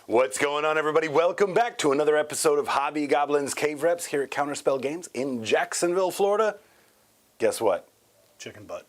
What's going on, everybody? Welcome back to another episode of Hobby Goblins Cave Reps here at Counterspell Games in Jacksonville, Florida. Guess what? Chicken butt.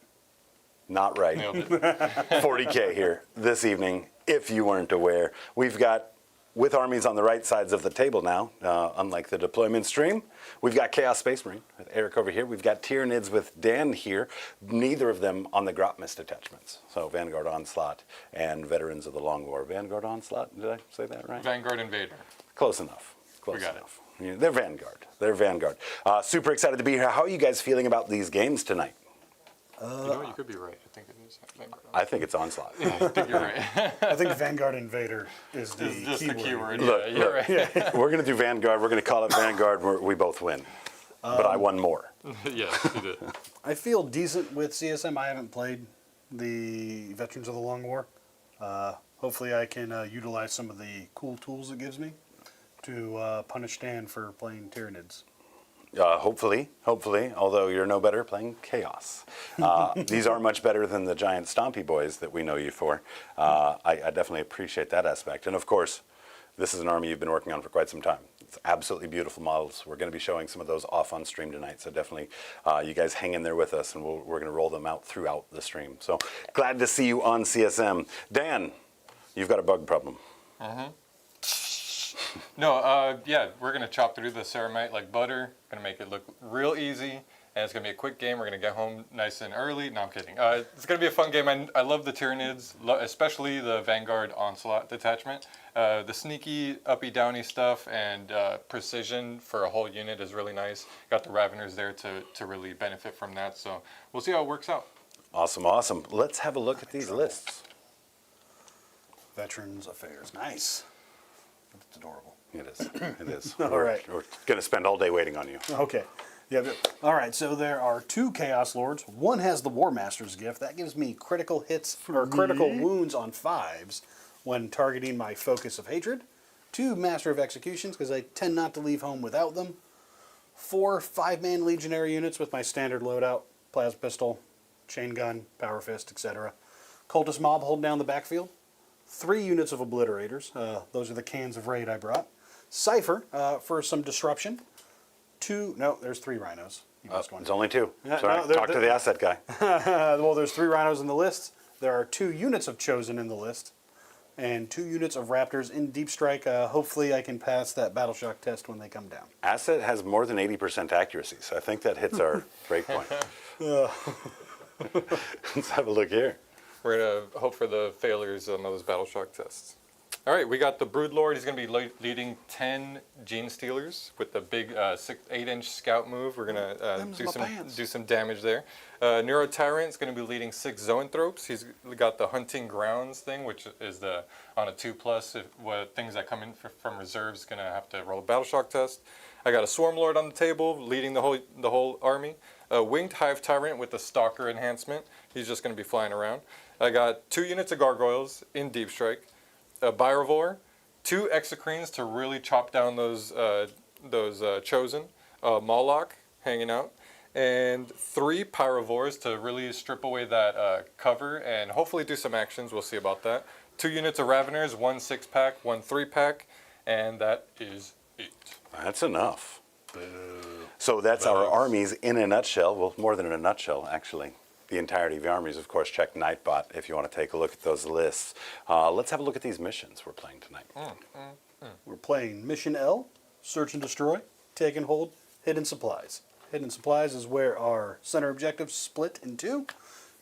Not right. 40k here this evening, if you weren't aware. We've got, with armies on the right sides of the table now, unlike the deployment stream, we've got Chaos Space Marine with Eric over here. We've got Tyranids with Dan here, neither of them on the Grotmist attachments. So Vanguard Onslaught and Veterans of the Long War. Vanguard Onslaught, did I say that right? Vanguard Invader. Close enough. Close we got enough. Yeah, they're Vanguard. They're Vanguard. Super excited to be here. How are you guys feeling about these games tonight? You know what? You could be right. I think it is Vanguard. I think it's Onslaught. I think you're right. I think Vanguard Invader is the It's just keyword. the keyword. Look, Yeah, you're right. We're going to do Vanguard. We're going to call it Vanguard. We both win. But I won more. Yes, you did. I feel decent with CSM. I haven't played the Veterans of the Long War. Hopefully I can utilize some of the cool tools it gives me to punish Dan for playing Tyranids. Hopefully, although you're no better playing Chaos. These are much better than the giant stompy boys that we know you for. I definitely appreciate that aspect. And of course, this is an army you've been working on for quite some time. It's absolutely beautiful models. We're going to be showing some of those off on stream tonight, so definitely you guys hang in there with us, and we're going to roll them out throughout the stream. So glad to see you on CSM. Dan, you've got a bug problem. No, yeah, we're going to chop through the ceramite like butter. Going to make it look real easy. And it's going to be a quick game. We're going to get home nice and early. No, I'm kidding. It's going to be a fun game. I love the Tyranids, especially the Vanguard Onslaught detachment. The sneaky, uppy, downy stuff and precision for a whole unit is really nice. Got the Raveners there to really benefit from that. So we'll see how it works out. Awesome, awesome. Let's have a look at these lists. Veterans Affairs. Nice. It's adorable. It is. It is. All right. We're going to spend all day waiting on you. Okay. Yeah. All right. So there are 2 Chaos Lords. One has the War Master's gift. That gives me critical hits or critical wounds on 5s when targeting my Focus of Hatred. 2 Master of Executions because I tend not to leave home without them. 4 5-man Legionary units with my standard loadout: Plasma Pistol, Chain Gun, Power Fist, etc. Cultist Mob holding down the backfield. 3 units of Obliterators. Those are the cans of Raid I brought. Cypher for some disruption. There's 3 Rhinos. It's only 2. Yeah, Sorry, no, talk to the asset guy. Well, there's 3 Rhinos in the list. There are 2 units of Chosen in the list. And 2 units of Raptors in Deep Strike. Hopefully I can pass that Battle Shock test when they come down. Asset has more than 80% accuracy, so I think that hits our break point. Let's have a look here. We're going to hope for the failures on those Battle Shock tests. All right, we got the Broodlord. He's going to be leading 10 Gene Stealers with the big 8-inch scout move. We're going to do some damage there. Neuro Tyrant is going to be leading 6 Zoanthropes. He's got the Hunting Grounds thing, which is on a 2+. Things that come in from reserves going to have to roll a Battle Shock test. I got a Swarm Lord on the table, leading the whole army. A Winged Hive Tyrant with the Stalker enhancement. He's just going to be flying around. I got 2 units of Gargoyles in Deep Strike. A Byrevore, 2 Exocrines to really chop down those Chosen, Moloch hanging out, and 3 Pyrovores to really strip away that cover and hopefully do some actions. We'll see about that. 2 units of Raveners, 1 6-pack, 1 3-pack, and that is it. That's enough. So that's our armies in a nutshell. Well, more than in a nutshell, actually. The entirety of the armies, of course. Check Nightbot if you want to take a look at those lists. Let's have a look at these missions we're playing tonight. We're playing Mission L, Search and Destroy, Take and Hold, Hidden Supplies. Hidden Supplies is where our center objectives split in 2.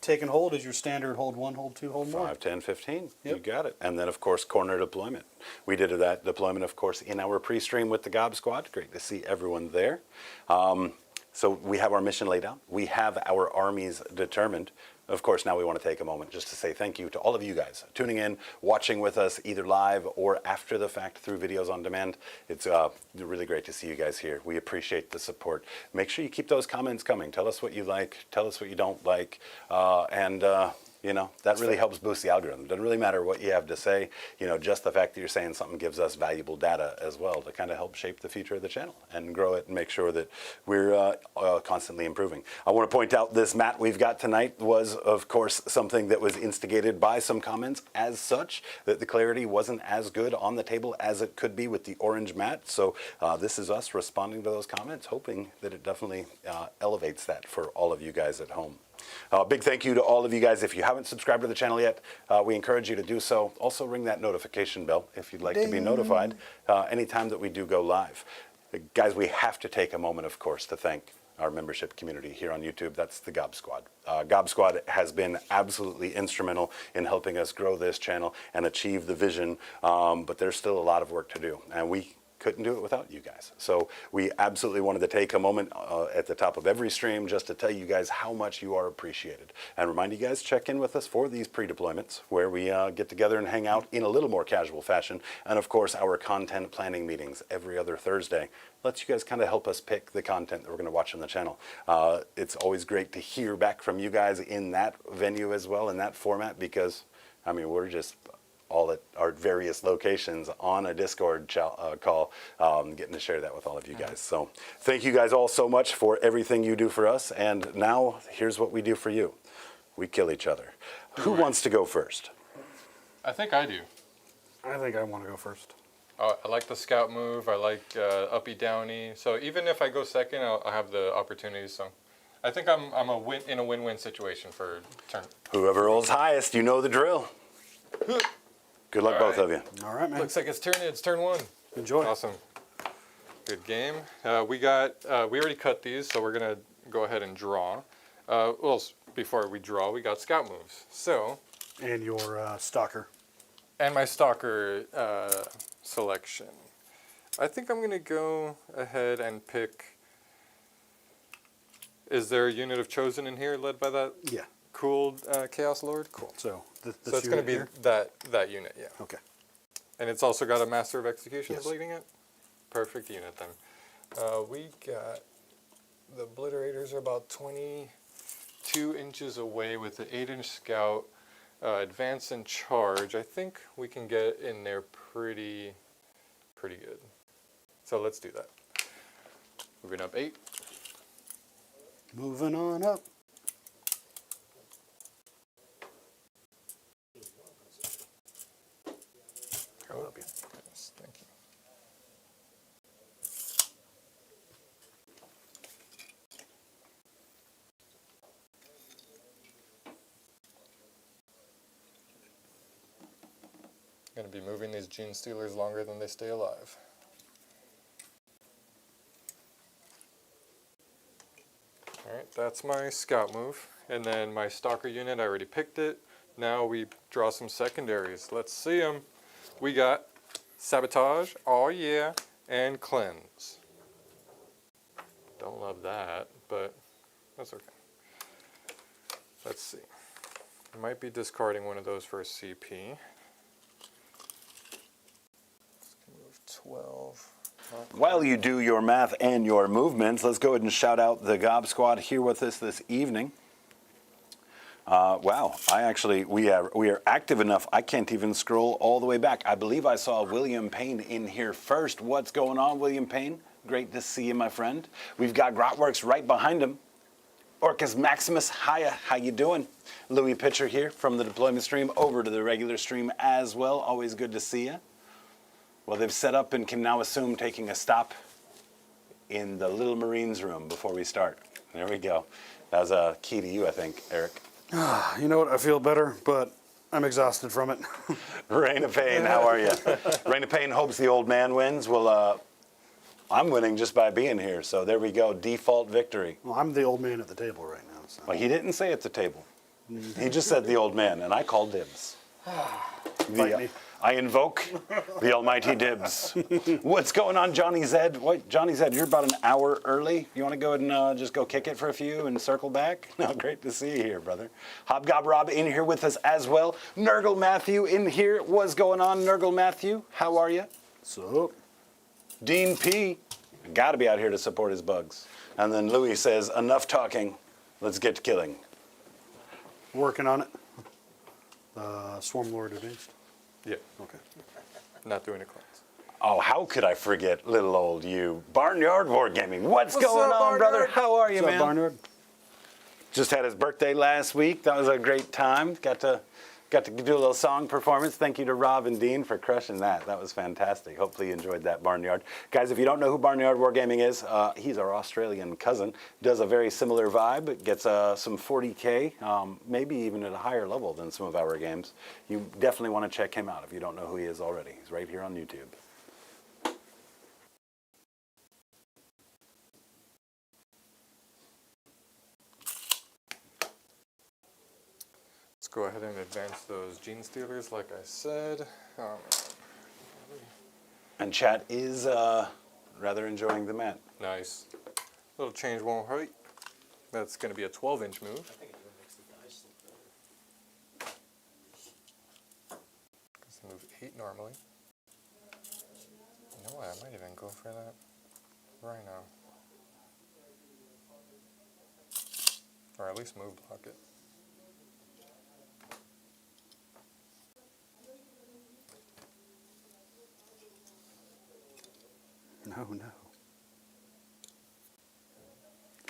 Take and Hold is your standard hold 1, hold 2, hold more. 5, 10, 15. Yep. You got it. And then, of course, corner deployment. We did that deployment, of course, in our pre-stream with the Gob Squad. Great to see everyone there. So we have our mission laid out. We have our armies determined. Of course, now we want to take a moment just to say thank you to all of you guys tuning in, watching with us either live or after the fact through videos on demand. It's really great to see you guys here. We appreciate the support. Make sure you keep those comments coming. Tell us what you like. Tell us what you don't like. And You know, that really helps boost the algorithm. Doesn't really matter what you have to say. You know, just the fact that you're saying something gives us valuable data as well to kind of help shape the future of the channel and grow it and make sure that we're constantly improving. I want to point out this mat we've got tonight was, of course, something that was instigated by some comments as such, that the clarity wasn't as good on the table as it could be with the orange mat. So this is us responding to those comments, hoping that it definitely elevates that for all of you guys at home. Big thank you to all of you guys. If you haven't subscribed to the channel yet, we encourage you to do so. Also ring that notification bell if you'd like to be notified anytime that we do go live. Guys, we have to take a moment, of course, to thank our membership community here on YouTube. That's the Gob Squad. Gob Squad has been absolutely instrumental in helping us grow this channel and achieve the vision, but there's still a lot of work to do, and we couldn't do it without you guys. So we absolutely wanted to take a moment at the top of every stream just to tell you guys how much you are appreciated. And remind you guys, check in with us for these pre-deployments where we get together and hang out in a little more casual fashion. And of course, our content planning meetings every other Thursday lets you guys kind of help us pick the content that we're going to watch on the channel. It's always great to hear back from you guys in that venue as well, in that format, because, I mean, we're just all at our various locations on a Discord call, getting to share that with all of you guys. So thank you guys all so much for everything you do for us. And now here's what we do for you. We kill each other. Who wants to go first? I think I do. I think I want to go first. I like the scout move. I like uppy downy. So even if I go second, I'll have the opportunity. So I think I'm in a win-win situation for turn. Whoever rolls highest, you know the drill. Good luck, both of you. All right, man. Looks like it's turn one. Enjoy. Awesome. Good game. We already cut these, so we're gonna go ahead and draw. Well, before we draw, we got scout moves. So. And your stalker. And my stalker selection. I think I'm gonna go ahead and pick. Is there a unit of chosen in here led by that? Yeah. Cool Chaos Lord? Cool. So So it's going to be that unit, yeah. Okay. And it's also got a Master of Executions leading it? Perfect unit then. We got, the Obliterators are about 22 inches away with the 8-inch Scout. Advance and Charge, I think we can get in there pretty good. So let's do that. Moving up 8. Moving on up. Yes, thank you. I'm going to be moving these Gene Stealers longer than they stay alive. Alright, that's my scout move. And then my stalker unit, I already picked it. Now we draw some secondaries. Let's see them. We got Sabotage, oh yeah, and Cleanse. Don't love that, but that's okay. Let's see. I might be discarding one of those for a CP. Let's move 12. While you do your math and your movements, let's go ahead and shout out the Gob Squad here with us this evening. Wow, we are active enough, I can't even scroll all the way back. I believe I saw William Payne in here first. What's going on, William Payne? Great to see you, my friend. We've got Grotworks right behind him. Orcus Maximus, hiya, how you doing? Louis Pitcher here from the deployment stream over to the regular stream as well. Always good to see you. Well, they've set up and can now assume taking a stop in the Little Marines room before we start. There we go. That was a key to you, I think, Eric. You know what? I feel better, but I'm exhausted from it. Rain of Pain, how are you? Rain of Pain hopes the old man wins. Well, I'm winning just by being here, so there we go. Default victory. Well, I'm the old man at the table right now. So. Well, he didn't say at the table. He just said the old man, and I called dibs. Fight me. I invoke the almighty dibs. What's going on, Johnny Zed? Wait, Johnny Zed, you're about an hour early. You want to go ahead and just go kick it for a few and circle back? No, great to see you here, brother. Hobgob Rob in here with us as well. Nurgle Matthew in here. What's going on, Nurgle Matthew? How are you? So, Dean P. Got to be out here to support his bugs. And then Louis says, enough talking. Let's get to killing. working on it. Swarm Lord Advanced. Yeah, Okay. not doing a cleanse. Oh, how could I forget little old you? Barnyard Wargaming. What's going up, on, brother? Barnyard? How are you, What's man? up, Barnyard? Just had his birthday last week. That was a great time. Got to do a little song performance. Thank you to Rob and Dean for crushing that. That was fantastic. Hopefully you enjoyed that, Barnyard. Guys, if you don't know who Barnyard Wargaming is, he's our Australian cousin. Does a very similar vibe. Gets some 40k, maybe even at a higher level than some of our games. You definitely want to check him out if you don't know who he is already. He's right here on YouTube. Let's go ahead and advance those Gene Stealers, like I said. And chat is rather enjoying the mat. Nice. Little change won't hurt. That's going to be a 12-inch move. It's move 8 normally. You know what? I might even go for that right now. Or at least move block it. No.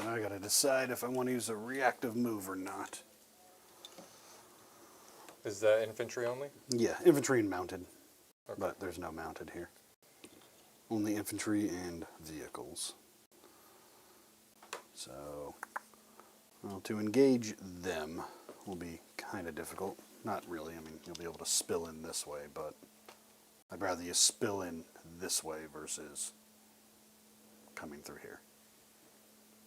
Now I gotta decide if I want to use a reactive move or not. Is that infantry only? Yeah, infantry and mounted. Okay. But there's no mounted here. Only infantry and vehicles. So, well, to engage them will be kind of difficult. Not really. I mean, you'll be able to spill in this way, but I'd rather you spill in this way versus coming through here,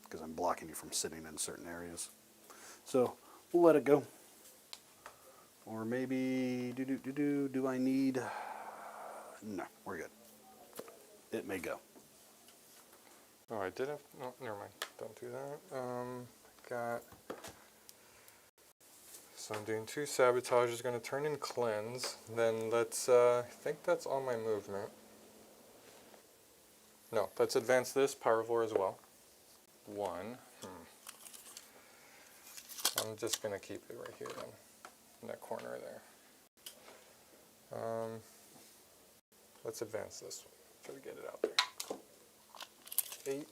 because I'm blocking you from sitting in certain areas. So we'll let it go. Or maybe do I need? No, we're good. It may go. Oh, I did have. No, never mind. Don't do that. Got. So I'm doing 2 sabotages. Going to turn in cleanse. Then let's. I think that's all my movement. No, let's advance this Parivore as well. 1. I'm just going to keep it right here then, in that corner there. Let's advance this one so we get it out there. 8.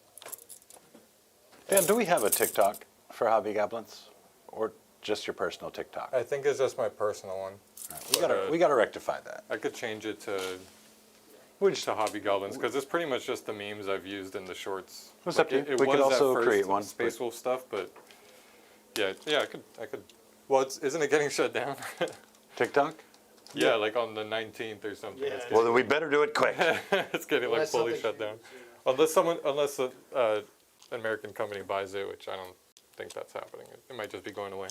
Dan, do we have a TikTok for Hobby Goblins? Or just your personal TikTok? I think it's just my personal one. We gotta rectify that. I could change it to Hobby Goblins, because it's pretty much just the memes I've used in the shorts. What's up to you? It We could was at also first create one, Space but- Wolf stuff, but yeah, I could. Well, isn't it getting shut down? TikTok? Yeah, like on the 19th or something. Yeah. It's Well, then we better do it quick. it's getting like Unless fully something shut down. Unless an American company buys it, which I don't think that's happening. It might just be going away.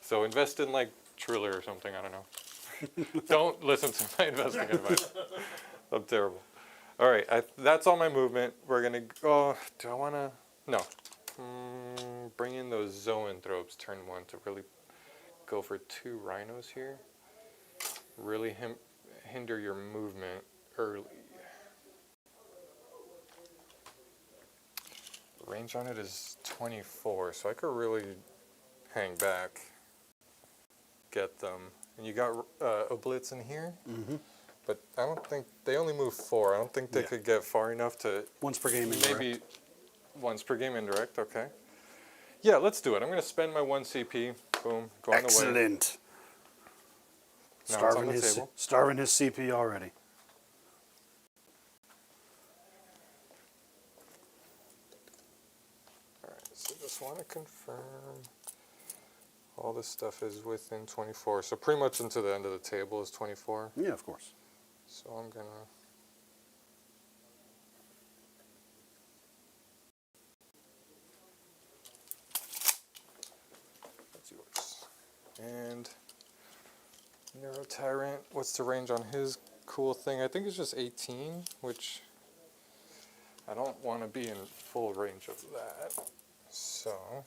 So invest in like Triller or something. I don't know. Don't listen to my investing advice. I'm terrible. All right, that's all my movement. We're gonna go. Do I wanna? No. Bring in those zoanthropes turn 1 to really go for 2 rhinos here. Really hinder your movement early. Range on it is 24, so I could really hang back, get them. And you got Oblitz in here, but I don't think they only move 4. I don't think they Yeah. could get far enough to. Once per game indirect. Maybe once per game indirect. Okay. Yeah, let's do it. I'm gonna spend my 1 CP. Boom, going away. Excellent. Now it's on the table. Starving his CP already. Alright, so just want to confirm all this stuff is within 24. So pretty much into the end of the table is 24. Yeah, of course. So I'm gonna. That's yours. And Neuro Tyrant, what's the range on his cool thing? I think it's just 18, which I don't want to be in full range of that. So,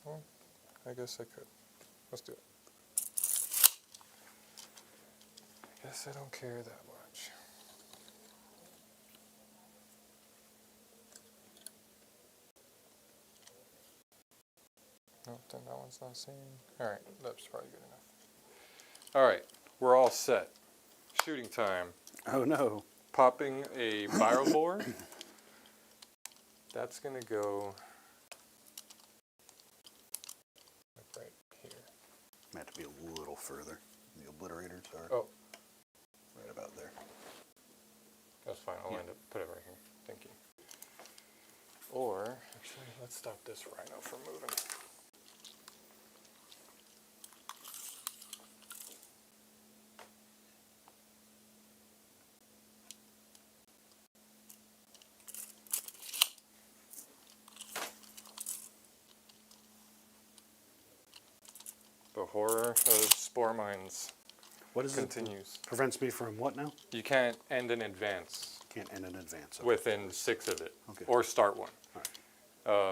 well, I guess I could. Let's do it. I guess I don't care that much. No, then that one's not seeing. All right, that's probably good enough. All right, we're all set. Shooting time. Oh no. Popping a viral bore. That's gonna go like right here. Might have to be a little further. The obliterators are Oh, right about there. that's fine. I'll end up put it right here. Thank you. Or actually, let's stop this rhino from moving. The horror of spore mines What is continues. it? Prevents me from what now? You can't end in advance Can't end in advance. Okay. within 6 of it, Okay. or start one. All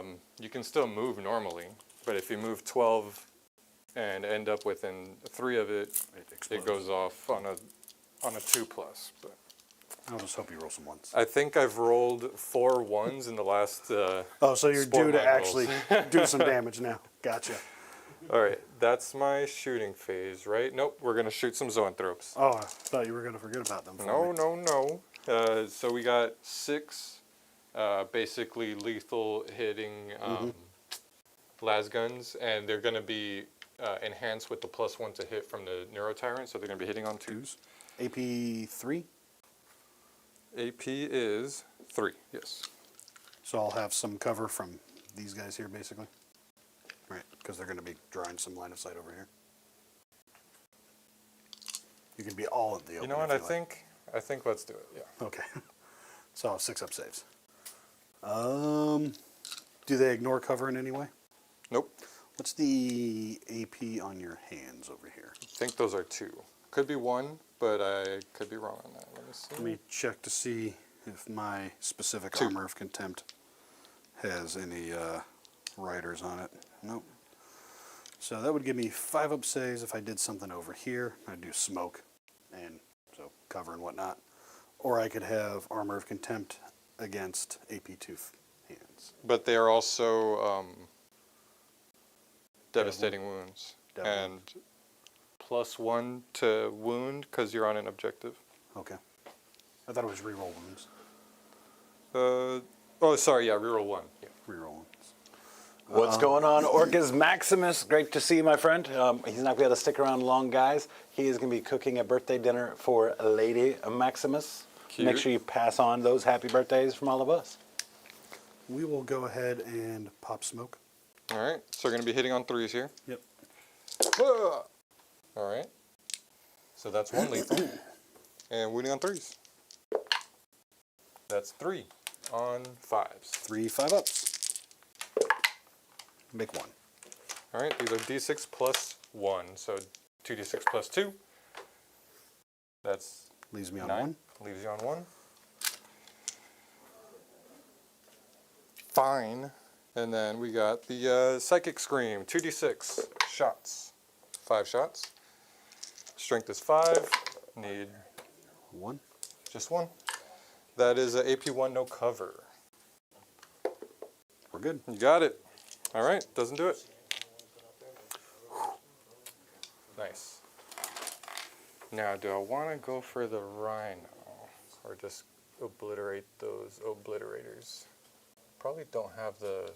right. You can still move normally, but if you move 12 and end up within 3 of it, It it explodes. goes off on a 2+. But I'll just hope you roll some ones. I think I've rolled 4 1s in the last. Oh, so you're spore due to mine actually rolls. do some damage now. Gotcha. All right, that's my shooting phase, right? Nope, we're gonna shoot some zoanthropes. Oh, I thought you were going to forget about them. For me. No. So we got 6 basically lethal hitting las guns, and they're gonna be enhanced with the +1 to hit from the Neurotyrant, so they're gonna be hitting on 2s. AP 3. AP is 3, yes. So I'll have some cover from these guys here, basically. Right, because they're going to be drawing some line of sight over here. You can be all at the open. You know what? I think let's do it. Yeah. Okay. So I'll have 6 up saves. Do they ignore cover in any way? Nope. What's the AP on your hands over here? I think those are 2. Could be 1, but I could be wrong on that. Let me see. Let me check to see if my specific 2. Armor of Contempt has any riders on it. Nope. So that would give me 5 up saves if I did something over here. I'd do smoke, and so cover and whatnot. Or I could have Armor of Contempt against AP2 hands. But they are also devastating wounds. Devil. And +1 to wound because you're on an objective. Okay. I thought it was reroll wounds. Oh, sorry, yeah, reroll 1. Yeah. Reroll wounds. What's going on, Orcus Maximus? Great to see you, my friend. He's not going to be able to stick around long, guys. He is going to be cooking a birthday dinner for Lady Maximus. Cute. Make sure you pass on those happy birthdays from all of us. We will go ahead and pop smoke. All right, so we're going to be hitting on 3s here. Yep. All right. So that's 1 lethal. And wounding on 3s. That's 3 on 5s. 3 5-ups. Make 1. All right, these are d6 plus 1, so 2d6 plus 2. That's Leaves me on 9. 1. Leaves you on 1. Fine. And then we got the Psychic Scream, 2d6 shots. 5 shots. Strength is 5. Need 1. just 1. That is a AP1 no cover. We're good. You got it. All right, doesn't do it. Nice. Now, do I want to go for the Rhino or just obliterate those obliterators? Probably don't have the,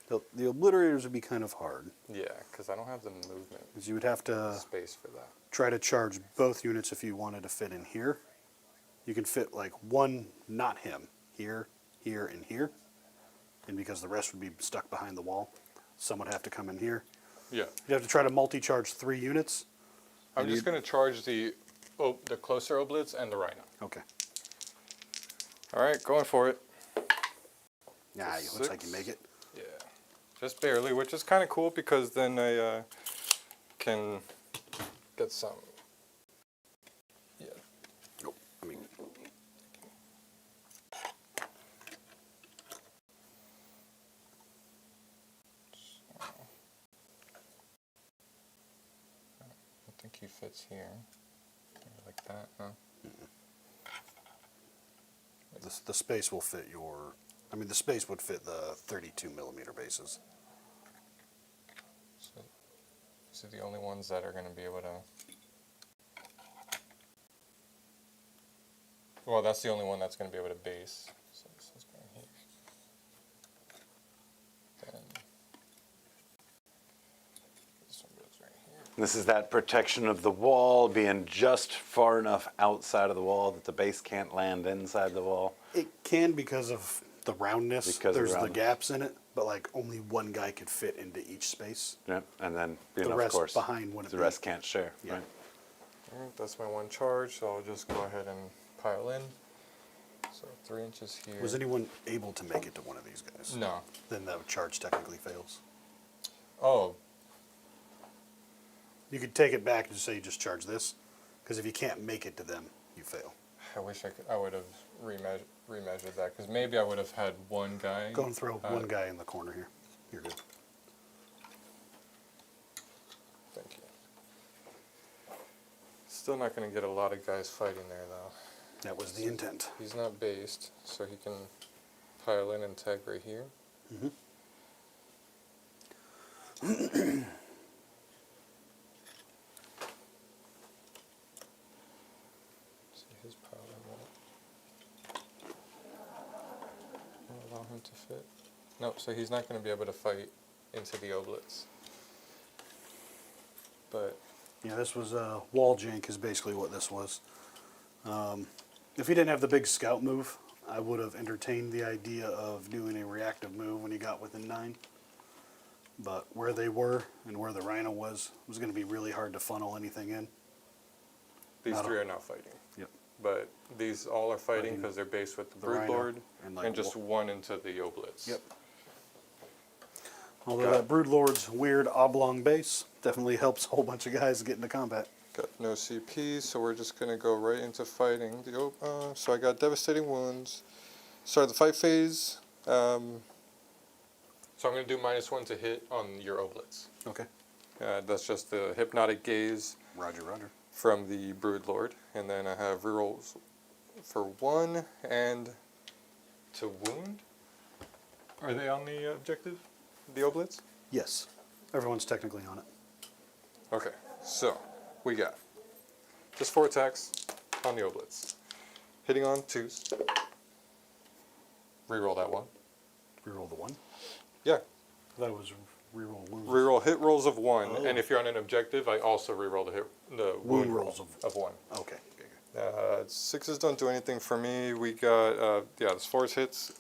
The obliterators would be kind of hard, yeah, because I don't have the movement because you would have to space for that. try to charge both units if you wanted to fit in here. You can fit like one, not him, here, here, and here. And because the rest would be stuck behind the wall, some would have to come in here. Yeah. You'd have to try to multi-charge 3 units. I'm And just going to charge the closer oblits and the Rhino. Okay. All right, going for it. Yeah, it looks like you 6. make it. Yeah, just barely, which is kind of cool because then I can get some. Yeah. Nope. I mean, I think he fits here. Like that, huh? the space will fit your. I mean, the space would fit the 32 millimeter bases. These are the only ones that are going to be able to... Well, that's the only one that's going to be able to base. So this one's going here. Then this one goes right here. This is that protection of the wall being just far enough outside of the wall that the base can't land inside the wall. It can because of the roundness. Because of There's the roundness. gaps in it, but like only one guy could fit into each space. Yeah, and then The of rest course behind wouldn't the be. rest can't share. Yeah. Right? Alright, that's my one charge, so I'll just go ahead and pile in. So 3 inches here. Was anyone able to make it to one of these guys? No. Then that charge technically fails. Oh, You could take it back and just say you just charge this, because if you can't make it to them, you fail. I wish I would have remeasured that, because maybe I would have had one guy. Go and throw one guy in the corner here. You're good. Thank you. Still not going to get a lot of guys fighting there, though. That was the intent. He's not based, so he can pile in and tag right here. See his pile in won't allow him to fit. Nope, so he's not going to be able to fight into the oblets. But Yeah, this was wall jank is basically what this was. If he didn't have the big scout move, I would have entertained the idea of doing a reactive move when he got within 9. But where they were and where the Rhino was going to be really hard to funnel anything in. these Not a- three are not fighting. Yep. But these all are fighting Fighting because they're based with the the Rhino Broodlord and, and, like, just one into the oblets. Yep. Although Got that it. Broodlord's weird oblong base definitely helps a whole bunch of guys get into combat. Got no CP, so we're just gonna go right into fighting. So I got devastating wounds. Start the fight phase. So I'm gonna do -1 to hit on your oblets. Okay. That's just the hypnotic gaze Roger, roger. from the Broodlord, and then I have rerolls for 1 and to wound. Are they on the objective? The oblets? Yes. Everyone's technically on it. Okay, so we got just 4 attacks on the oblets. Hitting on 2s. Reroll that one. Reroll the 1. Yeah. That was reroll wounds. Reroll hit rolls of 1, Oh. and if you're on an objective, I also reroll the wound rolls of 1. Okay. Okay. 6s don't do anything for me. We got there's 4 hits.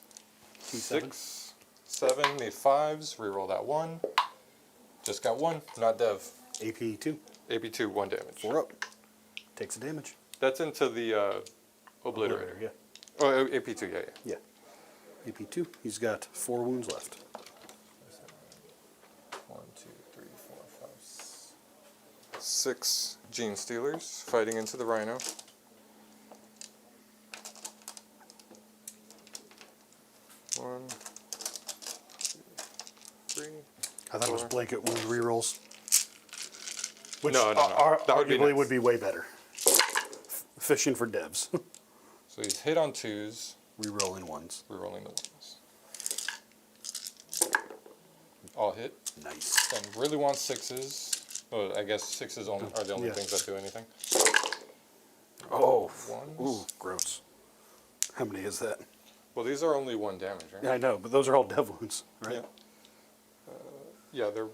T7. 6, 7, need 5s. Reroll that 1. Just got 1. Not dev. AP 2. AP2, 1 damage. 4 up. Takes a damage. That's into the obliterator. Yeah. Oh, AP2, yeah. Yeah. AP 2. He's got 4 wounds left. 1, 2, 3, 4, 5, 6 Gene Stealers fighting into the Rhino. 1, 2, 3. I thought it was 4. blanket wound rerolls. Which No, no, no. That would be arguably nice. would be way better. Fishing for devs. So he's hit on 2s, Rerolling 1s. rerolling the 1s. All hit. Nice. And really want 6s. Well, I guess 6s are the only Yeah. things that do anything. Oh. 1s. Ooh, gross. How many is that? Well, these are only 1 damage, right? Yeah, I know, but those are all dev wounds, right? Yeah. Yeah, they're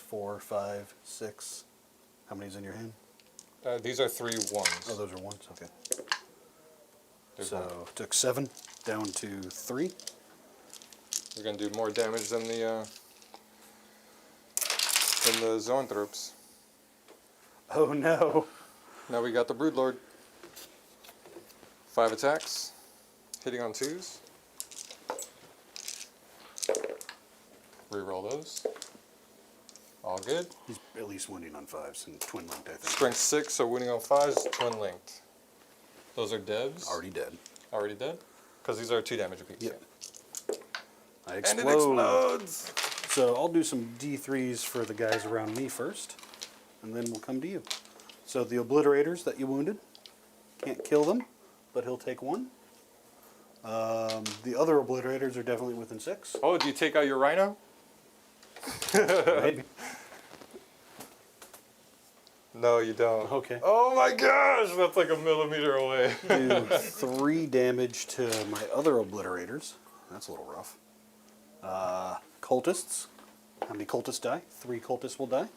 4, 5, 6. How many's in your hand? these are 3 1s. Oh, those are 1s. Okay. There's So one. took 7 down to 3. We're gonna do more damage than the zoanthropes. Oh no. Now we got the Broodlord. 5 attacks, hitting on 2s. Reroll those. All good. He's at least winning on 5s and twin linked, I think. Strength 6, so winning on 5s, twin linked. Those are devs. Already dead. Already dead? Because these are 2 damage apiece. Yep. I And it explode. explodes! So I'll do some D3s for the guys around me first, and then we'll come to you. So the obliterators that you wounded, can't kill them, but he'll take 1. The other obliterators are definitely within 6. Oh, do you take out your Rhino? Maybe. No, you don't. Okay. Oh my gosh, that's like a millimeter away. Do 3 damage to my other obliterators. That's a little rough. Cultists. How many cultists die? 3 cultists will die.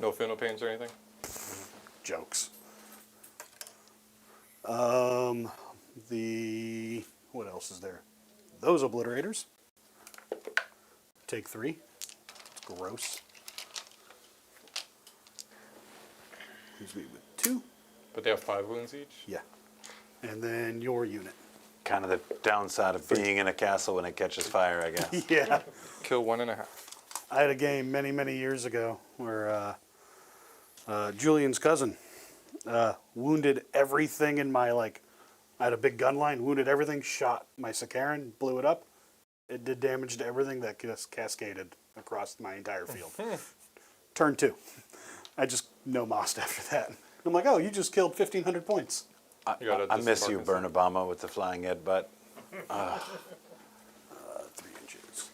No Fino Pains or anything? Jokes. What else is there? Those obliterators. Take 3. It's gross. Leaves me with 2. But they have 5 wounds each? Yeah. And then your unit. Kind of the downside of being in a castle when it catches fire, I guess. Yeah. Kill 1.5. I had a game many, many years ago where Julian's cousin wounded everything in my, I had a big gun line, wounded everything, shot my Sakaran, blew it up. It did damage to everything that just cascaded across my entire field. Turn 2. I just no-mossed after that. I'm like, oh, you just killed 1,500 points. I miss you, Burn Obama, with the flying Ed butt. 3 inches.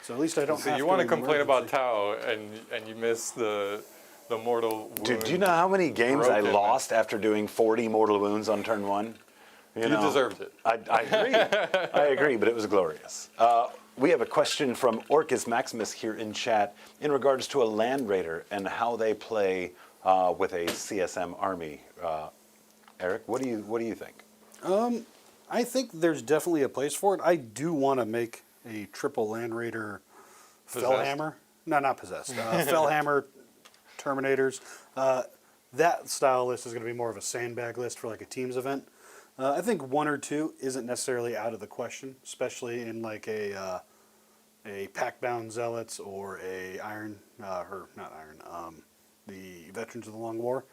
So at least I don't So have you to want to complain about emergency. Tau, and you miss the mortal wound. Dude, do you know how many games I broken. lost after doing 40 mortal wounds on turn 1? You know, deserved it. I agree. I agree, but it was glorious. We have a question from Orcus Maximus here in chat in regards to a Land Raider and how they play with a CSM army. Eric, what do you think? I think there's definitely a place for it. I do want to make a triple Land Raider Possessed? Fellhammer. No, not possessed. Fellhammer Terminators. That style list is going to be more of a sandbag list for like a teams event. I think 1 or 2 isn't necessarily out of the question, especially in like a Packbound Zealots or a Iron, or not Iron, the Veterans of the Long War.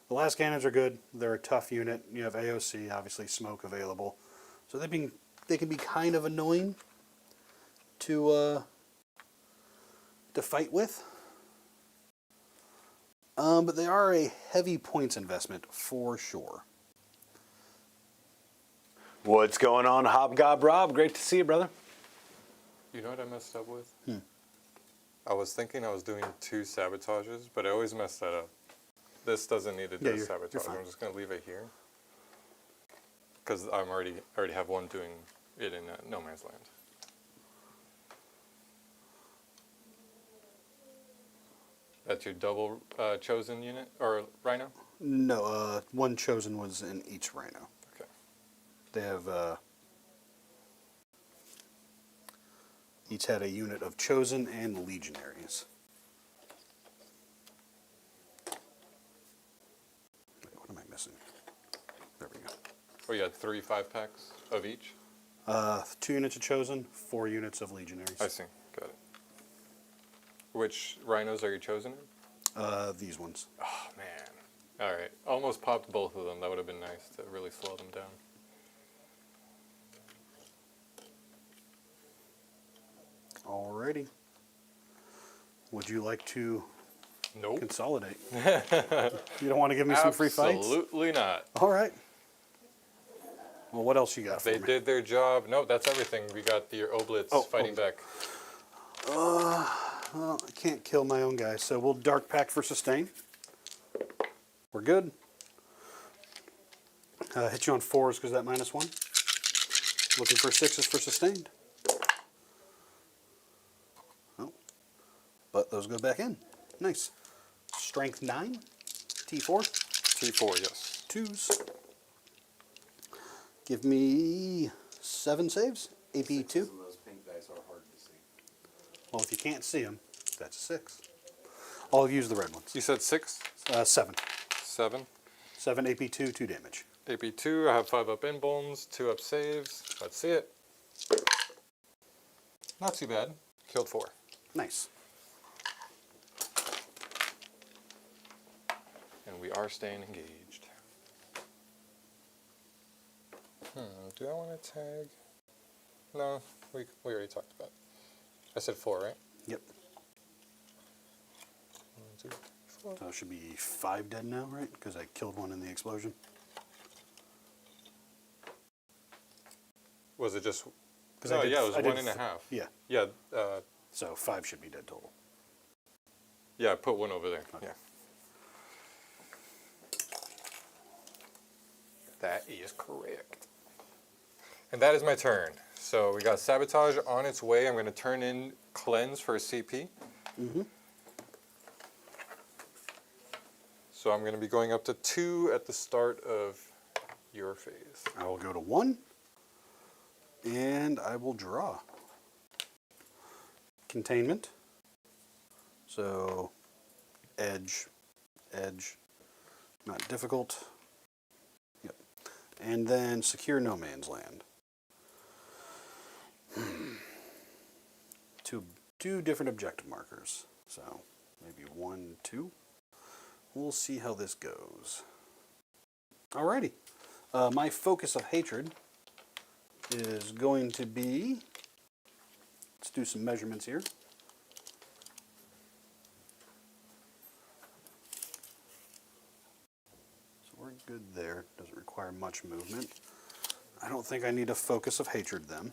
The last cannons are good. They're a tough unit. You have AOC, obviously smoke available, so they can be kind of annoying to fight with. But they are a heavy points investment for sure. What's going on, Hobgob Rob? Great to see you, brother. You know what I messed up with? I was thinking I was doing 2 sabotages, but I always mess that up. This doesn't need to do you're sabotage. fine. I'm just going to leave it here. Because I already have one doing it in No Man's Land. That's your double chosen unit, or Rhino? No, 1 chosen was in each Rhino. Okay. They have each had a unit of chosen and legionaries. Wait, what am I missing? There we go. Oh, you had 3 5-packs of each? 2 units of chosen, 4 units of legionaries. I see. Got it. Which rhinos are you chosen in? These ones. Oh, man. All right. Almost popped both of them. That would have been nice to really slow them down. Alrighty. Would you like to Nope. consolidate? You don't want to give me some free fights? Absolutely not. All right. Well, what else you got for They me? did their job. No, that's everything. We got the Oblits fighting back. Well, I can't kill my own guy, so we'll Dark Pact for sustain. We're good. Hit you on 4s because that -1. Looking for 6s for sustained. Oh, but those go back in. Nice. Strength 9, T4, T4, yes. 2s. Give me 7 saves, AP 2. Those pink dice are hard to see. Well, if you can't see them, that's a 6. I'll use the red ones. You said 6? 7. 7. 7 AP2, 2 damage. AP2, I have 5 up in bones, 2 up saves. Let's see it. Not too bad. Killed 4. Nice. And we are staying engaged. Do I want to tag? No, we already talked about it. I said 4, right? Yep. 1, 2, 3, 4. So it should be 5 dead now, right? Because I killed 1 in the explosion. Was it just... Because No, I did, yeah, it was I did 1.5. Yeah. Yeah, So 5 should be dead total. yeah, I put 1 over there. Okay. Yeah. That is correct. And that is my turn. So we got Sabotage on its way. I'm going to turn in Cleanse for a CP. So I'm going to be going up to 2 at the start of your phase. I will go to 1, and I will draw. Containment. So, edge, not difficult. Yep. And then secure no man's land. Two different objective markers. So, maybe 1, 2. We'll see how this goes. Alrighty. My focus of hatred is going to be, let's do some measurements here. So we're good there. Doesn't require much movement. I don't think I need a focus of hatred then.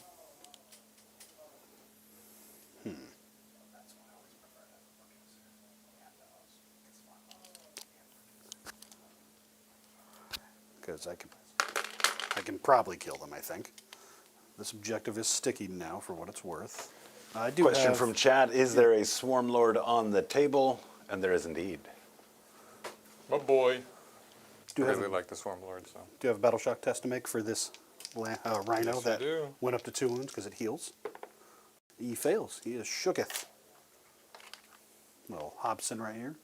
Because I can probably kill them, I think. This objective is sticky now, for what it's worth. I do Question have, from chat, is there a Swarm Lord on the table? And there is indeed. My boy. do I have, really like the Swarm Lord, so. do you have a battle shock test to make for this rhino Yes, I that do. went up to 2 wounds because it heals? He fails. He is shooketh. Little Hobson right here.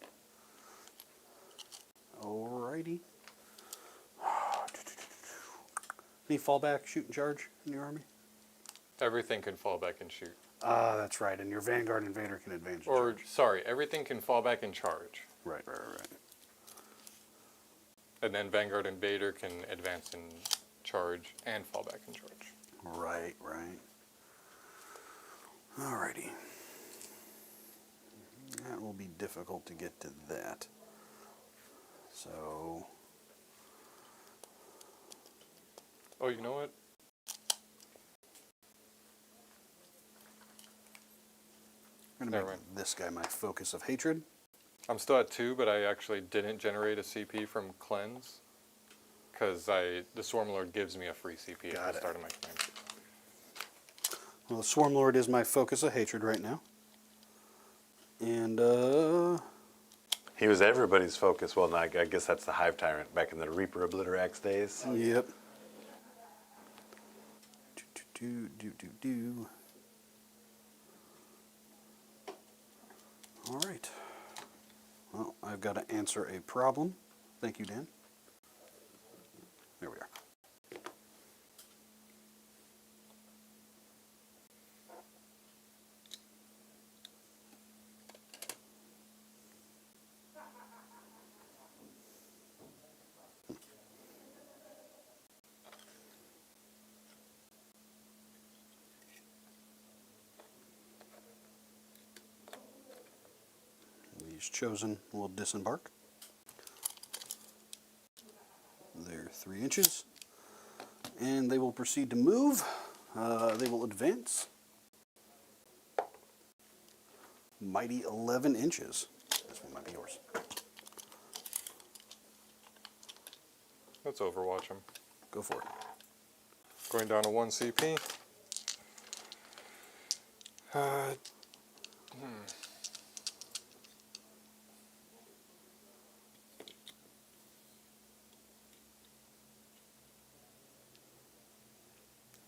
Alrighty. Any fallback, shoot and charge in your army? Everything can fall back and shoot. Ah, that's right. And your Vanguard Invader can advance. and Or, charge. sorry, everything can fall back and charge. Right. And then Vanguard Invader can advance and charge and fall back and charge. Right. Alrighty. That will be difficult to get to that. So, Oh, you know what? I'm going to Never make mind. this guy my focus of hatred. I'm still at 2, but I actually didn't generate a CP from Cleanse. Because the Swarm Lord gives me a free CP Got at it. the start of my command phase. Well, the Swarm Lord is my focus of hatred right now. And, He was everybody's focus. Well, I guess that's the Hive Tyrant back in the Reaper Obliterax days. yep. Do. All right. Well, I've got to answer a problem. Thank you, Dan. There we are. These chosen will disembark. They're 3 inches. And they will proceed to move. They will advance. Mighty 11 inches. This one might be yours. Let's Overwatch him. Go for it. Going down to 1 CP.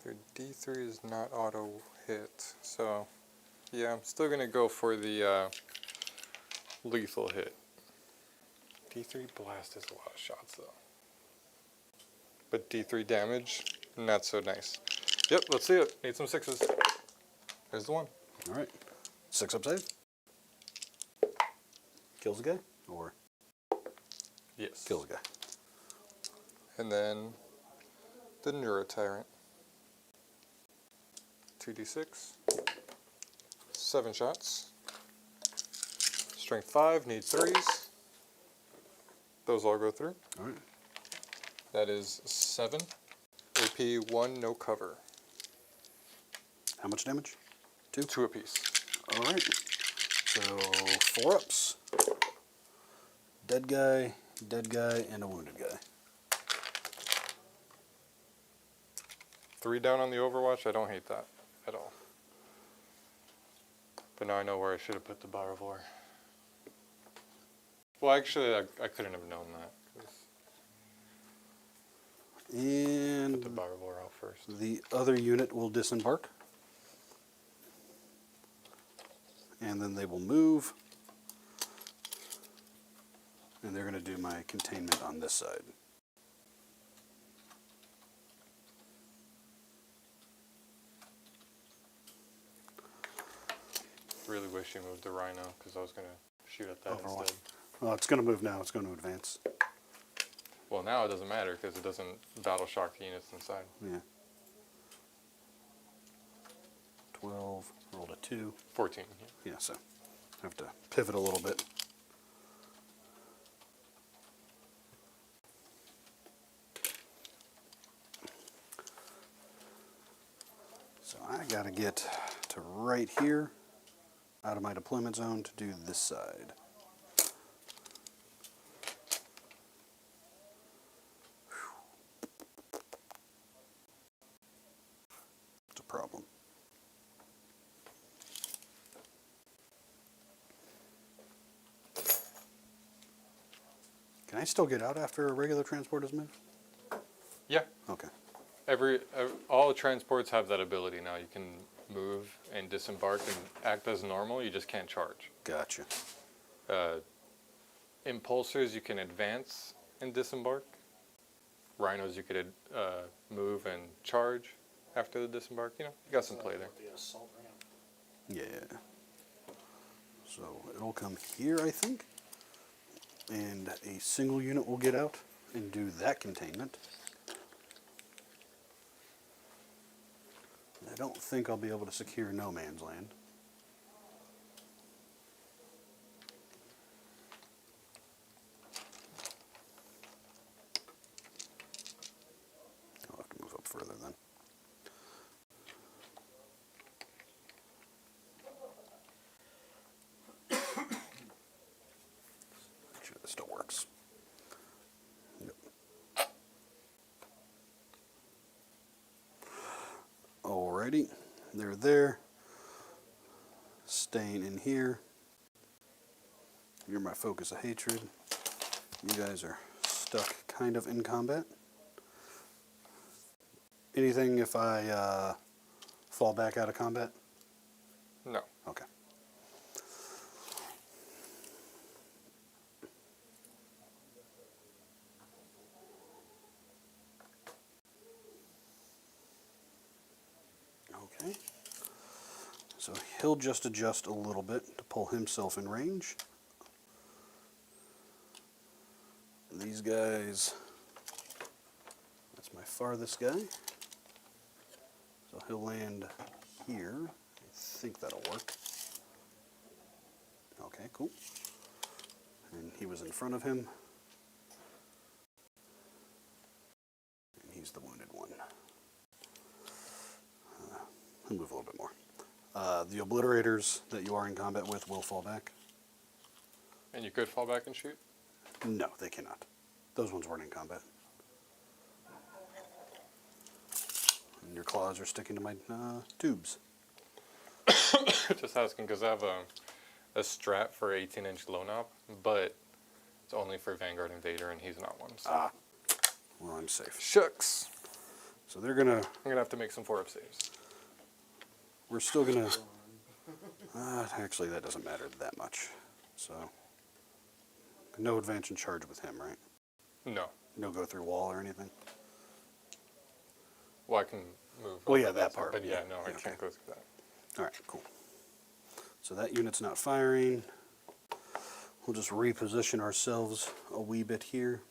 Their D3 is not auto hit, so yeah, I'm still gonna go for the lethal hit. D3 blast is a lot of shots though. But D3 damage, not so nice. Yep, let's see it. Need some 6s. There's the 1. All right. 6 up save. Kills the guy? Or Yes. kills the guy? And then the Neuro Tyrant. 2d6. 7 shots. Strength 5, need 3s. Those all go through. All right. That is 7. AP 1, no cover. How much damage? 2? 2 apiece. All right. So 4 ups. Dead guy, and a wounded guy. 3 down on the Overwatch. I don't hate that at all. But now I know where I should have put the Baravor. Well, actually, I couldn't have known that. 'Cause And put the Baravor out first. the other unit will disembark. And then they will move. And they're going to do my containment on this side. Really wish you moved the Rhino, because I was going to shoot at that Overwatch. instead. Well, it's going to move now. It's going to advance. Well, now it doesn't matter, because it doesn't battle shock the units inside. Yeah. 12. Rolled a 2. 14. Yeah, so I have to pivot a little bit. So I got to get to right here, out of my deployment zone, to do this side. It's a problem. Can I still get out after a regular transport is moved? Yeah. Okay. All the transports have that ability now. You can move and disembark and act as normal. You just can't charge. Gotcha. Impulsors, you can advance and disembark. Rhinos, you could move and charge after the disembark. You know, you got some play there. The assault ramp. Yeah. So it'll come here, I think. And a single unit will get out and do that containment. I don't think I'll be able to secure no man's land. I'll have to move up further then. Make sure this still works. Yep. Alrighty, they're there. Staying in here. You're my focus of hatred. You guys are stuck kind of in combat. Anything if I fall back out of combat? No. Okay. Okay. So he'll just adjust a little bit to pull himself in range. These guys, that's my farthest guy. So he'll land here. I think that'll work. Okay, cool. And he was in front of him. And he's the wounded one. I'll move a little bit more. The obliterators that you are in combat with will fall back. And you could fall back and shoot? No, they cannot. Those ones weren't in combat. And your claws are sticking to my tubes. Just asking, because I have a strat for 18-inch low knob, but it's only for Vanguard Invader, and he's not one. So. Ah. Well, I'm safe. Shucks. So they're gonna. I'm going to have to make some 4-up saves. We're still gonna. Actually, that doesn't matter that much. So. No advance and charge with him, right? No. No go through wall or anything? Well, I can move. Well, over yeah, that part. But yeah, no, I Yeah, can't okay. go through that. Alright, cool. So that unit's not firing. We'll just reposition ourselves a wee bit here.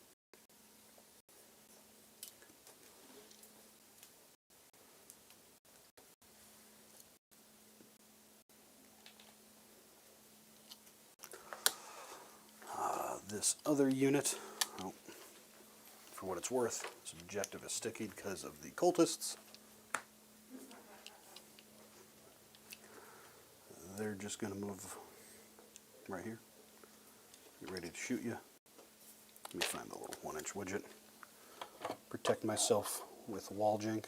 This other unit, oh, for what it's worth, its objective is sticky because of the cultists. They're just going to move right here. Get ready to shoot you. Let me find the little 1-inch widget. Protect myself with wall jank.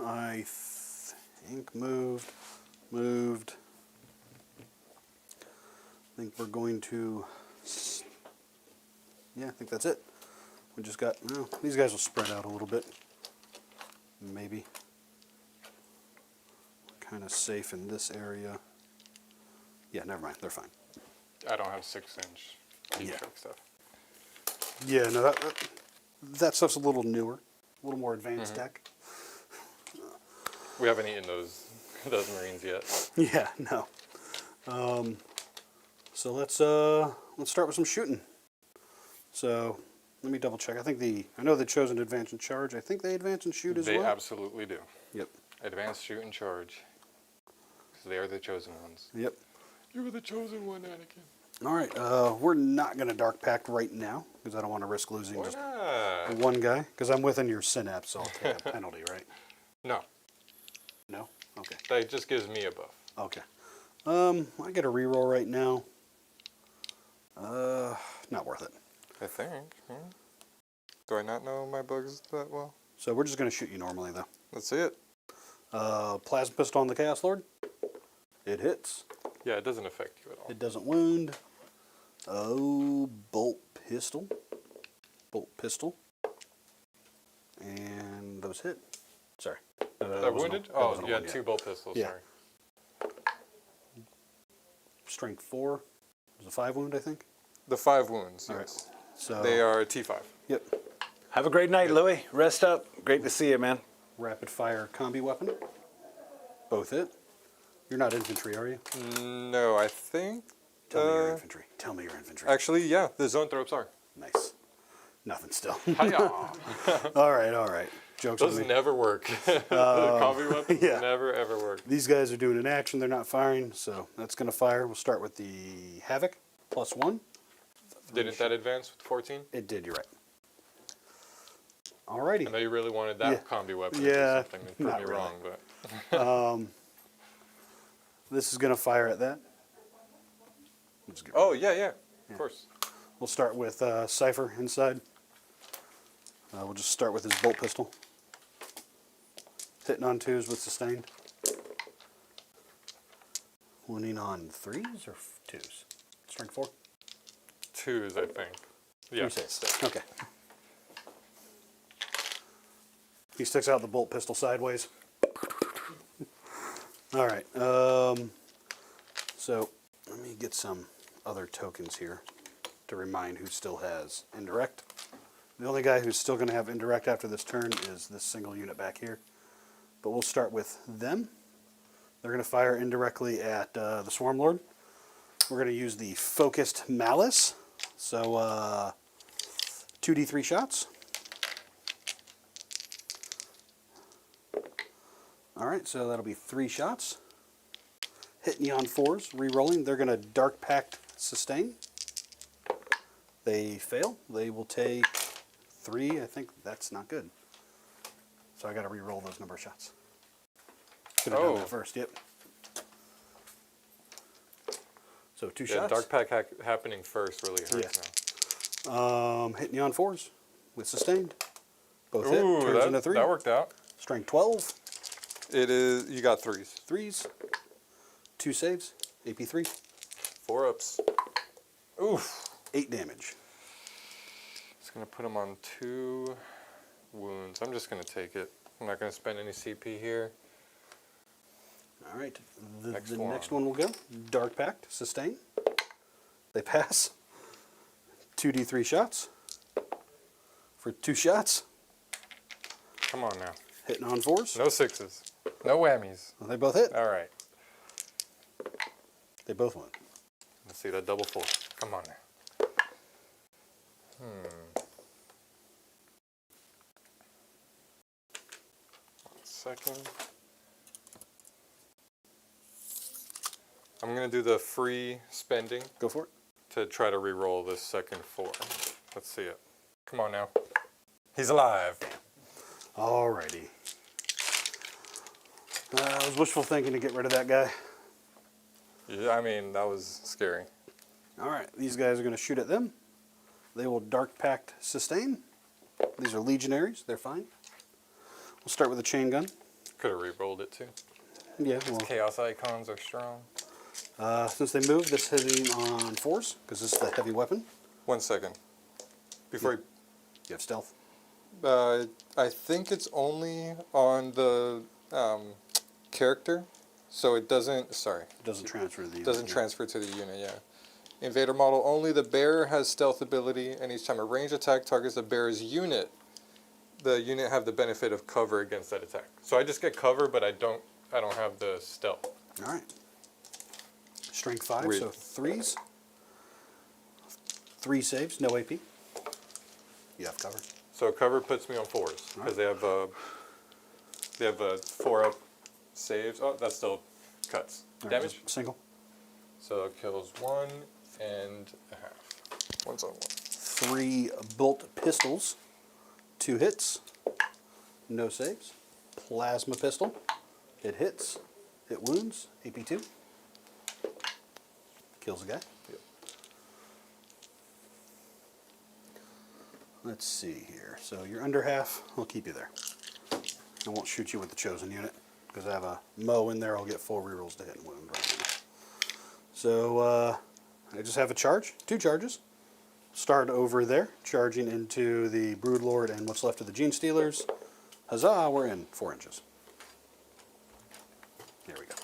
I think moved. I think we're going to, yeah, I think that's it. We just got, well, these guys will spread out a little bit. Maybe. Kind of safe in this area. Yeah, never mind, they're fine. I don't have 6-inch deep Yeah. choke stuff. Yeah, no, that stuff's a little newer, a little more advanced tech. We haven't eaten those Marines yet. Yeah, no. So let's start with some shooting. So let me double check. I know they chose an advance and charge. I think they advance and shoot as They well. absolutely do. Yep. Advance, shoot, and charge. Because they are the chosen ones. Yep. You were the chosen one, Anakin. All right. We're not gonna dark pact right now because I don't want to risk losing Why just not? one guy. Because I'm within your synapse, so I'll take a penalty, right? No. No. Okay. That just gives me a buff. Okay. I get a reroll right now. Not worth it. I think. Do I not know my bugs that well? So we're just gonna shoot you normally though. Let's see it. Plasma pistol on the Chaos Lord. It hits. Yeah, it doesn't affect you at all. It doesn't wound. Oh, bolt pistol. Bolt pistol. And those hit. Sorry. That wounded? Oh, you had 2 bolt pistols, Yeah. sorry. Strength 4. It was a 5 wound, I think. The 5 wounds, All yes. right. So They are T5. Yep. Have a great night, Louis. Rest up. Great to see you, man. Rapid fire combi weapon. Both hit. You're not infantry, are you? No, I think... Tell me your infantry. Tell me your infantry. Actually, yeah, the zone throws are. Nice. Nothing still. Hiya! All right. Jokes on Those me. never work. The combi weapons yeah. never, ever work. These guys are doing an action. They're not firing, so that's going to fire. We'll start with the Havoc. +1. Didn't that advance with 14? It did, you're right. Alrighty. I know you really wanted that Yeah. combi weapon Yeah, to do something to prove not me really. wrong, but... This is going to fire at that. Let's get Oh, yeah, of course. We'll start with Cypher inside. We'll just start with his bolt pistol. Hitting on 2s with sustained. Winning on 3s or 2s? Strength 4? 2s, I think. Yeah. 3 saves. Okay. He sticks out the bolt pistol sideways. All right. So let me get some other tokens here to remind who still has indirect. The only guy who's still going to have indirect after this turn is this single unit back here. But we'll start with them. They're going to fire indirectly at the Swarm Lord. We're going to use the Focused Malice. So 2d3 shots. Alright, so that'll be 3 shots. Hitting you on 4s, re-rolling. They're going to Dark Pact sustain. They fail. They will take 3. I think that's not good. So I got to re-roll those number of shots. Should have done that first, yep. So 2 Yeah, shots. Dark Pack happening first really hurts now. Hitting you on 4s with sustained. Both hit. Ooh, Turns into 3. that worked out. Strength 12. It is, you got 3s. 3s. 2 saves. AP 3. 4 ups. Oof. 8 damage. It's going to put him on 2 wounds. I'm just going to take it. I'm not going to spend any CP here. All right. The Next next one. one will go. Dark Pact. Sustain. They pass. 2d3 shots. For 2 shots. Come on now. Hitting on 4s. No 6s. No whammies. They both hit. All right. They both won. Let's see that double 4. Come on now. One second. I'm going to do the free spending Go for it. to try to re-roll this second 4. Let's see it. Come on now. He's alive. Alrighty. I was wishful thinking to get rid of that guy. Yeah, I mean, that was scary. Alright, these guys are going to shoot at them. They will Dark Pact sustain. These are legionaries. They're fine. We'll start with a chain gun. Could have re-rolled it too. Yeah, well, Chaos icons are strong. since they moved, this hitting on 4s, because this is the heavy weapon. 1 second. Before You have stealth. I think it's only on the character, so it doesn't. Sorry, It doesn't transfer to the unit. doesn't transfer to the unit. Yeah. Invader model only. The bearer has stealth ability, and each time a ranged attack targets the bearer's unit, the unit have the benefit of cover against that attack. So I just get cover, but I don't have the stealth. All right. Strength 5, Read. so 3s. 3 saves, no AP. You have cover. So cover puts me on 4s because they have a 4-up saves. Oh, that still cuts. All right, Damage. just single. So it kills 1 and a half. 1's on 1. 3 bolt pistols. 2 hits. No saves. Plasma pistol. It hits. It wounds. AP 2. Kills a guy. Yep. Let's see here. So you're under half. I'll keep you there. I won't shoot you with the chosen unit because I have a Mo in there. I'll get 4 rerolls to hit and wound right now. So I just have a charge. 2 charges. Start over there, charging into the Broodlord and what's left of the Gene Stealers. Huzzah, we're in 4 inches. There we go.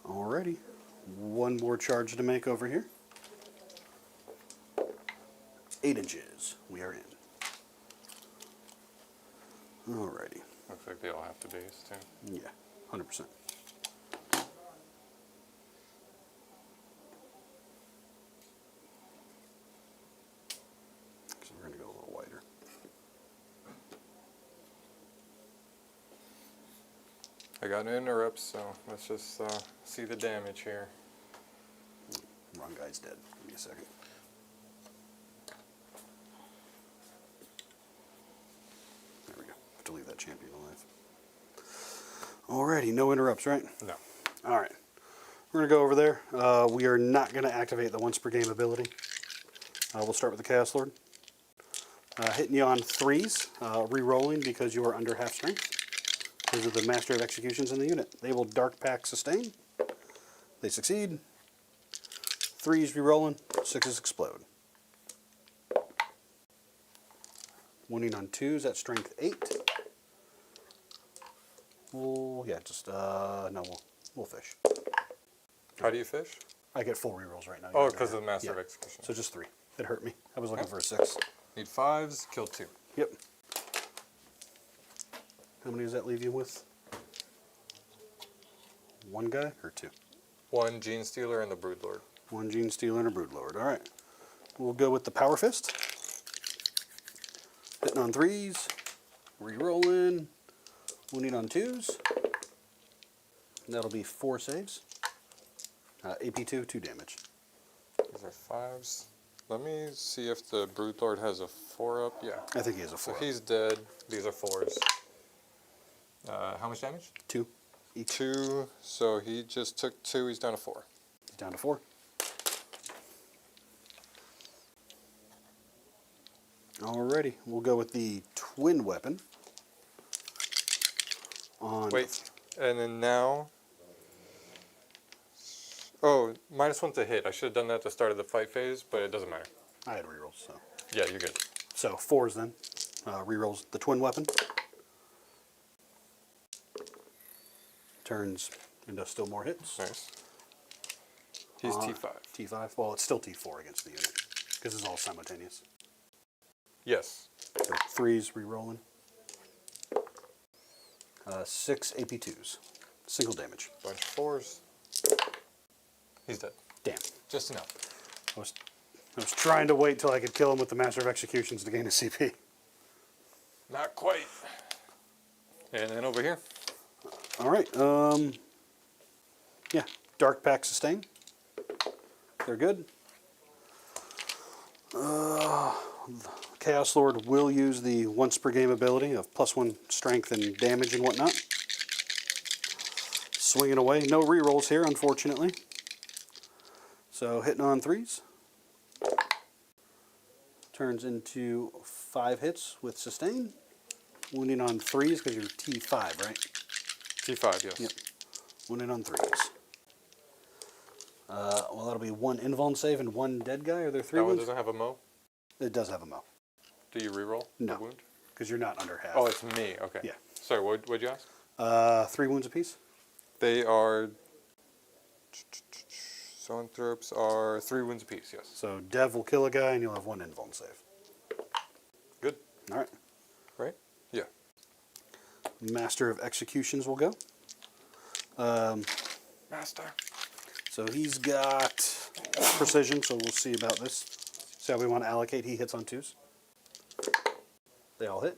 Alrighty, 1 more charge to make over here. 8 inches, we are in. Alrighty, Looks like they all have to base too. yeah, 100%. So we're gonna go a little wider. I got an interrupt, so let's just see the damage here. Wrong guy's dead. Give me a second. There we go. Have to leave that champion alive. Alrighty, no interrupts, right? No. Alright. We're going to go over there. We are not going to activate the once per game ability. We'll start with the Chaos Lord. Hitting you on 3s, re-rolling because you are under half strength. Those are the Master of Executions in the unit. They will Dark Pack sustain. They succeed. 3s re-rolling, 6s explode. Wounding on 2s at strength 8. Yeah, just, no, we'll fish. How do you fish? I get full rerolls right now. Oh, You're because of gonna- the Master yeah. of Execution. So just 3. It hurt me. I was looking Okay. for a 6. Need 5s, kill 2. Yep. How many does that leave you with? 1 guy or 2? 1 Gene Stealer and the Broodlord. 1 Gene Stealer and a Broodlord. All right. We'll go with the Power Fist. Hitting on 3s. Re-rolling. Wounding on 2s. That'll be 4 saves. AP2, 2 damage. These are 5s. Let me see if the Broodlord has a 4-up. Yeah. I think he has a So 4. he's dead. These are 4s. How much damage? 2 each. 2. So he just took 2. He's down to 4. He's down to 4. Alrighty. We'll go with the twin weapon. On Wait. And then now. Oh, -1 to hit. I should have done that at the start of the fight phase, but it doesn't matter. I had rerolls, so. Yeah, you're good. So 4s then. Rerolls the twin weapon. Turns into still more hits. Nice. He's T5. T5. Well, it's still T4 against the unit because it's all simultaneous. Yes. So 3s rerolling. 6 AP2s. Single damage. Bunch of 4s. He's dead. Damn. Just enough. I was trying to wait till I could kill him with the Master of Executions to gain a CP. Not quite. And then over here. All right. Yeah. Dark Pack sustain. They're good. Chaos Lord will use the once per game ability of +1 strength and damage and whatnot. Swinging away. No rerolls here, unfortunately. So hitting on 3s. Turns into 5 hits with sustain. Wounding on 3s because you're T5, right? T5, yes. Yep. Wounding on 3s. Well, that'll be 1 invuln save and 1 dead guy. Are there 3 That one wounds? doesn't have a mo? It does have a mo. Do you reroll No. the wound? Because you're not under half. Oh, it's me. Okay. Yeah. Sorry, what'd you ask? 3 wounds apiece. They are... Zoanthropes are 3 wounds apiece, yes. So Dev will kill a guy and you'll have 1 invuln save. Good. All right. Right? Yeah. Master of Executions will go. Master. So he's got precision, so we'll see about this. See how we want to allocate. He hits on 2s. They all hit.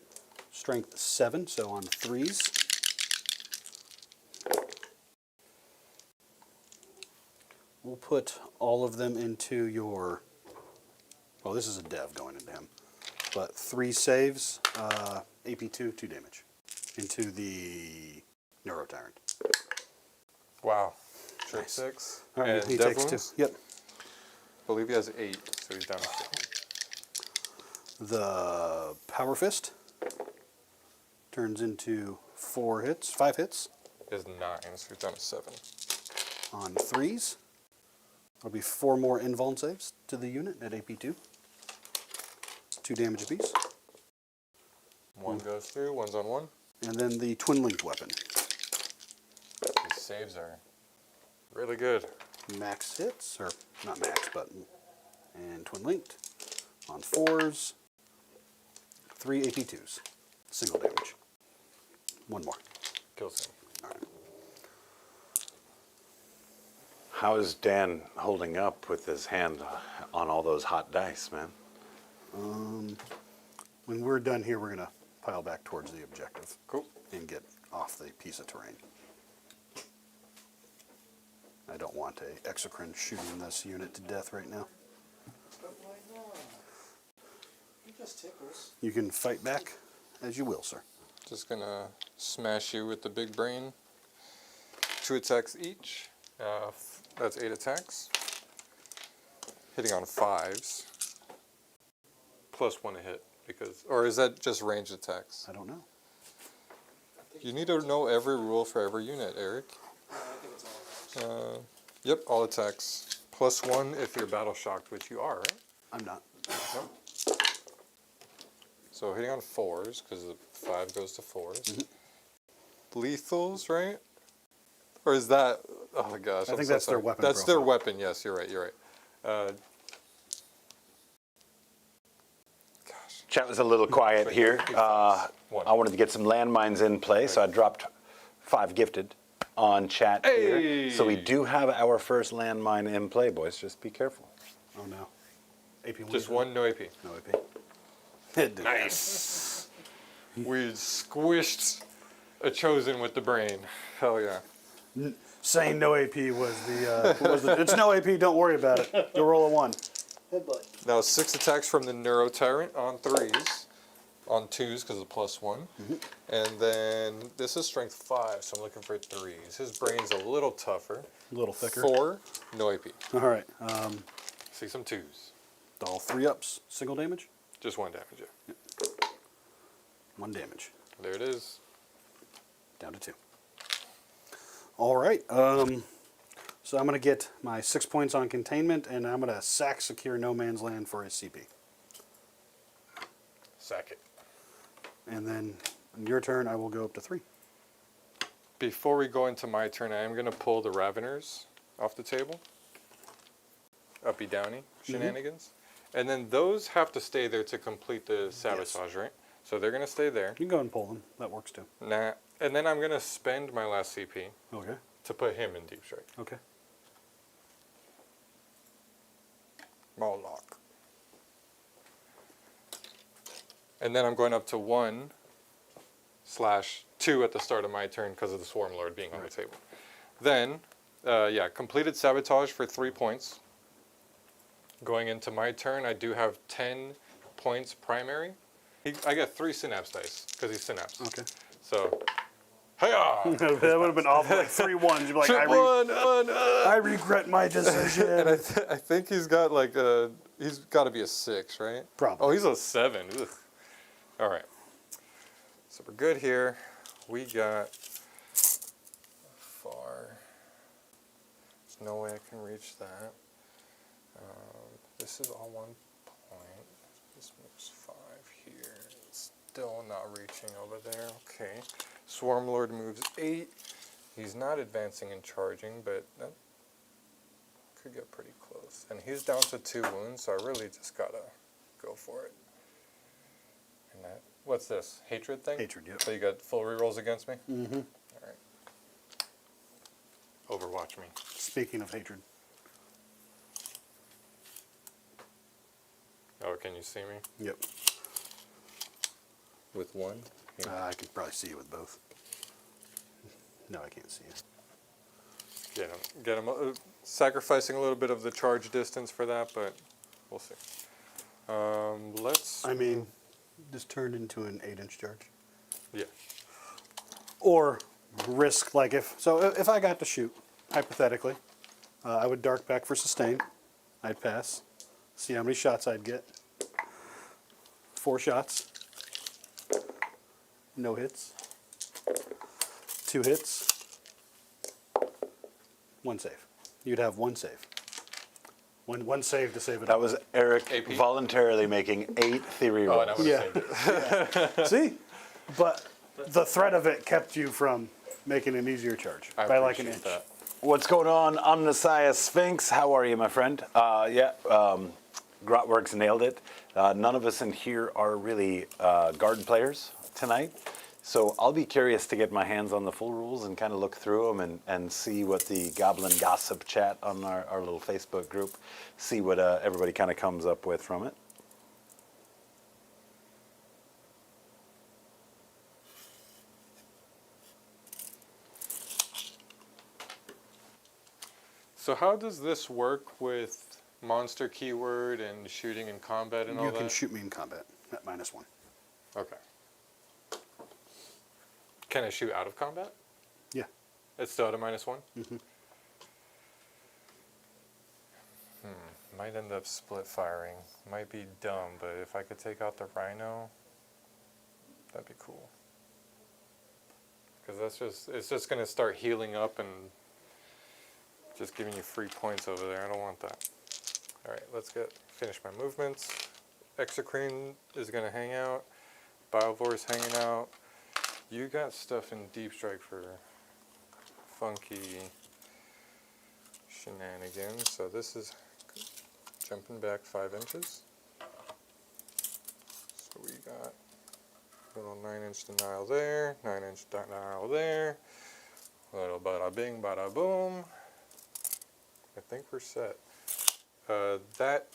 Strength 7, so on 3s. We'll put all of them into your... Well, this is a dev going into him. But 3 saves, AP2, 2 damage. Into the Neurotyrant. Wow. Trip Nice. 6. All right, and he dev takes 2. wounds? Yep. I believe he has 8, so he's down to 2. The Power Fist turns into 4 hits, 5 hits He has 9, so he's down to 7. on 3s. There'll be 4 more invuln saves to the unit at AP2. 2 damage apiece. 1 goes through, 1's on 1. And then the Twin Linked Weapon. His saves are really good. Max hits, or not max, but and Twin Linked on 4s. 3 AP2s. Single damage. 1 more. Kills him. All right. How is Dan holding up with his hand on all those hot dice, man? When we're done here, we're going to pile back towards the objective. Cool. And get off the piece of terrain. I don't want a exocrine shooting this unit to death right now. But why not? It just tickles. You can fight back as you will, sir. Just gonna smash you with the big brain. 2 attacks each. That's 8 attacks. Hitting on 5s. Plus 1 to hit. Because, or is that just ranged attacks? I don't know. You need to know every rule for every unit, Eric. No, I think it's all. Yep, all attacks. Plus 1 if you're battle shocked, which you are, right? I'm not. So hitting on 4s, because the 5 goes to 4s. Lethals, right? Or is that... Oh my gosh. I I'm think so that's their sorry. weapon That's their profile. weapon, yes, you're right, you're right. Gosh. Chat was a little quiet here. I wanted to get some landmines in play, so I dropped 5 gifted on chat here. So we do have our first landmine in play, boys. Just be careful. Oh no. AP one. Just 1, no AP. No AP. It did. Nice. We squished a chosen with the brain. Hell yeah. Saying no AP was the. It's no AP. Don't worry about it. You'll roll a 1. Headbutt. Now 6 attacks from the Neurotyrant on 3s. On 2s because of plus 1. And then this is strength 5, so I'm looking for 3s. His brain's a little tougher. A little thicker. 4, no AP. All right. See some 2s. All 3 ups. Single damage. Just 1 damage, yeah. 1 damage. There it is. Down to 2. All right. So I'm going to get my 6 points on containment, and I'm going to sack secure no man's land for his CP. Sack it. And then on your turn, I will go up to 3. Before we go into my turn, I am going to pull the Raveners off the table. Uppy downy shenanigans. And then those have to stay there to complete the sabotage, right? So they're going to stay there. You can go and pull them. That works too. Nah. And then I'm going to spend my last CP Okay. to put him in deep strike. Okay. Moloch. And then I'm going up to 1/2 at the start of my turn because of the Swarm Lord being on the table. Then, yeah, completed sabotage for 3 points. Going into my turn, I do have 10 points primary. I got 3 synapse dice because he's synapse. Okay. So, hiya! That would have been awful. Like 3 1s. You'd be like, I regret my decision. And I think he's got like he's got to be a 6, right? Probably. Oh, he's a 7. Ugh. All right. So we're good here. We got far. There's no way I can reach that. This is all 1 point. This moves 5 here. It's still not reaching over there. Okay. Swarmlord moves 8. He's not advancing and charging, but that could get pretty close. And he's down to 2 wounds, so I really just gotta go for it. And that, what's this? Hatred thing? Hatred, yep. So you got full rerolls against me? Mm-hmm. All right. Overwatch me. Speaking of hatred. Oh, can you see me? Yep. With 1? Yeah. I could probably see you with both. No, I can't see you. Get him. Sacrificing a little bit of the charge distance for that, but we'll see. Let's. I mean, just turned into an 8-inch charge. Yeah. Or risk, like if I got to shoot, hypothetically, I would dark back for sustain. I'd pass. See how many shots I'd get. 4 shots. No hits. 2 hits. 1 save. You'd have 1 save. One save to save it. That all. was Eric AP? voluntarily making 8 theory Oh, rolls. and I Yeah. would have saved it. See? But the threat of it kept you from making an easier charge I by like an appreciate inch. that. What's going on, Omnissiah Sphinx? How are you, my friend? Grotworks nailed it. None of us in here are really guard players tonight, so I'll be curious to get my hands on the full rules and kind of look through them and see what the Goblin Gossip chat on our little Facebook group, see what everybody kind of comes up with from it. So how does this work with monster keyword and shooting in combat and all You that? can shoot me in combat at -1. Okay. Can I shoot out of combat? Yeah. It's still at a -1? Mm-hmm. Might end up split firing. Might be dumb, but if I could take out the rhino, that'd be cool. Because it's just going to start healing up and just giving you free points over there. I don't want that. All right, let's finish my movements. Exocrine is going to hang out. Biovore's hanging out. You got stuff in Deep Strike for funky shenanigans. So this is jumping back 5 inches. So we got a little 9-inch denial there, 9-inch denial there. A little bada bing, bada boom. I think we're set. That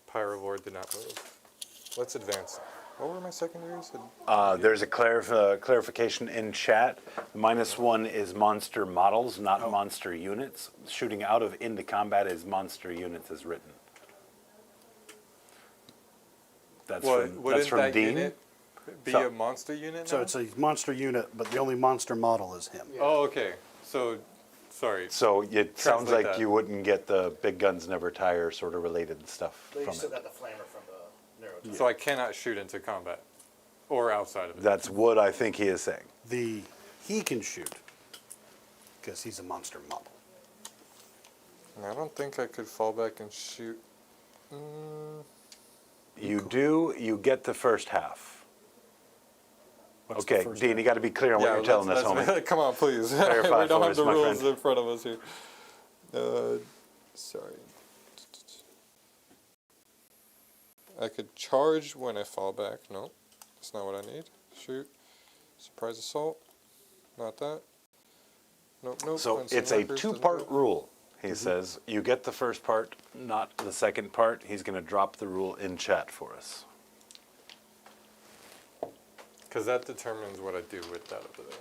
Pyrrh Lord did not move. Let's advance. What were my secondaries? There's a clarification in chat. -1 is monster models, not monster units. Shooting out of into combat is monster units as written. That's from that Dean. unit be So- a monster unit So now? it's a monster unit, but the only monster model is him. Oh, okay. So, sorry. So it sounds Translate like that. you wouldn't get the big guns never tire sort of related stuff But you from still it. got the flammer from the narrow. So I cannot shoot into combat or outside of it. That's what I think he is saying. He can shoot because he's a monster model. And I don't think I could fall back and shoot. You get the first half. What's the Okay, first Dean, one? you got to be clear on what you're telling us, homie. Come on, please. Clarify we don't for have us, the my rules friend. in front of us here. Sorry. I could charge when I fall back. No, that's not what I need. Shoot. Surprise assault. Not that. Nope, nope. So Winston it's a Workers doesn't two-part do it. rule. He says you get the first part, not the second part. He's going to drop the rule in chat for us. Because that determines what I do with that over there.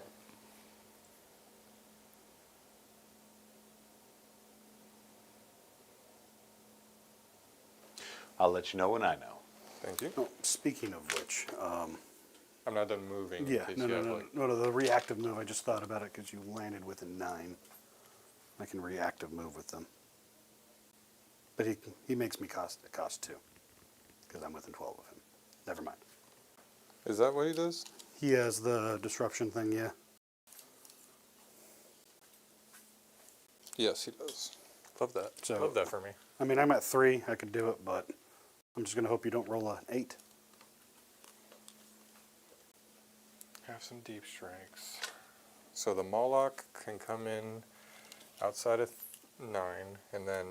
I'll let you know when I know. Thank you. Oh, speaking of which, I'm not done moving. yeah, In case no, you no, have, no, like, no, the reactive move. I just thought about it because you landed with a 9. I can reactive move with them, but he makes me cost 2 because I'm within 12 of him. Never mind. Is that what he does? He has the disruption thing, yeah. Yes, he does. Love that. So- Love that for me. I mean, I'm at 3. I could do it, but I'm just gonna hope you don't roll an 8. Have some deep strikes. So the Moloch can come in outside of 9, and then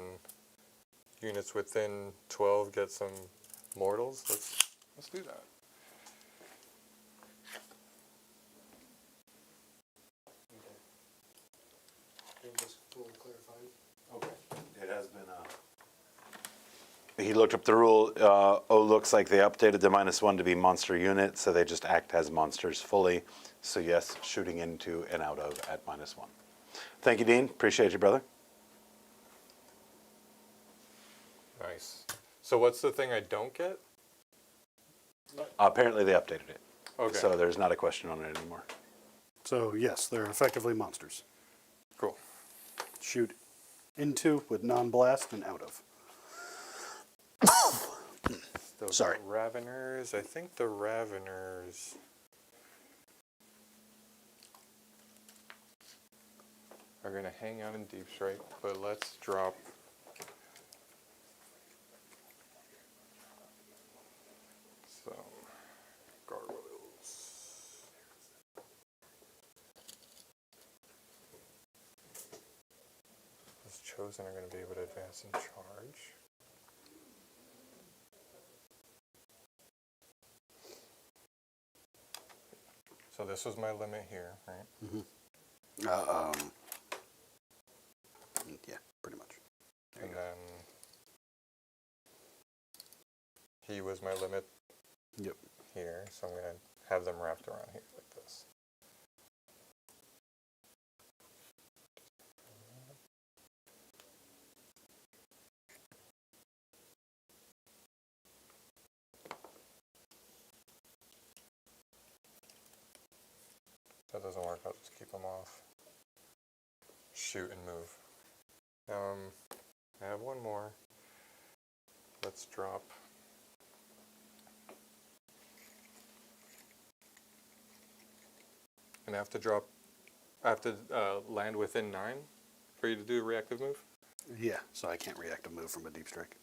units within 12 get some mortals. Let's do that. Okay. Just fully clarified. Okay. It has been. He looked up the rule. Looks like they updated the -1 to be monster unit, so they just act as monsters fully. So yes, shooting into and out of at -1. Thank you, Dean. Appreciate you, brother. Nice. So what's the thing I don't get? Apparently they updated it. Okay. So there's not a question on it anymore. So yes, they're effectively monsters. Cool. Shoot into with non-blast and out of. Still got Sorry. Raveners. I think the Raveners. Are going to hang out in Deep Strike, but let's drop. Some gargoyles. Those chosen are going to be able to advance and charge. So this was my limit here, right? Yeah, pretty much. And then he was my limit Yep. here, so I'm going to have them wrapped around here like this. If that doesn't work, I'll just keep them off. Shoot and move. I have one more. Let's drop. And I have to drop. I have to land within 9 for you to do a reactive move. Yeah, so I can't reactive move from a deep strike.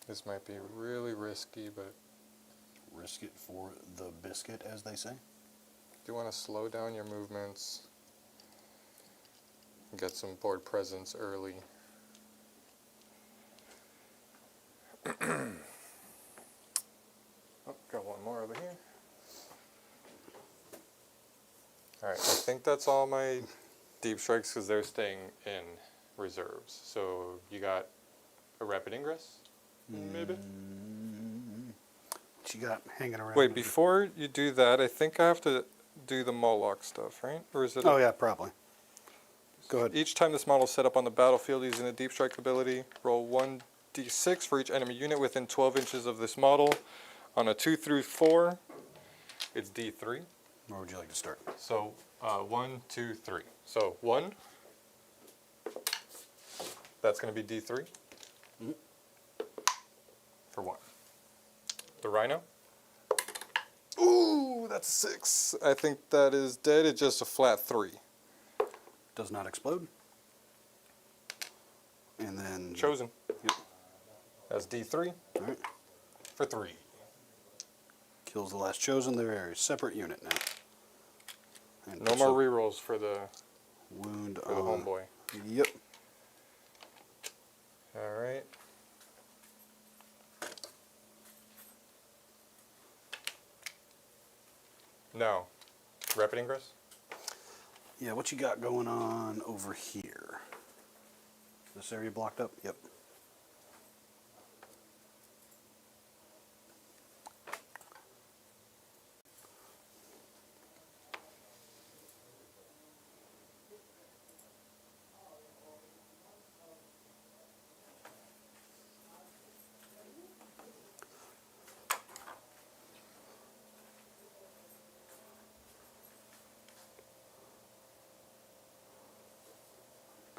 This might be really risky, but Risk it for the biscuit, as they say. do you want to slow down your movements? Get some board presence early. Oh, got one more over here. Alright, I think that's all my deep strikes because they're staying in reserves. So you got a rapid ingress? Maybe? What you got hanging around? Wait, before you do that, I think I have to do the Moloch stuff, right? Or is it? Oh yeah, probably. Go ahead. Each time this model is set up on the battlefield using a deep strike ability, roll 1d6 for each enemy unit within 12 inches of this model. On a 2 through 4, it's d3. Where would you like to start? So 1, 2, 3. So 1, that's going to be d3 for 1. The Rhino. Ooh, that's a 6. I think that is dead. It's just a flat 3. Does not explode. And then Chosen. Yep. That's d3 All right. for 3. Kills the last chosen. They're a separate unit now. And No more rerolls for the wound for the on. homeboy. Yep. All right. Now, rapid ingress. Yeah, what you got going on over here? This area blocked up? Yep.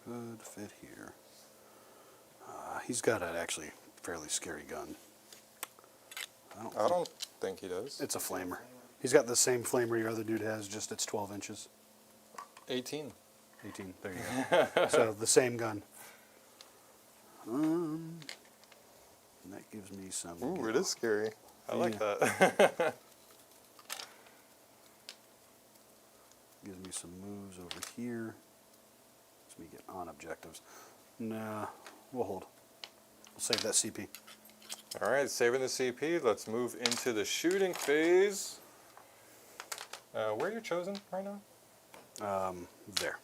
Could fit here. He's got an actually fairly scary gun. I don't think he does. It's a flamer. He's got the same flamer your other dude has, just it's 12 inches. 18. 18. There you go. So the same gun. And that gives me some. Ooh, it is scary. I like Yeah. that. Gives me some moves over here. Lets me get on objectives. Nah, we'll hold. We'll save that CP. All right, saving the CP. Let's move into the shooting phase. Where are you chosen right now? There.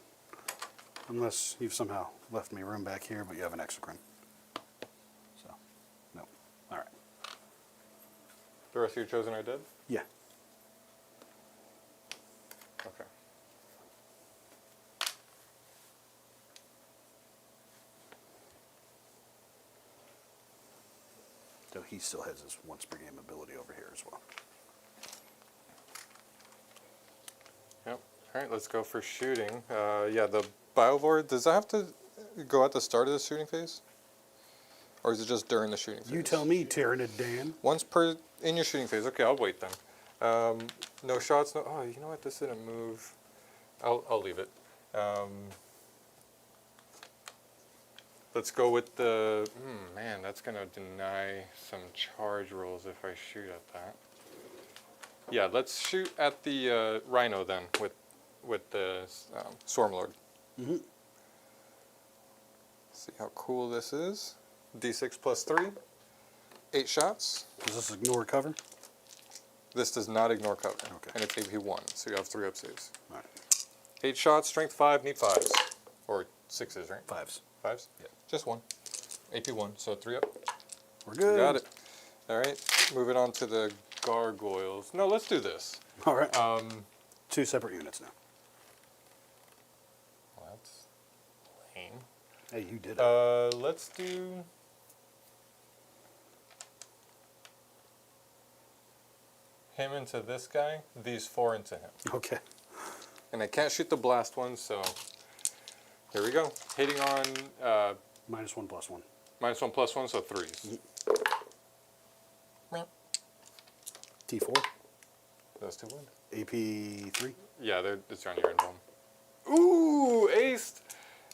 Unless you've somehow left me room back here, but you have an exocrine. So, no. All right. The rest of your chosen are dead? Yeah. Okay. So he still has his once per game ability over here as well. Yep. All right, let's go for shooting. Yeah, the Biolord, does that have to go at the start of the shooting phase? Or is it just during the shooting phase? You tell me, Tyranid Dan. Once per in your shooting phase. Okay, I'll wait then. No shots. No. Oh, you know what? This didn't move. I'll leave it. Let's go with the. Man, that's gonna deny some charge rolls if I shoot at that. Yeah, let's shoot at the Rhino then with the Swarmlord. Mm-hmm. See how cool this is. D6 plus 3. 8 shots. Does this ignore cover? This does not ignore cover. Okay. And it's AP 1, so you have 3 up saves. All right. 8 shots, strength 5, need 5s. Or 6s, right? Fives. 5s? Yeah. Just 1. AP 1, so 3 up. We're good. Got it. All right, moving on to the gargoyles. No, let's do this. All right. 2 separate units now. Well, that's lame. Hey, you did it. Let's do... him into this guy, these 4 into him. Okay. And I can't shoot the blast one, so here we go. Hitting on -1 +1. -1 +1, so 3s. T4. Those 2 wound. AP3. Yeah, it's on your end bomb. Ooh, aced!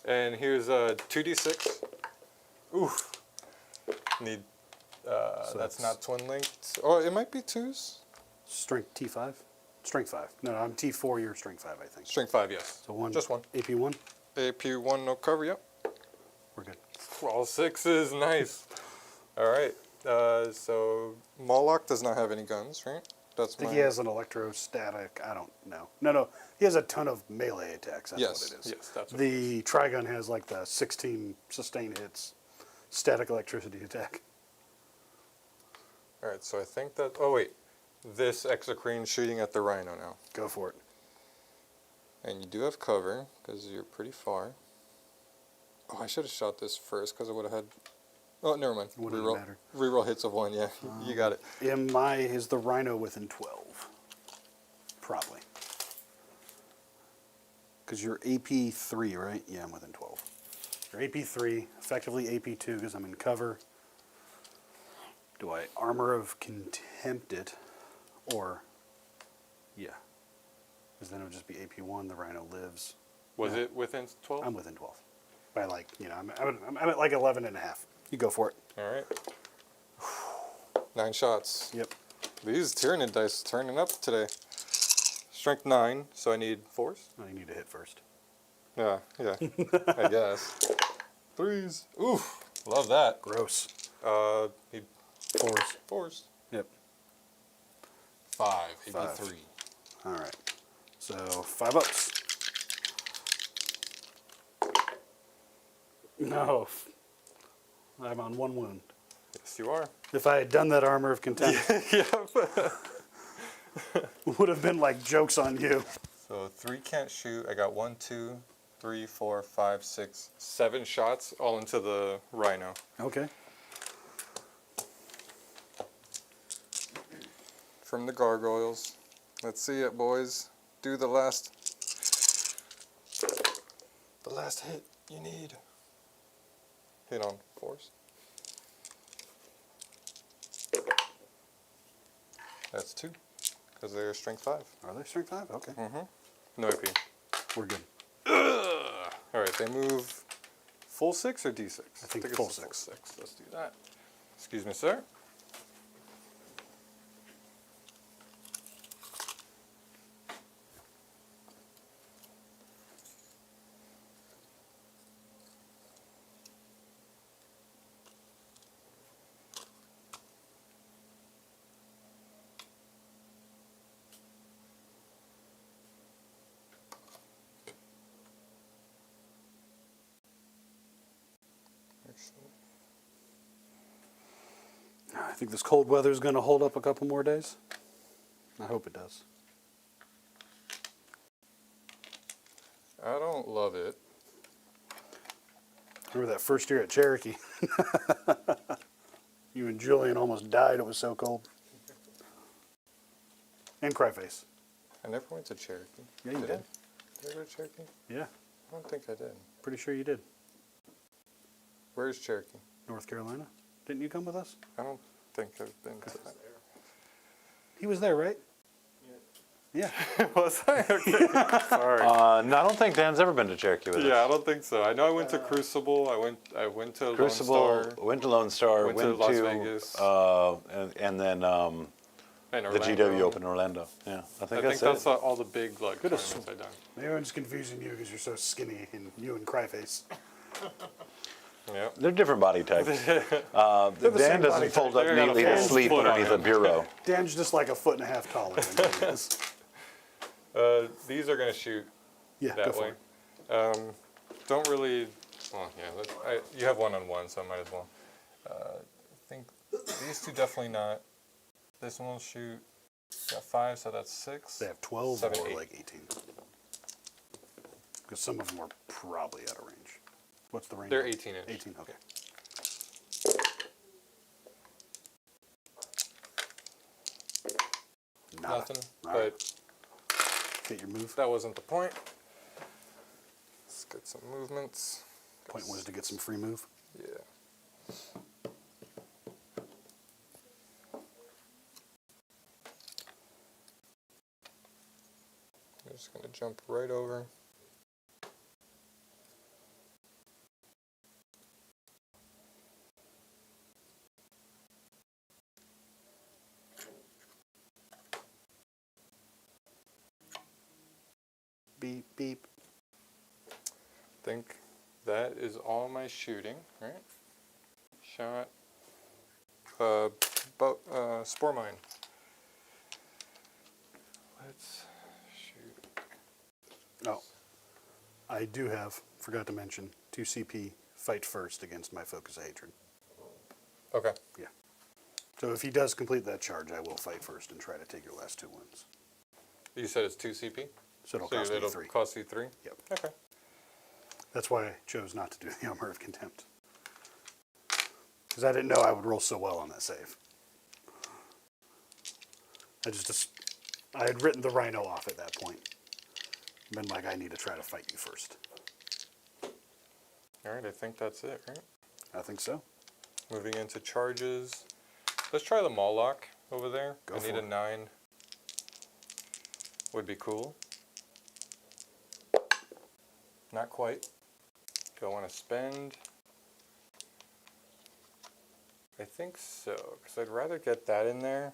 And here's a 2d6. Ooh. Need, So that's not twin linked. Oh, it might be 2s. Strength T5. Strength 5. No, I'm T4, you're strength 5, I think. Strength 5, yes. So 1. Just 1. AP1. AP1, no cover, yep. We're good. All 6s, nice. All right, so Moloch does not have any guns, right? That's I think he has an electrostatic. I don't know. No. He has a ton of melee attacks. That's Yes, what it is. yes, that's what The Trigun has like the 16 sustained hits, static electricity attack. All right, so I think that. Oh wait, this exocrine shooting at the Rhino now, Go for it. and you do have cover because you're pretty far. Oh, I should have shot this first because I would have had. Oh, never mind. Wouldn't Reroll, matter. reroll hits of 1. Yeah, you got it. Is the Rhino within 12? Probably. Because you're AP3, right? Yeah, I'm within 12. You're AP3, effectively AP2 because I'm in cover. Do I Armor of Contempt it? Or, yeah. Because then it would just be AP1, the Rhino lives. Was Yeah. it within 12? I'm within 12. By like, I'm at like 11 and a half. You go for it. All right. 9 shots. Yep. These Tyranid dice turning up today. Strength 9, so I need 4s. Oh, you need to hit first. Yeah, I guess. 3s. Ooh, love that. Gross. Need 4s. 4s. Yep. 5, Five. AP3. All right. So 5 ups. No. I'm on 1 wound. Yes, you are. If I had done that armor of contempt, Yeah. would have been like jokes on you. So 3 can't shoot. I got 1, 2, 3, 4, 5, 6, 7 shots all into the rhino. Okay. From the gargoyles. Let's see it, boys. Do the last hit you need. Hit on 4s. That's 2, because they're strength 5. Are they strength 5? Okay. No AP. We're good. All right, they move full 6 or D6? I think it's full a 6. Let's do that. Excuse me, sir. I think this cold weather is going to hold up a couple more days. I hope it does. I don't love it. Remember that first year at Cherokee? You and Julian almost died. It was so cold. And Cryface. I never went to Cherokee. Yeah, you did. Did I go to Cherokee? Yeah, I don't think I did. pretty sure you did. Where's Cherokee? North Carolina. Didn't you come with us? I don't think I've been to that. He was there, right? Yeah. Was I? Okay. Sorry. No, I don't think Dan's ever been to Cherokee with Yeah, I us. don't think so. I know I went to Crucible. I went to Crucible, Lone Star. went to Lone Star, Went to Las Vegas. and then And the Orlando. GW Open in Orlando. Yeah, I think I that's think that's it. all the big Could've tournaments I've done. Maybe I'm just confusing you because you're so skinny, and you and Cryface. Yeah. They're different body types. the Dan same body doesn't fold up They're got a neatly to full sleep foot on underneath a him. bureau. Dan's just like a 1.5 feet taller than he is. These are gonna shoot Yeah, that go for way. it. Don't really. Well, yeah. You have 1-on-1, so I might as well. I think these two definitely not. This one will shoot. Got 5, so that's 6. They have 12 7, or 8. like 18. Because some of them are probably out of range. What's the range? They're 18 inch. 18, okay. Nada. Nothing. All right. But Get your move. that wasn't the point. Let's get some movements. Point was to get some free move. Yeah. I'm just gonna jump right over. Beep, beep. Think that is all my shooting, right? Shot. Spore mine. Let's shoot. Oh. I do have, forgot to mention, 2 CP fight first against my focus of hatred. Okay. Yeah. So if he does complete that charge, I will fight first and try to take your last 2 wounds. You said it's 2 CP? So it'll cost me it'll 3. cost you 3? Yep. Okay. That's why I chose not to do the Armor of Contempt. Because I didn't know I would roll so well on that save. I had written the Rhino off at that point. Been like, I need to try to fight you first. Alright, I think that's it, right? I think so. Moving into charges. Let's try the Moloch over there. Go I need for a it. 9. Would be cool. Not quite. Do I want to spend? I think so, because I'd rather get that in there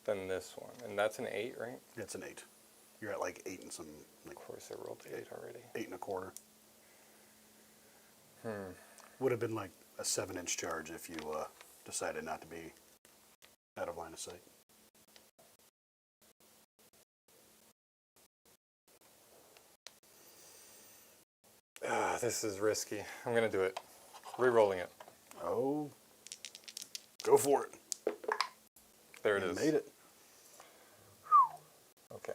than this one. And that's an 8, right? It's an 8. You're at like 8 and some, like Of course, I rolled 8 already. 8 1/4. Would have been like a 7-inch charge if you decided not to be out of line of sight. This is risky. I'm gonna do it. Re-rolling it. Oh, go for it. There it You is. made it. Okay.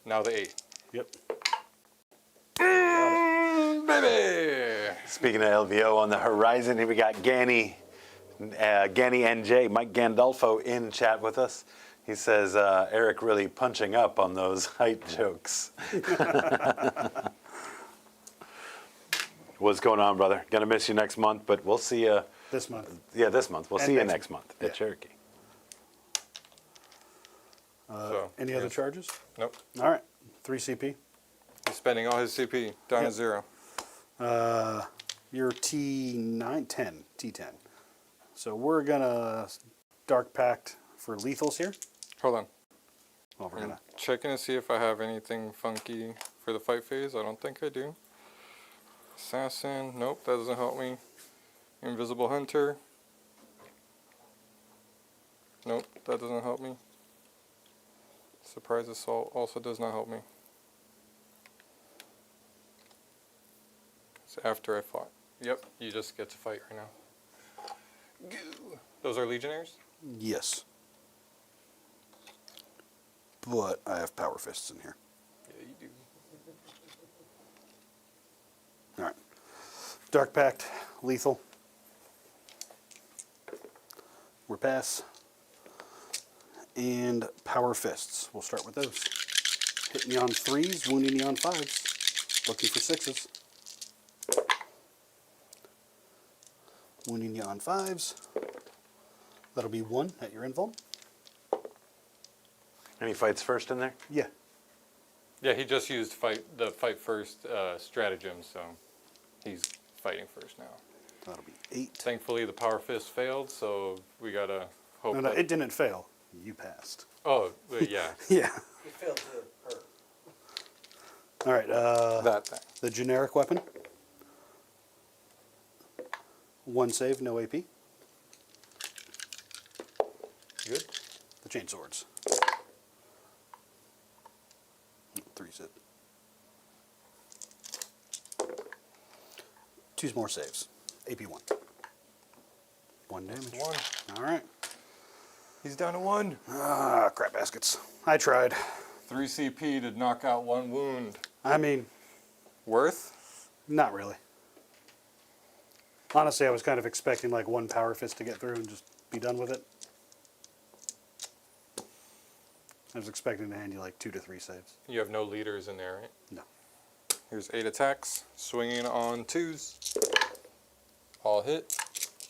Now the 8. Yep. Baby! Speaking of LVO on the horizon, here we got Ganny NJ, Mike Gandolfo in chat with us. He says, Eric really punching up on those height jokes. What's going on, brother? Gonna miss you next month, but we'll see you. This month. Yeah, this month. We'll And see you next next month at Yeah. Cherokee. Any other charges? Nope. All right. 3 CP. He's spending all his CP. Down to Yep. 0. You're T9, 10, T10. So we're gonna Dark Pact for lethals here. Hold on. Well, we're I'm gonna. checking to see if I have anything funky for the fight phase. I don't think I do. Assassin. Nope, that doesn't help me. Invisible Hunter. Nope, that doesn't help me. Surprise Assault also does not help me. It's after I fought. Yep, you just get to fight right now. Goo. Those are Legionnaires? Yes. But I have Power Fists in here. Yeah, you do. All right. Dark Pact, lethal. Repass. And Power Fists. We'll start with those. Hitting you on 3s, wounding you on 5s. Looking for 6s. Wounding you on 5s. That'll be 1 at your invuln. Any fights first in there? Yeah. Yeah, he just used the fight first stratagem, so he's fighting first now. That'll be 8. Thankfully, the Power Fist failed, so we gotta hope. No, that, it didn't fail. You passed. oh, but yeah, Yeah. It failed to hurt. All right. that thing. The generic weapon. 1 save, no AP. Good. The chain swords. 3 sit. 2 more saves. AP 1. 1 damage. 1. All right. He's down to 1. Ah, crap baskets. I tried. 3 CP to knock out 1 wound. I mean, Worth? not really. Honestly, I was kind of expecting like 1 Power Fist to get through and just be done with it. I was expecting to hand you like 2 to 3 saves. You have no leaders in there, right? No. Here's 8 attacks, swinging on 2s. All hit.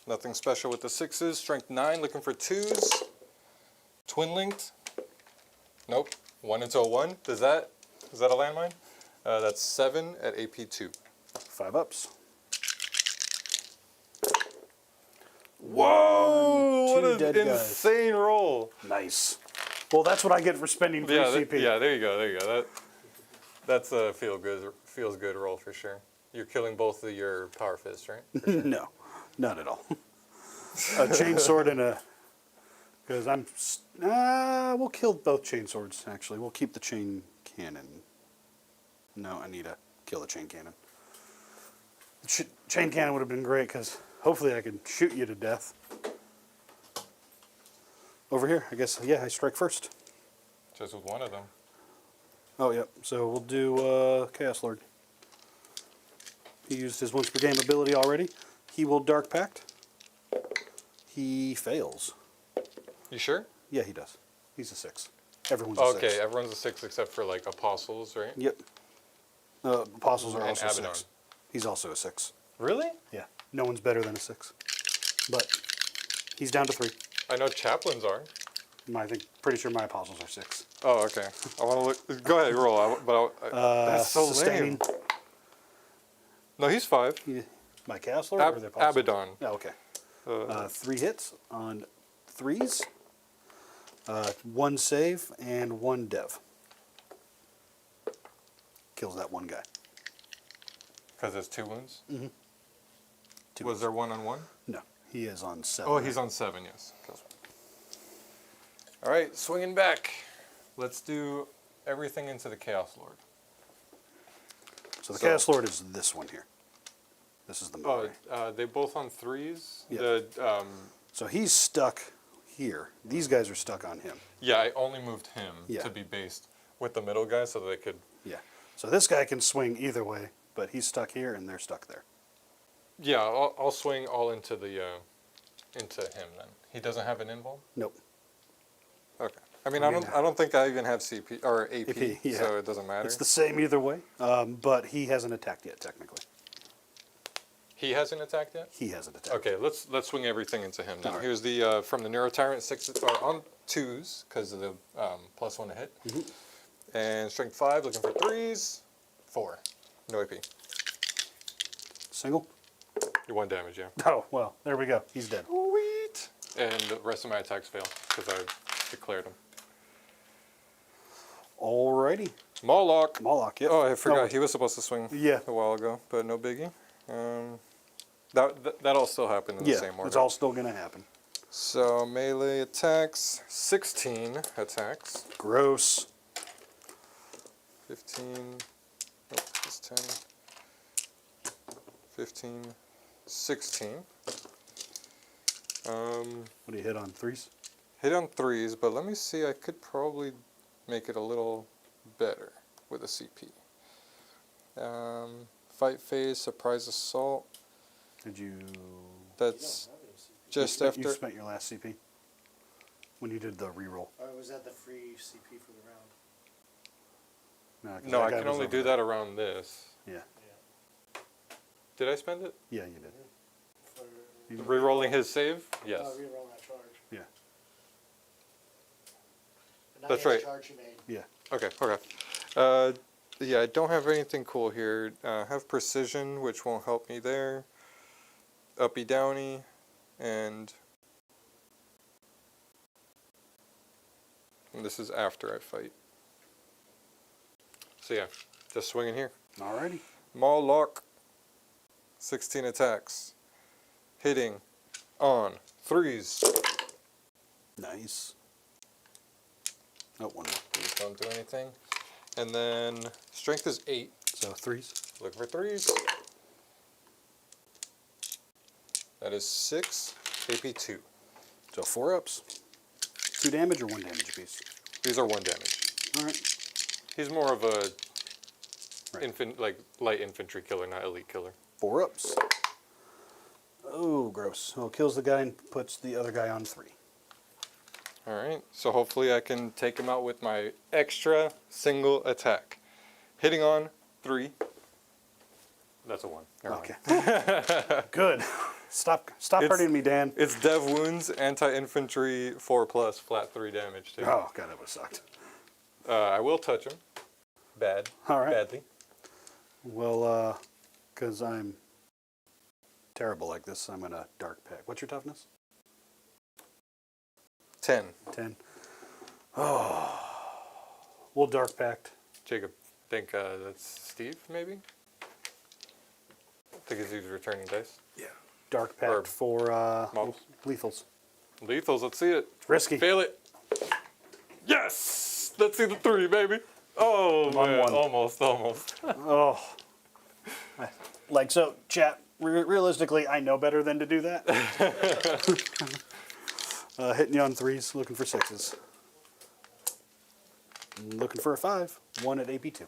Nothing special with the 6s. Strength 9, looking for 2s. Twin linked. Nope. 1 into a 1. Is that a landmine? That's 7 at AP 2. 5 ups. Whoa! What Two an dead guys. insane roll. Nice. Well, that's what I get for spending 3 Yeah, CP. yeah. There you go. There you go. That's a feels good roll for sure. You're killing both of your Power Fists, right? No, not at all. A chain sword and a. Because we'll kill both chain swords. Actually, we'll keep the chain cannon. No, I need to kill the chain cannon. The chain cannon would have been great because hopefully I could shoot you to death. Over here, I guess. Yeah, I strike first. Just with one of them. Oh, yep. So we'll do Chaos Lord. He used his once per game ability already. He will Dark Pact. He fails. You sure? Yeah, he does. He's a 6. Everyone's a 6. Okay, everyone's a 6 except for like apostles, right? Yep. Apostles are And also Abaddon. 6. He's also a 6. Really? Yeah. No one's better than a 6. But he's down to 3. I know chaplains are. Pretty sure my apostles are 6. Oh, okay. I want to look. Go ahead, roll. That's so Sustaining. lame. No, he's 5. Yeah. My Chaos Lord or the apostles? Abaddon. Oh, okay. 3 hits on 3s. 1 save and 1 dev. Kills that 1 guy. Because it's 2 wounds? Mm-hmm. Was there 1 on 1? No, he is on 7. Oh, he's on 7, yes. All right, swinging back. Let's do everything into the Chaos Lord. So the Chaos Lord is this one here. This is the Oh, melee. they both on 3s? Yeah. The, So he's stuck here. These guys are stuck on him. yeah, I only moved him Yeah. to be based with the middle guy so that they could... Yeah. So this guy can swing either way, but he's stuck here and they're stuck there. Yeah, I'll swing all into the into him then. He doesn't have an invuln? Nope. Okay. I mean, I don't think I even have CP or AP, AP, yeah. so it doesn't matter. It's the same either way, but he hasn't attacked yet, technically. He hasn't attacked yet? He hasn't attacked. Okay, let's swing everything into him then. All right. Here's the from the Neuro Tyrant 6 or on 2s because of the +1 to hit, and strength 5 looking for 3s, 4, no AP. Single? 1 damage, yeah. Oh, well, there we go. He's dead. Sweet. And the rest of my attacks fail because I declared them. Alrighty. Moloch. Moloch, yep. Oh, I forgot Oh, he was supposed to swing Yeah. a while ago, but no biggie. That all still happened in the yeah, same order. it's all still going to happen. So melee attacks, 16 attacks, Gross. 15, nope, it's 10, 15, 16. What do you hit on? 3s? Hit on 3s, but let me see, I could probably make it a little better with a CP. Fight phase, surprise assault, Did you... that's You just spent, you after... spent your last CP when you did the reroll. Or was that the free CP for the round? 'Cause No, that I guy can was only over do there. that around this. Yeah. Yeah. Did I spend it? Yeah, you did. For You- Rerolling his save? Yes. reroll that charge. Yeah. But not That's yet right. The charge you made. Yeah. Okay, yeah, I don't have anything cool here. Have precision, which won't help me there. Uppy downy, and this is after I fight. So yeah, just swinging here. Alrighty. Moloch, 16 attacks. Hitting on 3s. Nice. Oh, one more. These don't do anything. And then strength is 8. So 3s. Looking for 3s. That is 6. AP 2. So 4 ups. 2 damage or 1 damage apiece? These are 1 damage. Alright. He's more of a Right. like light infantry killer, not elite killer. 4 ups. Oh, gross. Well, kills the guy and puts the other guy on 3. All right. So hopefully I can take him out with my extra single attack. Hitting on 3. That's a 1. Never mind. Okay. Good. Stop hurting me, Dan. It's dev wounds, anti-infantry 4+, flat 3 damage too. Oh, God, that would have sucked. I will touch him. Bad. All right. Badly. Well, because I'm terrible like this, I'm going to dark pack. What's your toughness? 10. 10. Oh. We'll dark pact. Jacob, think that's Steve maybe? I think he's returning dice. Yeah. Dark pact Or for models. lethals. Lethals, let's see it. Risky. Fail it. Yes! Let's see the 3, baby. Oh, I'm on man. 1. Almost. Oh. Like, so, chat, realistically, I know better than to do that. Hitting you on 3s, looking for 6s. Looking for a 5. 1 at AP 2.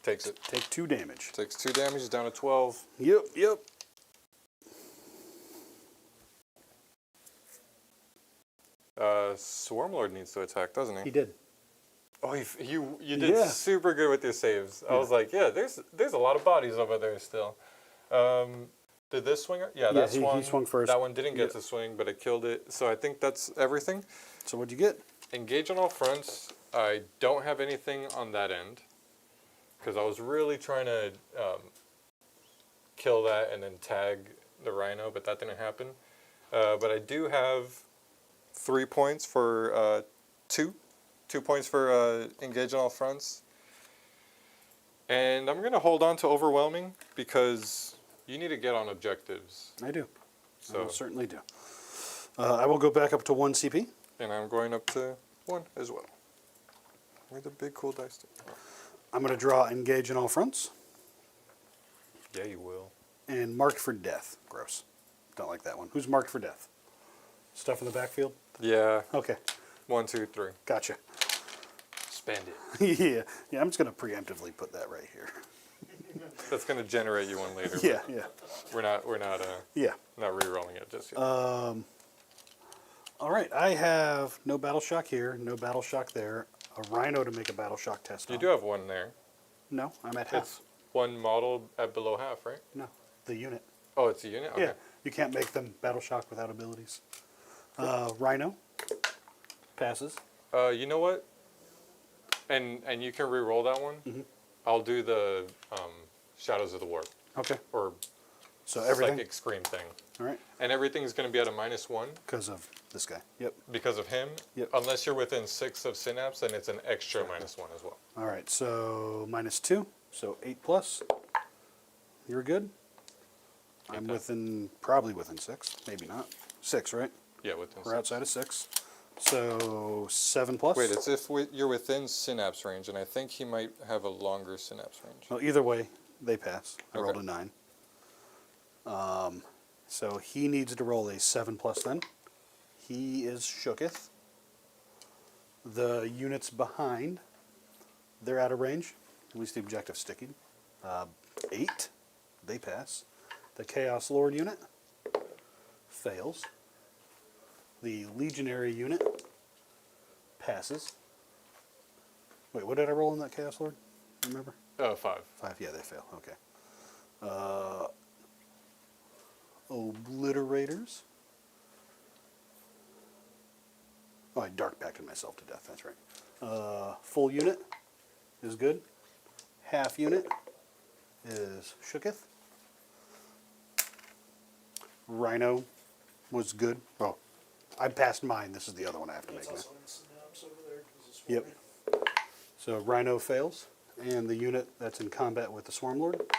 Takes it. Take 2 damage. Takes 2 damage, down to 12. Yep. Swarmlord needs to attack, doesn't he? He did. Oh, you did Yeah. super good with your saves. I was like, yeah, there's a lot of bodies over there still. Did this swing? Yeah, that he swung. swung first. That one didn't get Yep. to swing, but it killed it. So I think that's everything. So what'd you get? Engage on all fronts. I don't have anything on that end because I was really trying to kill that and then tag the rhino, but that didn't happen. But I do have 3 points for 2 points for engage on all fronts. And I'm going to hold on to overwhelming because you need to get on objectives. I do. I So, will certainly do. I will go back up to 1 CP. and I'm going up to 1 as well. Where'd the big cool dice do? I'm going to draw engage in all fronts Yeah, you will. and marked for death. Gross. Don't like that one. Who's marked for death? Stuff in the backfield? Yeah. Okay. 1, 2, 3. Gotcha. Spend it. Yeah, I'm just going to preemptively put that right here. That's gonna generate you one later. Yeah, but yeah. We're not Yeah. not re-rolling it just yet. All right, I have no battle shock here, no battle shock there, a rhino to make a battle shock test you on. do have one there. No, I'm at half. It's one model at below half, right? No, the unit. Oh, it's a unit. Okay. Yeah, you can't make them battle shock without abilities. Rhino passes. You know what? And you can re-roll that one. Mm-hmm. I'll do the Shadows of the Warp Okay, or so everything. Psychic Scream thing, All right, and everything's going to be at a -1 because of this guy. Yep. because of him. Yep. Unless you're within 6 of Synapse, then it's an extra -1 as well. All right, so -2, so 8 plus. You're good. I'm Okay. probably within 6, maybe not. 6, right? Yeah, within. We're 6. outside of 6. So 7 plus. Wait, it's if you're within Synapse range, and I think he might have a longer Synapse range. Well, either way, they pass. I Okay. rolled a 9. So he needs to roll a 7 plus then. He is shooketh. The units behind, they're out of range. At least the objective's sticking. 8, they pass. The Chaos Lord unit fails. The Legionary unit passes. Wait, what did I roll in that Chaos Lord? Remember? 5. 5, yeah, they fail. Okay. Obliterators. Oh, I dark pacted myself to death. That's right. Full unit is good. Half unit is shooketh. Rhino was good. Oh, I passed mine. This is the other one I have to make That's now. also in Synapse over there. 'Cause it's Yep. swarming. So Rhino fails, and the unit that's in combat with the Swarm Lord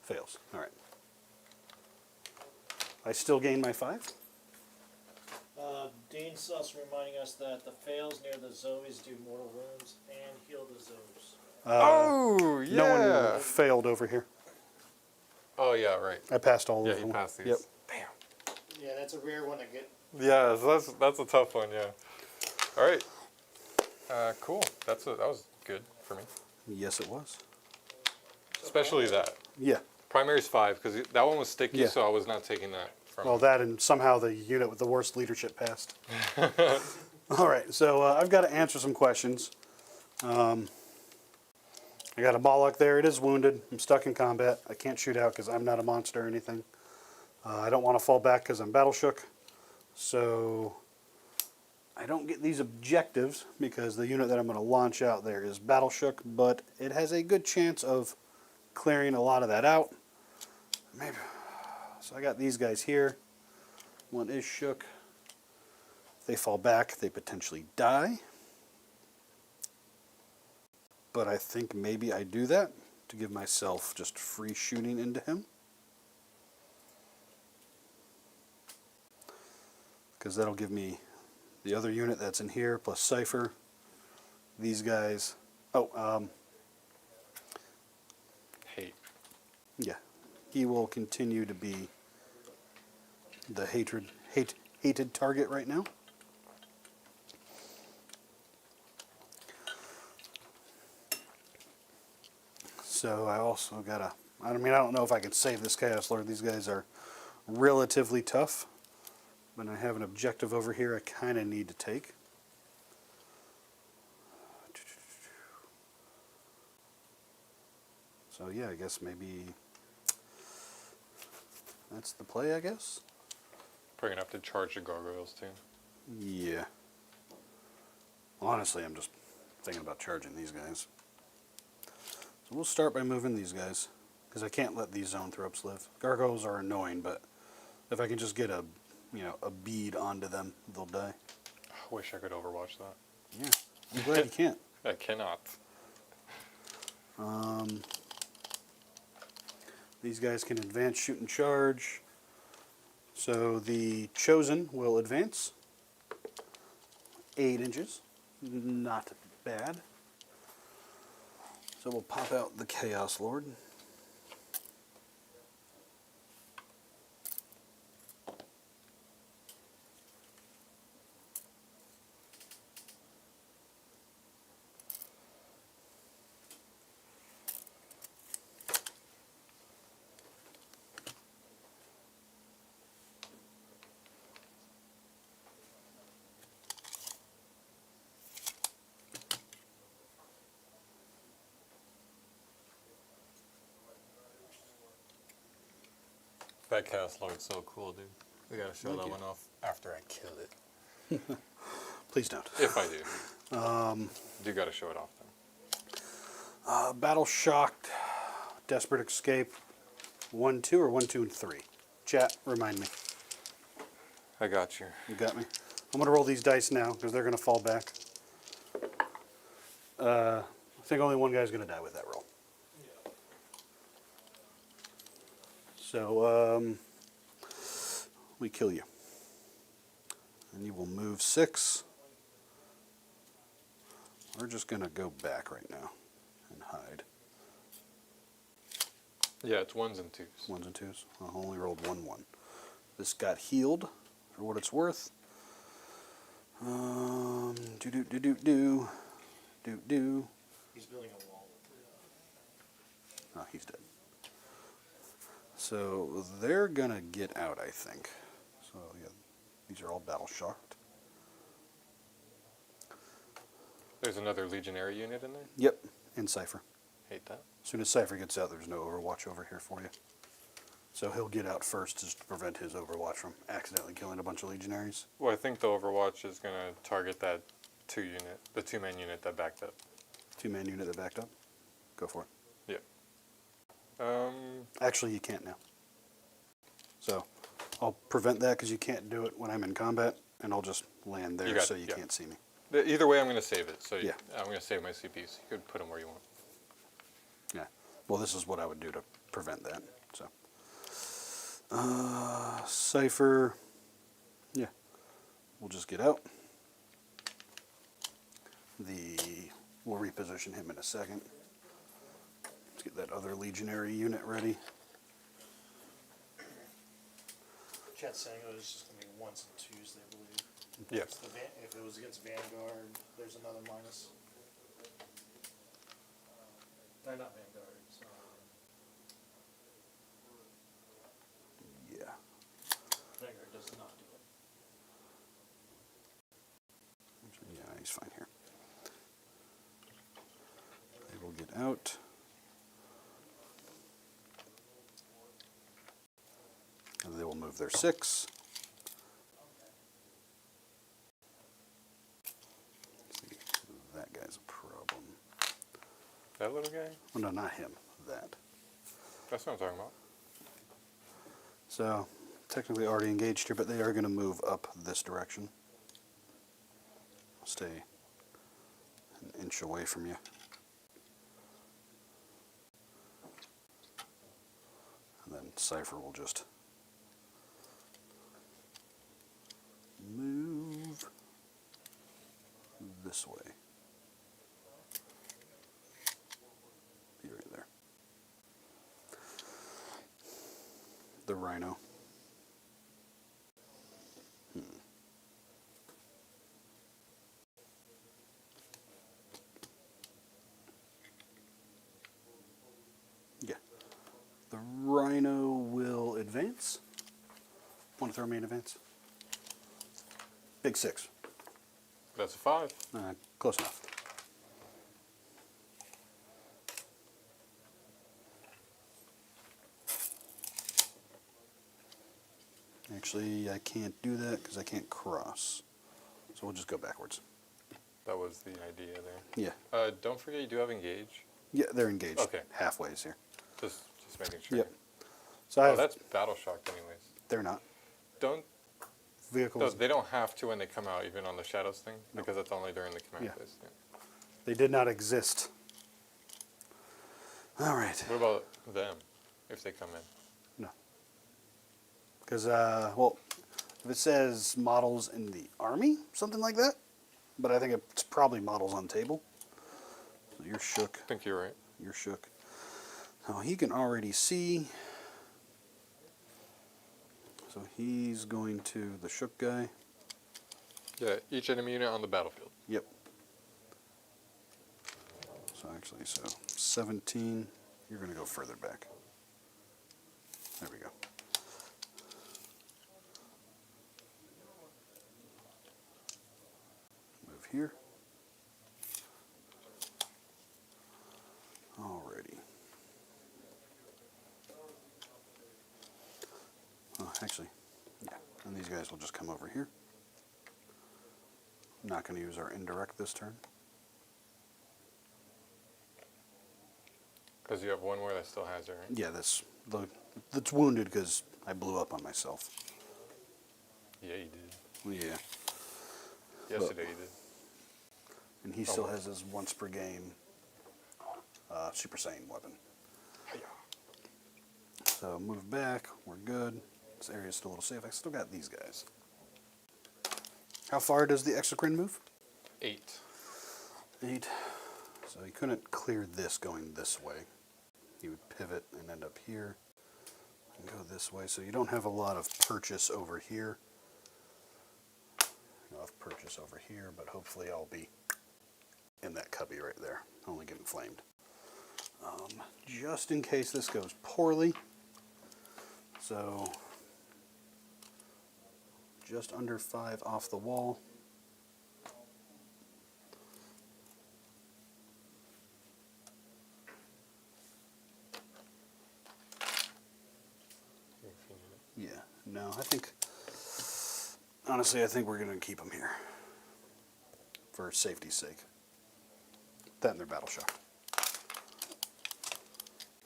fails. All right. I still gain my 5. Dean Suss reminding us that the fails near the Zoes do mortal wounds and heal the Zoes. Oh yeah. No one failed over here. Oh yeah, right. I passed all Yeah, of he them. passed these. Yep. Damn. Yeah, that's a rare one to get. Yeah, so that's a tough one. Yeah. All right. Cool. That was good for me. Yes, it was. Especially that. Yeah. Primary's 5 because that one was sticky, Yeah. so I was not taking that from. Well, that and somehow the unit with the worst leadership passed. All right, so I've got to answer some questions. I got a Bollock there. It is wounded. I'm stuck in combat. I can't shoot out because I'm not a monster or anything. I don't want to fall back because I'm battle shook. So I don't get these objectives because the unit that I'm going to launch out there is battle shook, but it has a good chance of clearing a lot of that out. Maybe. So I got these guys here. One is shook. If they fall back, they potentially die. But I think maybe I do that to give myself just free shooting into him. Because that'll give me the other unit that's in here plus Cypher. These guys. Oh, Hate. yeah. He will continue to be the hated target right now. So I also gotta, I mean, I don't know if I can save this Chaos Lord. These guys are relatively tough. But I have an objective over here I kind of need to take. So yeah, I guess maybe that's the play, I guess. Probably gonna have to charge the gargoyles too. Yeah. Honestly, I'm just thinking about charging these guys. So we'll start by moving these guys, because I can't let these zone thropes live. Gargoyles are annoying, but if I can just get a bead onto them, they'll die. I wish I could overwatch that. Yeah, I'm glad you can't. I cannot. These guys can advance, shoot, and charge. So the Chosen will advance 8 inches. Not bad. So we'll pop out the Chaos Lord. That Chaos Lord's so cool, dude. We gotta show Thank that you. one off after I kill it. Please don't. If I do. Do gotta show it off then. Battle Shocked, Desperate Escape, 1, 2, or 1, 2, and 3. Chat, remind me. I got you. You got me? I'm going to roll these dice now because they're going to fall back. I think only one guy's going to die with that roll. So, we kill you. And you will move 6. We're just going to go back right now and hide. Yeah, it's 1s and 2s. 1s and 2s. I only rolled 1, 1. This got healed for what it's worth. Do. He's building a wall. Oh, he's dead. So they're gonna get out, I think. So yeah, these are all battle shocked. There's another Legionary unit in there? Yep, and Cypher. Hate that. As soon as Cypher gets out, there's no Overwatch over here for you. So he'll get out first just to prevent his Overwatch from accidentally killing a bunch of Legionaries. Well, I think the Overwatch is gonna target that 2 unit, the 2-man unit that backed up. 2-man unit that backed up. Go for it. Yeah. Actually, you can't now. So I'll prevent that because you can't do it when I'm in combat, and I'll just land there so you can't see me. Either way, I'm gonna save it. So Yeah. I'm gonna save my CPs. You could put them where you want. Yeah. Well, this is what I would do to prevent that. So, Cypher. Yeah. We'll just get out. We'll reposition him in a second. Let's get that other Legionary unit ready. Chat's saying it was just going to be 1s and 2s, they believe. Yeah. It's the if it was against Vanguard, there's another minus. They're not Vanguard. So. Yeah. Vanguard does not do it. Yeah, he's fine here. They will get out. And they will move their 6. That guy's a problem. That little guy? Oh, no, not him. That. That's what I'm talking about. So, technically already engaged here, but they are going to move up this direction. Stay an inch away from you. And then Cypher will just move this way. Be right there. The Rhino. Yeah. The Rhino will advance. Want to throw me in advance? Big 6. That's a 5. Close enough. Actually, I can't do that because I can't cross. So we'll just go backwards. That was the idea there. Yeah. Don't forget you do have engage. Yeah, they're engaged. Okay. Halfways here. Just making sure. Yep. So I Oh, have, that's battle shocked anyways. they're not. Don't Vehicles. they don't have to when they come out, even on the shadows thing, because that's only during the command Yeah. phase. Yeah. They did not exist. All right. What about them, if they come in? No. Because, well, if it says models in the army, something like that, but I think it's probably models on table. So you're shook. I think you're right. you're shook. So he can already see. So he's going to the shook guy. Yeah, each enemy unit on the battlefield. Yep. So actually, 17. You're going to go further back. There we go. Move here. Alrighty. Oh, actually, yeah. And these guys will just come over here. I'm not going to use our indirect this turn. Because you have one more that still has it, right? Yeah, that's wounded because I blew up on myself. Yeah, you did. Yeah. Yesterday you did. And he still has his once per game Super Saiyan weapon. So move back, we're good. This area's still a little safe. I still got these guys. How far does the exocrine move? 8. 8. So he couldn't clear this going this way. He would pivot and end up here and go this way. So you don't have a lot of purchase over here. You'll have purchase over here, but hopefully I'll be in that cubby right there, only getting flamed. Just in case this goes poorly. So just under 5 off the wall. Yeah, no, honestly, I think we're going to keep them here for safety's sake. That and their battle shock.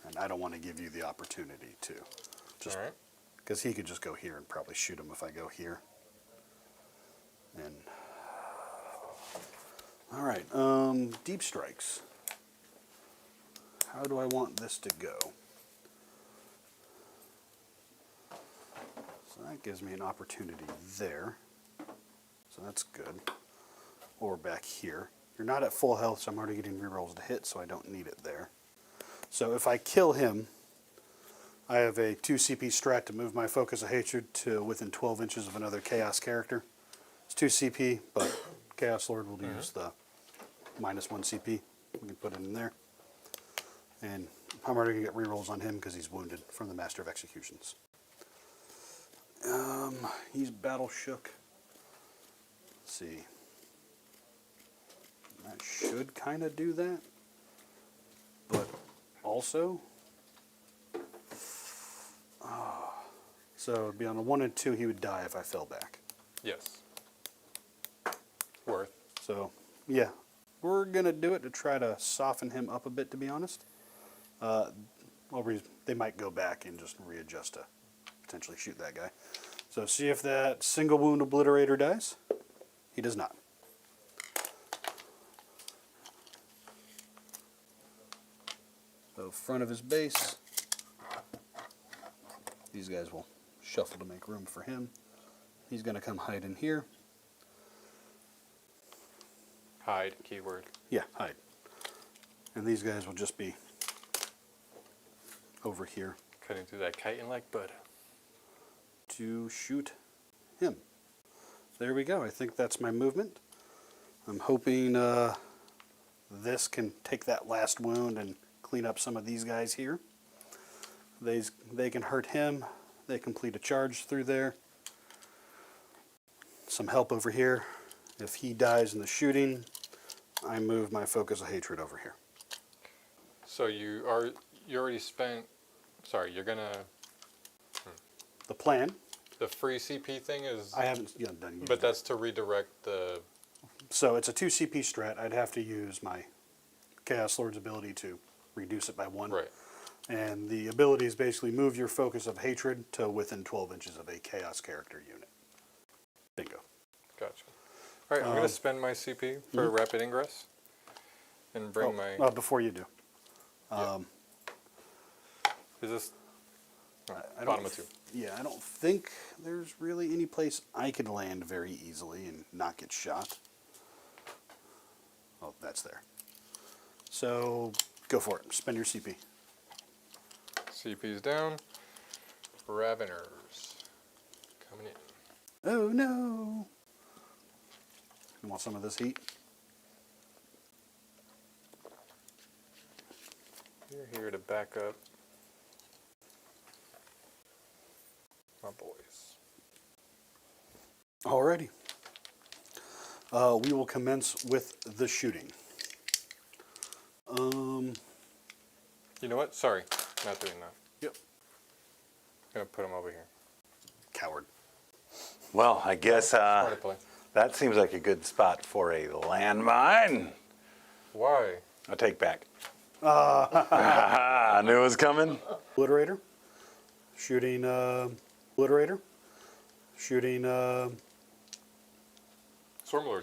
And I don't want to give you the opportunity to. Just All right. because he could just go here and probably shoot him if I go here. And all right, deep strikes. How do I want this to go? So that gives me an opportunity there. So that's good. Or back here. You're not at full health, so I'm already getting rerolls to hit, so I don't need it there. So if I kill him, I have a 2 CP strat to move my focus of hatred to within 12 inches of another Chaos character. It's 2 CP, but Chaos Lord will use the -1 CP. We can put it in there. And I'm already going to get rerolls on him because he's wounded from the Master of Executions. He's battle shook. Let's see. That should kind of do that. But also, so it'd be on a 1 and 2, he would die if I fell back. Yes. Worth. So, yeah, we're going to do it to try to soften him up a bit, to be honest. They might go back and just readjust to potentially shoot that guy. So see if that single wound obliterator dies. He does not. So front of his base. These guys will shuffle to make room for him. He's going to come hide in here. Hide, keyword. Yeah, hide. And these guys will just be over here Cutting through that chitin like butter. to shoot him. There we go. I think that's my movement. I'm hoping this can take that last wound and clean up some of these guys here. They can hurt him. They complete a charge through there. Some help over here. If he dies in the shooting, I move my focus of hatred over here. So you already spent. Sorry, you're gonna. The plan, The free CP thing is. I haven't done yet. But that's to redirect the. So it's a 2 CP strat. I'd have to use my Chaos Lord's ability to reduce it by 1. Right. And the ability is basically move your focus of hatred to within 12 inches of a Chaos character unit. Bingo. Gotcha. All right, I'm gonna spend my CP for rapid ingress, and bring my. Before you do. Is this? Oh, I bottom of 2. Yeah, I don't think there's really any place I could land very easily and not get shot. Oh, that's there. So Go for it. Spend your CP. CP's down. Raveners coming in. Oh no! You want some of this heat? You're here to back up my boys. Alrighty. We will commence with the shooting. You know what? Sorry, not doing that. Yep. I'm gonna put them over here. Coward. Well, I guess Smart to play. that seems like a good spot for a landmine. Why? I'll take back. I knew it was coming. Obliterator. Shooting Obliterator. Shooting Swarmlord.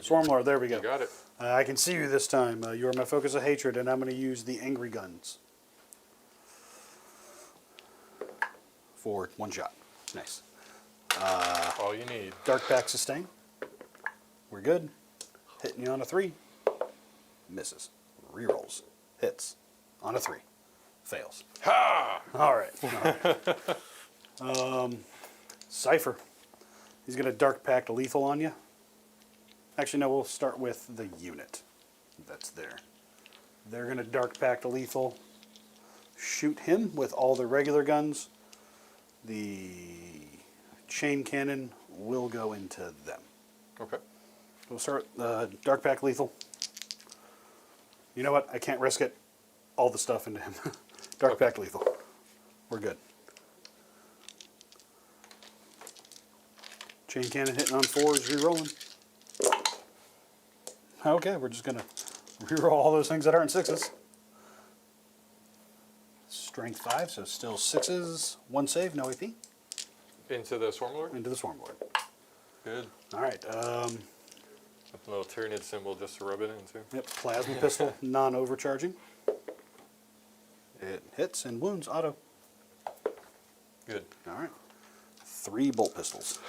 Swarmlord. There we go. You got it. I can see you this time. You are my focus of hatred, and I'm going to use the angry guns. For one shot. Nice. All you need. Dark Pack sustain. We're good. Hitting you on a 3. Misses. Rerolls. Hits. On a 3. Fails. Ha! All right. Cypher. He's going to Dark Pact lethal on you. Actually, no, we'll start with the unit that's there. They're going to Dark Pact lethal. Shoot him with all the regular guns. The chain cannon will go into them. Okay. We'll start Dark Pact lethal. You know what? I can't risk it. All the stuff into him. Dark Pact lethal. We're good. Chain cannon hitting on 4s, re-rolling. Okay, we're just going to re-roll all those things that aren't 6s. Strength 5, so still 6s. 1 save, no AP. Into the Swarmlord? Into the Swarmlord. Good. All right. A little Tyranid symbol just to rub it into. Yep, plasma pistol, non-overcharging. It hits and wounds, auto. Good. All right. 3 bolt pistols.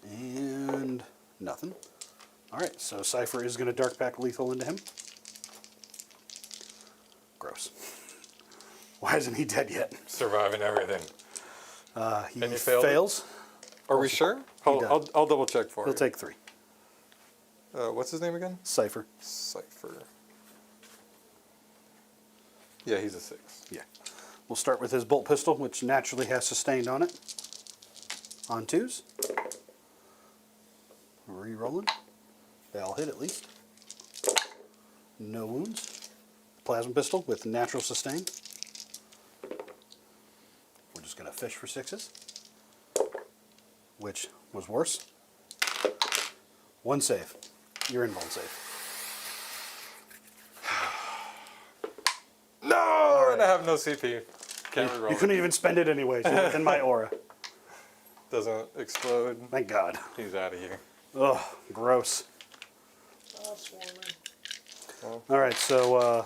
And nothing. All right, so Cypher is going to Dark Pack lethal into him. Gross. Why isn't he dead yet? Surviving everything. He And he failed it? fails. Are we sure? does. I'll double check for He'll you. take 3. What's his name again? Cypher. Cypher. Yeah, he's a 6. Yeah. We'll start with his bolt pistol, which naturally has sustained on it. On 2s. Re-rolling. They all hit at least. No wounds. Plasma pistol with natural sustain. We're just going to fish for 6s. Which was worse. 1 save. You're in 1 save. No! And I have no CP. Can't reroll You it. couldn't even spend it anyways. You're within my aura. Doesn't explode. Thank God. He's out of here. Ugh, gross. Swarming. All right, so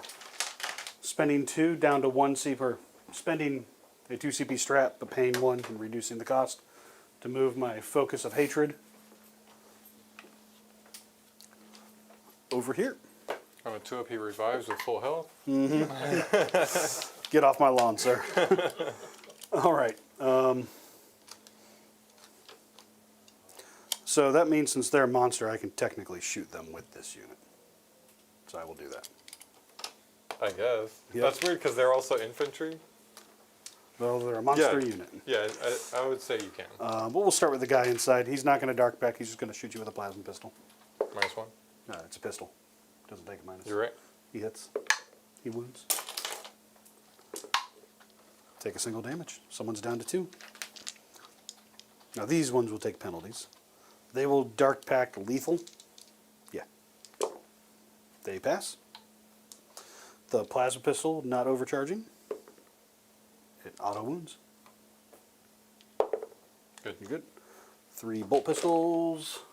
spending 2 down to 1 CP, spending a 2 CP strat, but paying 1 and reducing the cost to move my focus of hatred over here. On a 2-up, he revives with full health. Get off my lawn, sir. All right. So that means since they're a monster, I can technically shoot them with this unit. So I will do that. I guess. Yep. That's weird because they're also infantry. Well, they're a monster Yeah. unit. Yeah, I would say you can. But we'll start with the guy inside. He's not going to Dark Pack. He's just going to shoot you with a plasma pistol. -1. No, it's a pistol. Doesn't take a minus. You're right. He hits. He wounds. Take a single damage. Someone's down to 2. Now these ones will take penalties. They will Dark Pack lethal. Yeah. They pass. The plasma pistol not overcharging. It auto wounds. Good. You're good. 3 bolt pistols.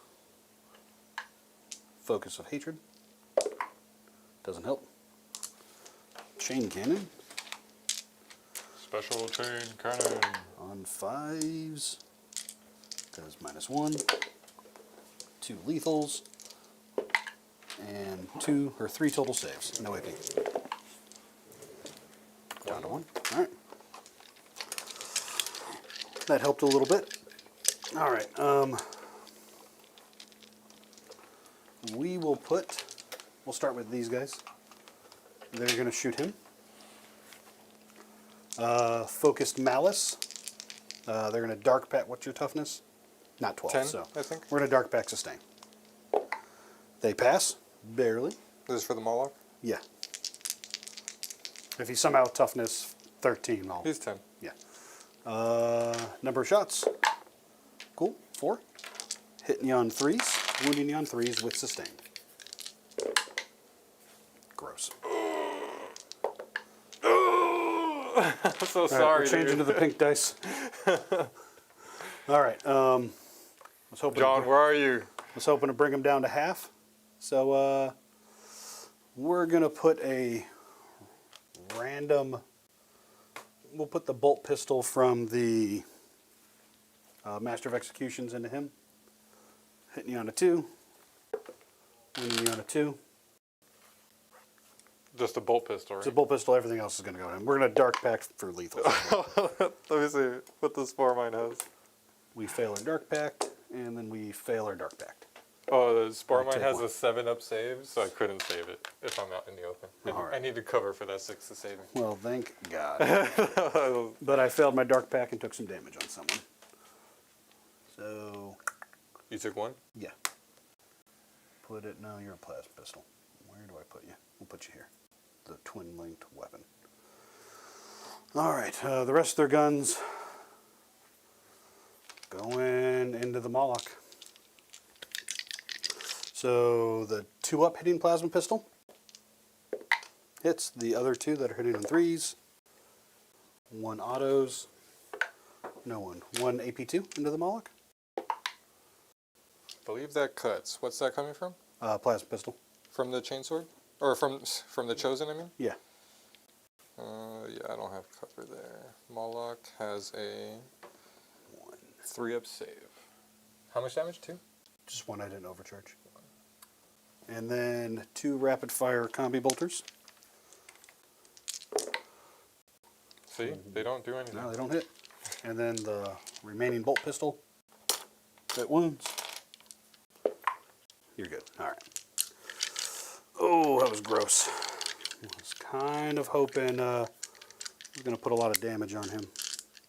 Focus of hatred. Doesn't help. Chain cannon Special chain cannon. on 5s. Does -1. 2 lethals. and 2 or 3 total saves. No AP. Down to 1. All right. That helped a little bit. All right. We'll start with these guys. They're going to shoot him. Focused Malice. They're going to Dark Pact. What's your toughness? Not 12. 10, so I think. we're going to Dark Pact Sustain. They pass. Barely. This is for the Moloch? Yeah. If he's somehow toughness 13, I'll... He's 10. Yeah. Number of shots. Cool. 4. Hitting you on 3s. Wounding you on 3s with Sustain. Gross. I'm so All right, sorry, we're changing to dude. the pink dice. All right. Was hoping John, where are you? was hoping to bring him down to half. So we're gonna put a random. We'll put the bolt pistol from the Master of Executions into him. Hitting you on a 2. Winning you on a 2. Just a bolt pistol, right? It's a bolt pistol. Everything else is gonna go in. We're gonna Dark Pact for lethal. Let me see what the spore mine has. We fail our Dark Pact, and then we fail our Dark Pact. Oh, the spore mine take has one. a 7-up save, so I couldn't save it if I'm out in the open. All right. I need to cover for that 6 to save me. Well, thank God. But I failed my Dark Pact and took some damage on someone. So, You took 1? yeah. Put it. No, you're a plasma pistol. Where do I put you? We'll put you here. The twin-linked weapon. All right. The rest of their guns going into the Moloch. So the 2-up hitting plasma pistol hits. The other 2 that are hitting on 3s. 1 autos. No one. 1 AP2 into the Moloch. Believe that cuts. What's that coming from? Plasma pistol. From the chainsword? Or from the chosen, I mean? Yeah. Yeah, I don't have cover there. Moloch has a 3-up save. How much damage? 2? Just 1 I didn't overcharge. And then 2 rapid fire combi bolters. See? They don't do anything. No, they don't hit. And then the remaining bolt pistol that wounds. You're good. All right. Oh, that was gross. I was kind of hoping I was going to put a lot of damage on him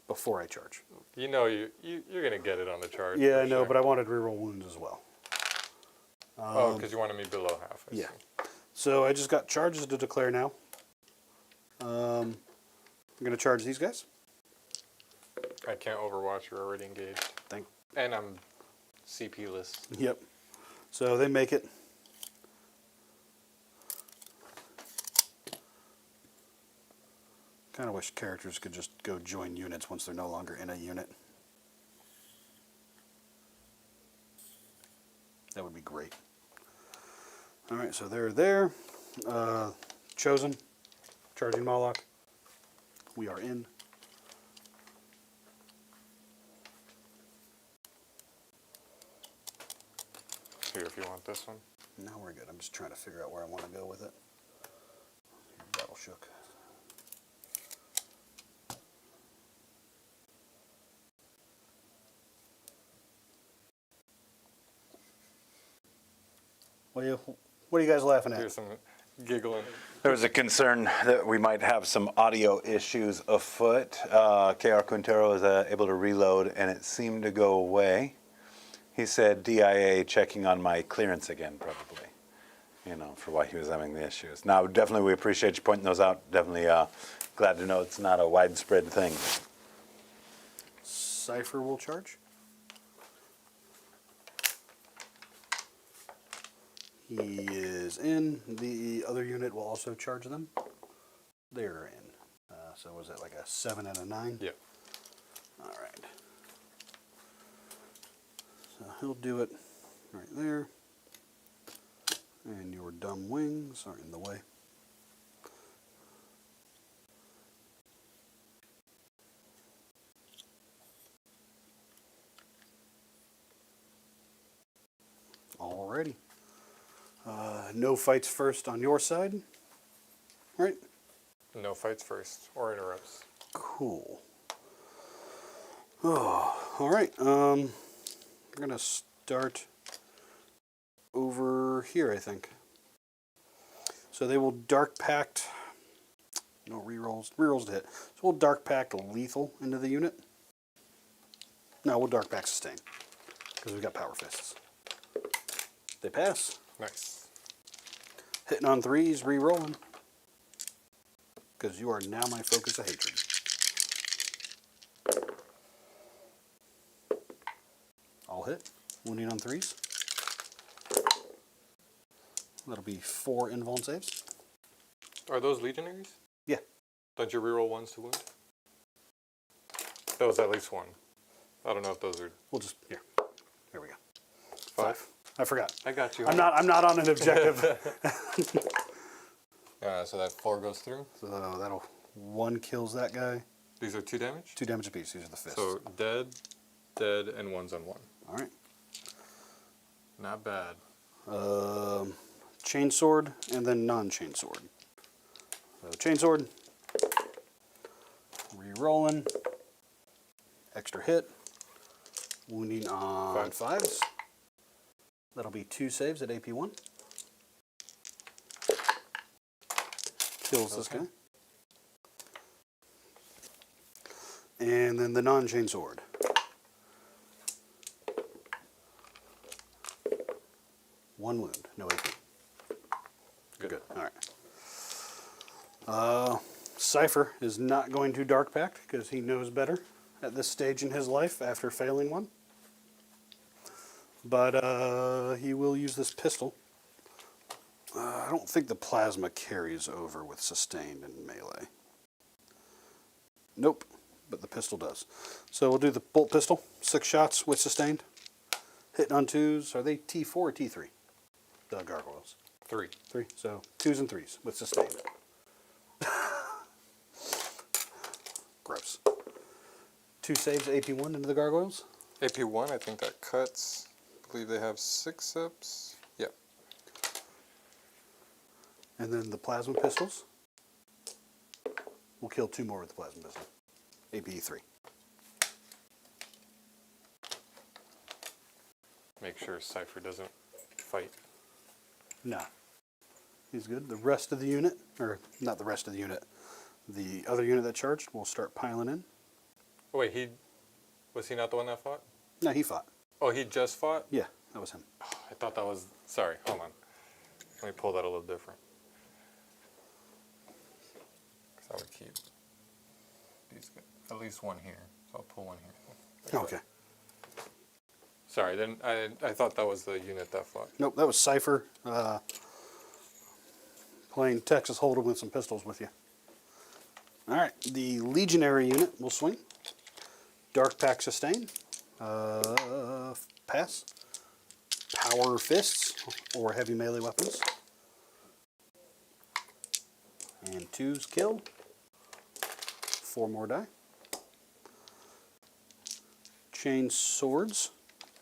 before I charge. You know you're going to get it on the charge. Yeah, for I know, sure. but I wanted reroll wounds as well. Oh, because you wanted me below half. I Yeah. see. So I just got charges to declare now. I'm going to charge these guys. I can't overwatch. You're already engaged. And I'm CP-less. Yep. So they make it. Kind of wish characters could just go join units once they're no longer in a unit. That would be great. All right, so they're there. Chosen, charging Moloch. We are in. Here, if you want this one. No, we're good. I'm just trying to figure out where I want to go with it. Battle shook. What are you guys laughing Here's at? some giggling. There was a concern that we might have some audio issues afoot. KR Quintero was able to reload, and it seemed to go away. He said DIA checking on my clearance again, probably, for why he was having the issues. Now, definitely we appreciate you pointing those out. Definitely glad to know it's not a widespread thing. Cypher will charge. He is in. The other unit will also charge them. They're in. So was it like a 7 and a 9? Yeah. All right. So he'll do it right there. And your dumb wings are in the way. Alrighty. No fights first on your side. Right? No fights first or interrupts. Cool. Oh, all right. We're gonna start over here, I think. So they will Dark Pact. No rerolls. Rerolls to hit. So we'll Dark Pact Lethal into the unit. No, we'll Dark Pact Sustain because we've got Power Fists. They pass. Nice. Hitting on 3s, rerolling. Because you are now my focus of hatred. All hit. Wounding on 3s. That'll be 4 invuln saves. Are those legionaries? Yeah. Don't you reroll ones to wound? That was at least one. I don't know if those are We'll just here. Here we go. 5. I forgot. I got you. I'm not on an objective. So that 4 goes through. So that'll 1 kills that guy. These are 2 damage. 2 damage apiece. These are the fists. So dead, dead, and 1's on 1. All right. Not bad. Chainsword and then non-chainsword. So chainsword. Re-rolling. Extra hit. Wounding on 5s. That'll be 2 saves at AP 1. Kills this guy. And then the non-chainsword. One wound, no AP. Good. All right. Cypher is not going to Dark Pact because he knows better at this stage in his life after failing one. But he will use this pistol. I don't think the plasma carries over with sustained and melee. Nope, but the pistol does. So we'll do the bolt pistol, 6 shots with sustained. Hitting on 2s. Are they T4 or T3? The gargoyles. 3. 3. So 2s and 3s with sustained. Gross. 2 saves AP1 into the gargoyles. AP1, I think that cuts. I believe they have 6 ups. Yep. And then the plasma pistols. We'll kill 2 more with the plasma pistol. AP3. Make sure Cypher doesn't fight. No. He's good. The rest of the unit, or not the rest of the unit, the other unit that charged will start piling in. Oh, wait, was he not the one that fought? No, he fought. Oh, he just fought? Yeah, that was him. Oh, I thought that was, sorry, hold on. Let me pull that a little different. Because I would keep these, at least one here. So I'll pull one here. Okay. Sorry, then I thought that was the unit that fought. Nope, that was Cypher playing Texas Hold'em with some pistols with you. All right, the Legionary unit will swing. Dark Pact Sustain. Pass. Power Fists or heavy melee weapons. And 2s kill. 4 more die. Chain Swords,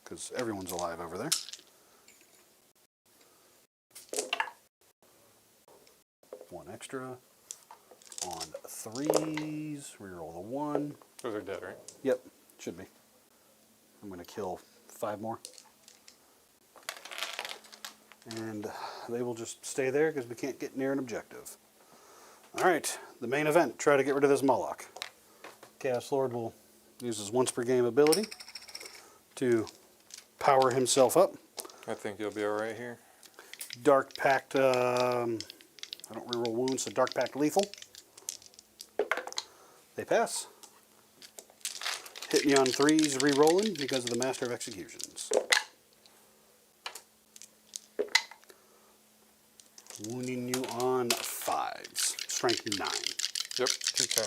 because everyone's alive over there. One extra. On 3s, reroll the 1. Those are dead, right? Yep, should be. I'm going to kill 5 more. And they will just stay there because we can't get near an objective. Alright, the main event. Try to get rid of this Moloch. Chaos Lord will use his once per game ability to power himself up. I think you'll be alright here. Dark Pact, I don't reroll wounds, so Dark Pact Lethal. They pass. Hit me on 3s, re-rolling because of the Master of Executions. Wounding you on 5s. Strength 9. Yep, 210.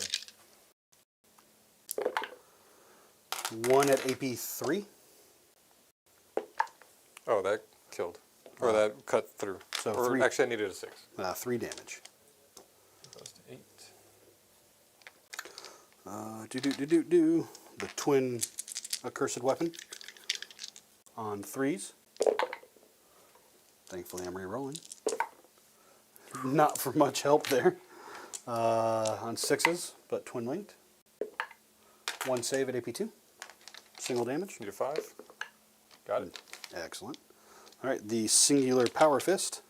1 at AP 3. Oh, that killed. Or that cut through. So or 3. Actually, I needed a 6. 3 damage. Goes to 8. The twin accursed weapon on 3s. Thankfully, I'm re-rolling. not for much help there. On 6s, but twin linked. 1 save at AP2. Single damage. Need a 5. Got it. Excellent. All right, the singular power fist.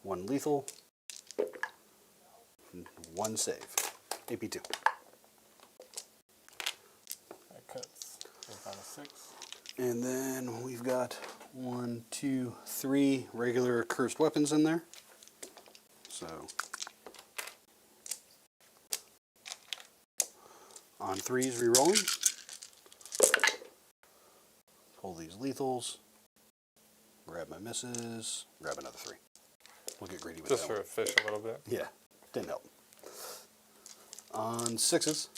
One lethal. 1 save. AP2. That cuts. Down to 6. And then we've got 1, 2, 3 regular cursed weapons in there. So on 3s, re-rolling. Pull these lethals. Grab my misses. Grab another 3. We'll get greedy with Just that for one. a fish a little bit. Yeah, didn't help. On 6s.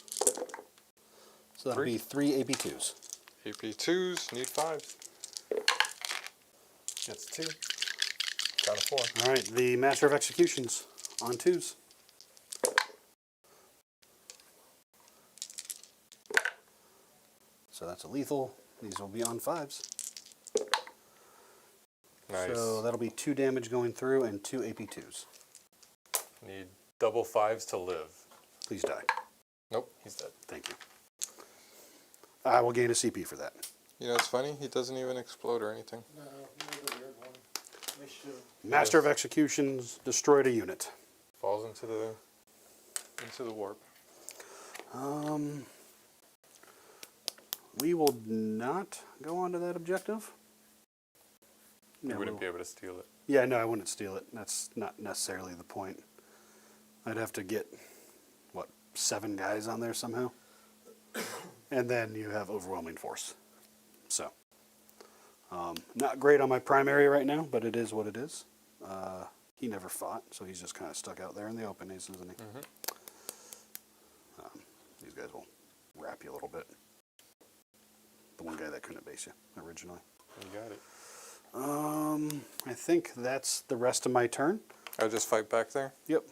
So that'll 3. be 3 AP2s. AP2s, need 5s. Gets 2. Down to 4. All right, the Master of Executions on 2s. So that's a lethal. These will be on 5s. Nice. So that'll be 2 damage going through and 2 AP2s. Need double 5s to live. Please die. Nope, he's dead. Thank you. I will gain a CP for that. You know, it's funny. He doesn't even explode or anything. No, you're the weird one. We should. Master of Executions destroyed a unit. Falls into the warp. We will not go on to that objective. You No, wouldn't be able to steal it. Yeah, no, I wouldn't steal it. That's not necessarily the point. I'd have to get, 7 guys on there somehow? And then you have overwhelming force. So, not great on my primary right now, but it is what it is. He never fought, so he's just kind of stuck out there in the open, isn't he? Mm-hmm. These guys will wrap you a little bit. The one guy that couldn't base you originally. You got it. I think that's the rest of my turn. I'll just fight back there. Yep.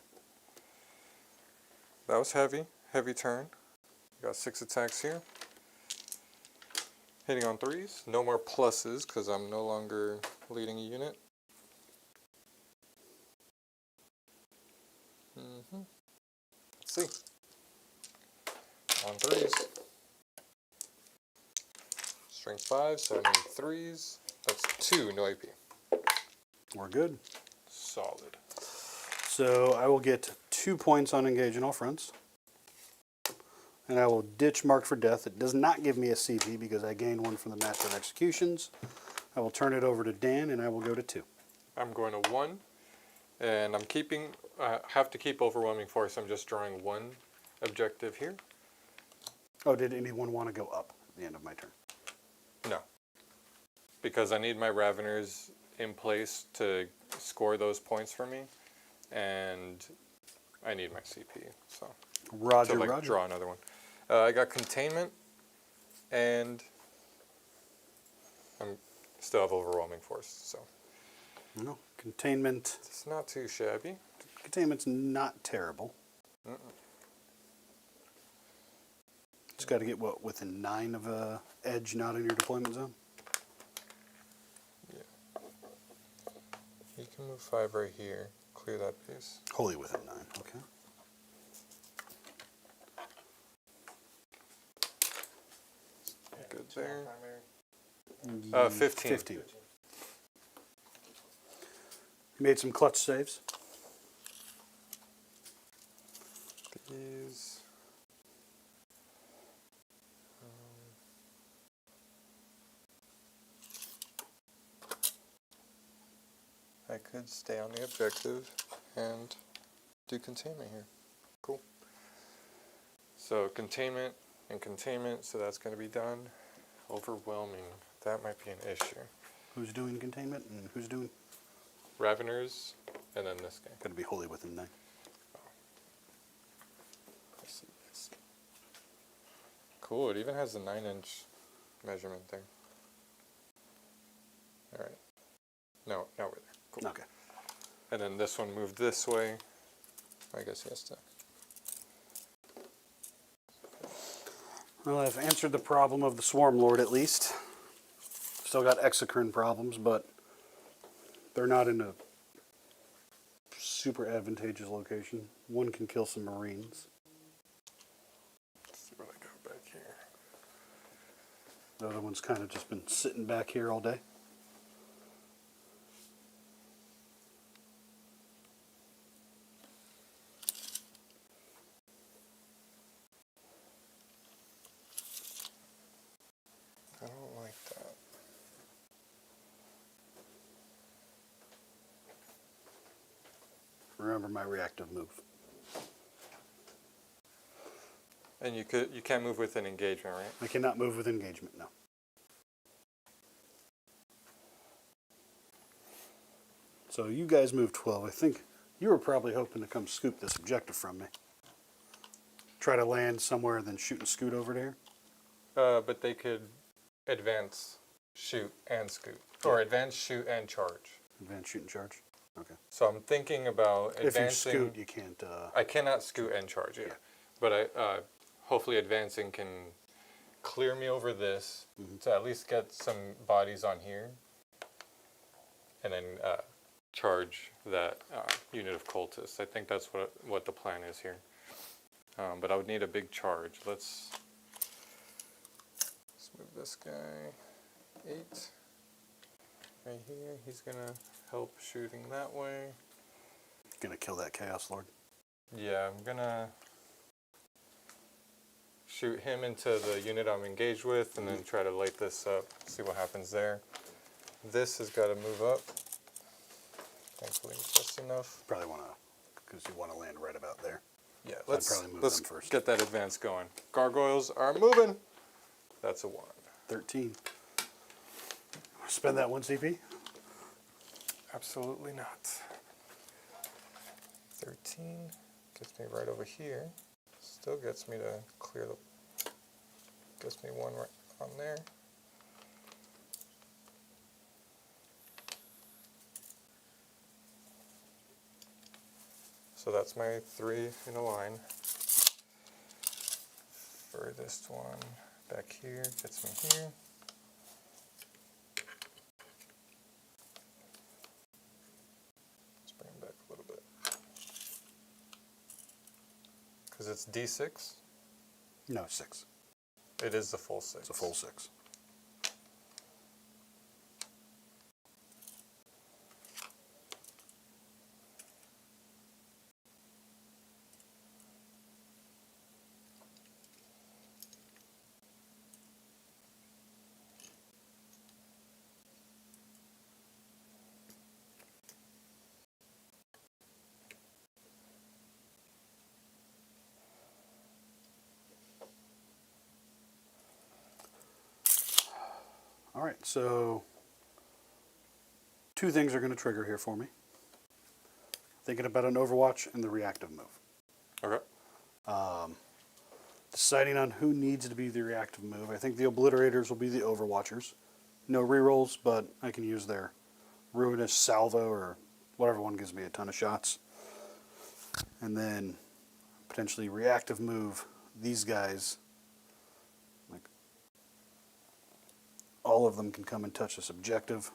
That was heavy. Heavy turn. Got 6 attacks here. Hitting on 3s. No more pluses because I'm no longer leading a unit. Let's see. On 3s. Strength 5, so I need 3s. That's 2, no AP. We're good. Solid. So I will get 2 points on engage in all fronts. And I will ditch Mark for Death. It does not give me a CP because I gained 1 from the Master of Executions. I will turn it over to Dan and I will go to 2. I'm going to 1. And I'm keeping, have to keep overwhelming force. I'm just drawing 1 objective here. Oh, did anyone want to go up at the end of my turn? No. Because I need my Raveners in place to score those points for me. And I need my CP. So Roger, to Roger. draw another one. I got containment, and I'm still have overwhelming force. So No, containment. it's not too shabby. Containment's not terrible. Just got to get within 9 of a edge not in your deployment zone. Yeah. You can move 5 right here. Clear that piece. Wholly within 9. Okay. Good there. Primary. 15. 15. You made some clutch saves. These. I could stay on the objective and do containment here. Cool. So containment and containment, so that's going to be done. Overwhelming, that might be an issue. Who's doing containment and who's doing? Raveners, and then this guy. Got to be wholly within 9. Let's see this. Cool, it even has the 9-inch measurement thing. Alright. No, now we're there. Cool. Okay. And then this one moved this way. I guess he has to. Well, I've answered the problem of the Swarm Lord at least. Still got exocrine problems, but they're not in a super advantageous location. One can kill some Marines. Let's see what I got back here. The other one's kind of just been sitting back here all day. I don't like that. Remember my reactive move. And you can't move with an engagement, right? I cannot move with engagement now. So you guys moved 12. I think you were probably hoping to come scoop this objective from me. Try to land somewhere and then shoot and scoot over there. But they could advance, shoot, and scoot. Or advance, shoot, and charge. Advance, shoot, and charge. Okay. So I'm thinking about If you advancing. scoot, you can't. I cannot scoot and charge, yeah. But hopefully advancing can clear me over this to at least get some bodies on here. And then charge that unit of cultists. I think that's what the plan is here. But I would need a big charge. Let's move this guy. 8. Right here. He's going to help shooting that way. Gonna kill that Chaos Lord. Yeah, I'm going to shoot him into the unit I'm engaged with and then try to light this up, see what happens there. This has got to move up. Thankfully, just enough. Probably want to, because you want to land right about there. Yeah, So I'd probably move let's them first. get that advance going. Gargoyles are moving. That's a 1. 13. Spend that 1 CP? Absolutely not. 13 gets me right over here. Still gets me to clear the. Gets me 1 right on there. So that's my 3 in a line. Furthest one back here gets me here. Let's bring it back a little bit. Because it's D6, No, 6. it is the full 6. It's a full 6. All right, so 2 things are going to trigger here for me. Thinking about an Overwatch and the reactive move. Okay. Deciding on who needs to be the reactive move. I think the Obliterators will be the Overwatchers. No rerolls, but I can use their Ruinous Salvo or whatever one gives me a ton of shots. And then potentially reactive move these guys. Like all of them can come and touch this objective,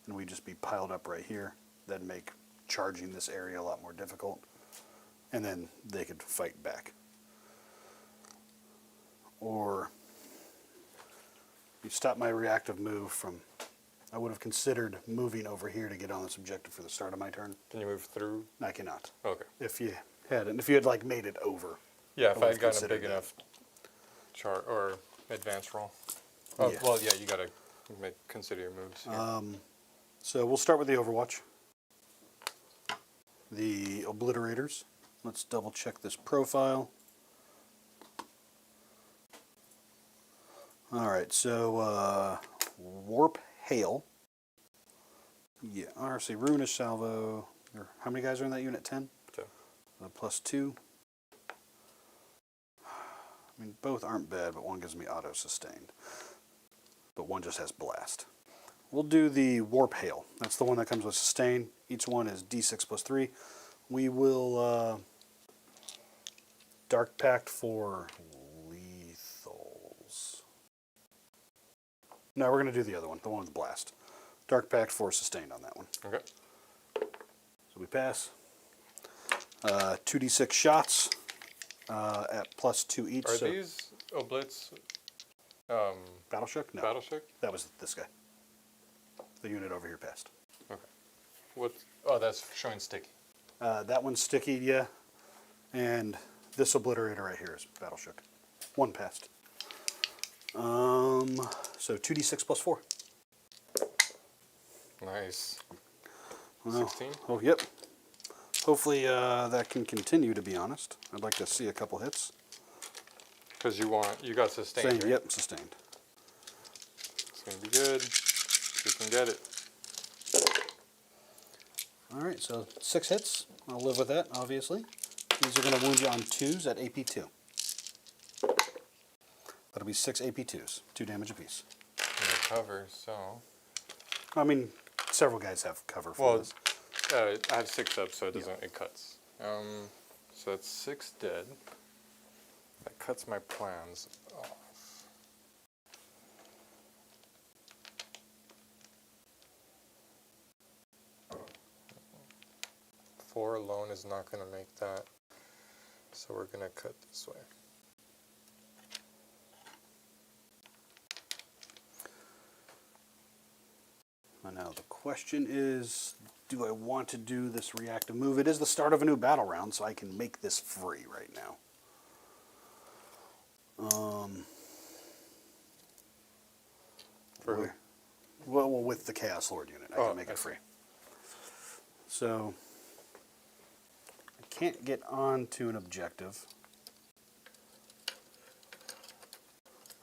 and we just be piled up right here. That'd make charging this area a lot more difficult. And then they could fight back. Or you stop my reactive move from, I would have considered moving over here to get on this objective for the start of my turn. Can you move through? I cannot. Okay. If you hadn't, if you had like made it over. Yeah, if I I would had have gotten a big considered enough chart or advance roll. Oh, Yeah. well, yeah, you gotta consider your moves. here. So we'll start with the Overwatch. The Obliterators. Let's double check this profile. Alright, so Warp Hail. Yeah, RC Ruinous Salvo. How many guys are in that unit? 10? So, +2. I mean, both aren't bad, but one gives me auto-sustained. But one just has Blast. We'll do the Warp Hail. That's the one that comes with Sustain. Each one is D6 +3. We will Dark Pact for lethals. No, we're going to do the other one, the one with the blast. Dark Pact 4 sustained on that one. Okay. So we pass. 2d6 shots at +2 each. Are so these oblits Battleshock? No. Battleshock? That was this guy. The unit over here passed. Okay. What? Oh, that's showing sticky. That one's sticky, yeah. And this obliterator right here is Battleshock. One passed. So 2d6 + 4. Nice. Well, 16? Oh, yep. Hopefully that can continue, to be honest. I'd like to see a couple hits. Because you got sustained. Sustained, Right? yep, sustained. It's gonna be good. You can get it. All right, so 6 hits. I'll live with that, obviously. These are going to wound you on 2s at AP2. That'll be 6 AP2s, 2 damage apiece. Cover. So. I mean, several guys have cover for this. I have 6 up, so it doesn't. It cuts. So that's 6 dead. That cuts my plans off. Four alone is not going to make that, so we're going to cut this way. Now the question is, do I want to do this reactive move? It is the start of a new battle round, so I can make this free right now. For who? Well, with the Chaos Lord unit, I can make it free. So I can't get on to an objective.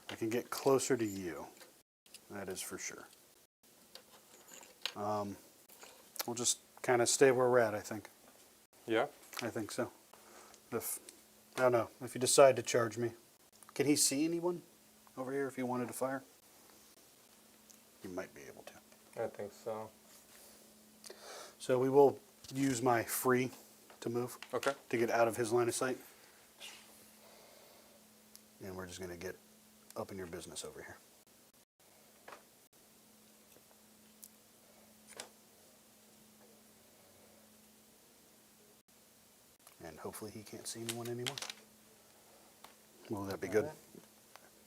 I can get closer to you. That is for sure. We'll just kind of stay where we're at, I think. Yeah? I think so. I don't know. If you decide to charge me. Can he see anyone over here if he wanted to fire? He might be able to. I think so. So we will use my free to move. Okay. To get out of his line of sight. And we're just going to get up in your business over here. And hopefully he can't see anyone anymore. Will that be good? I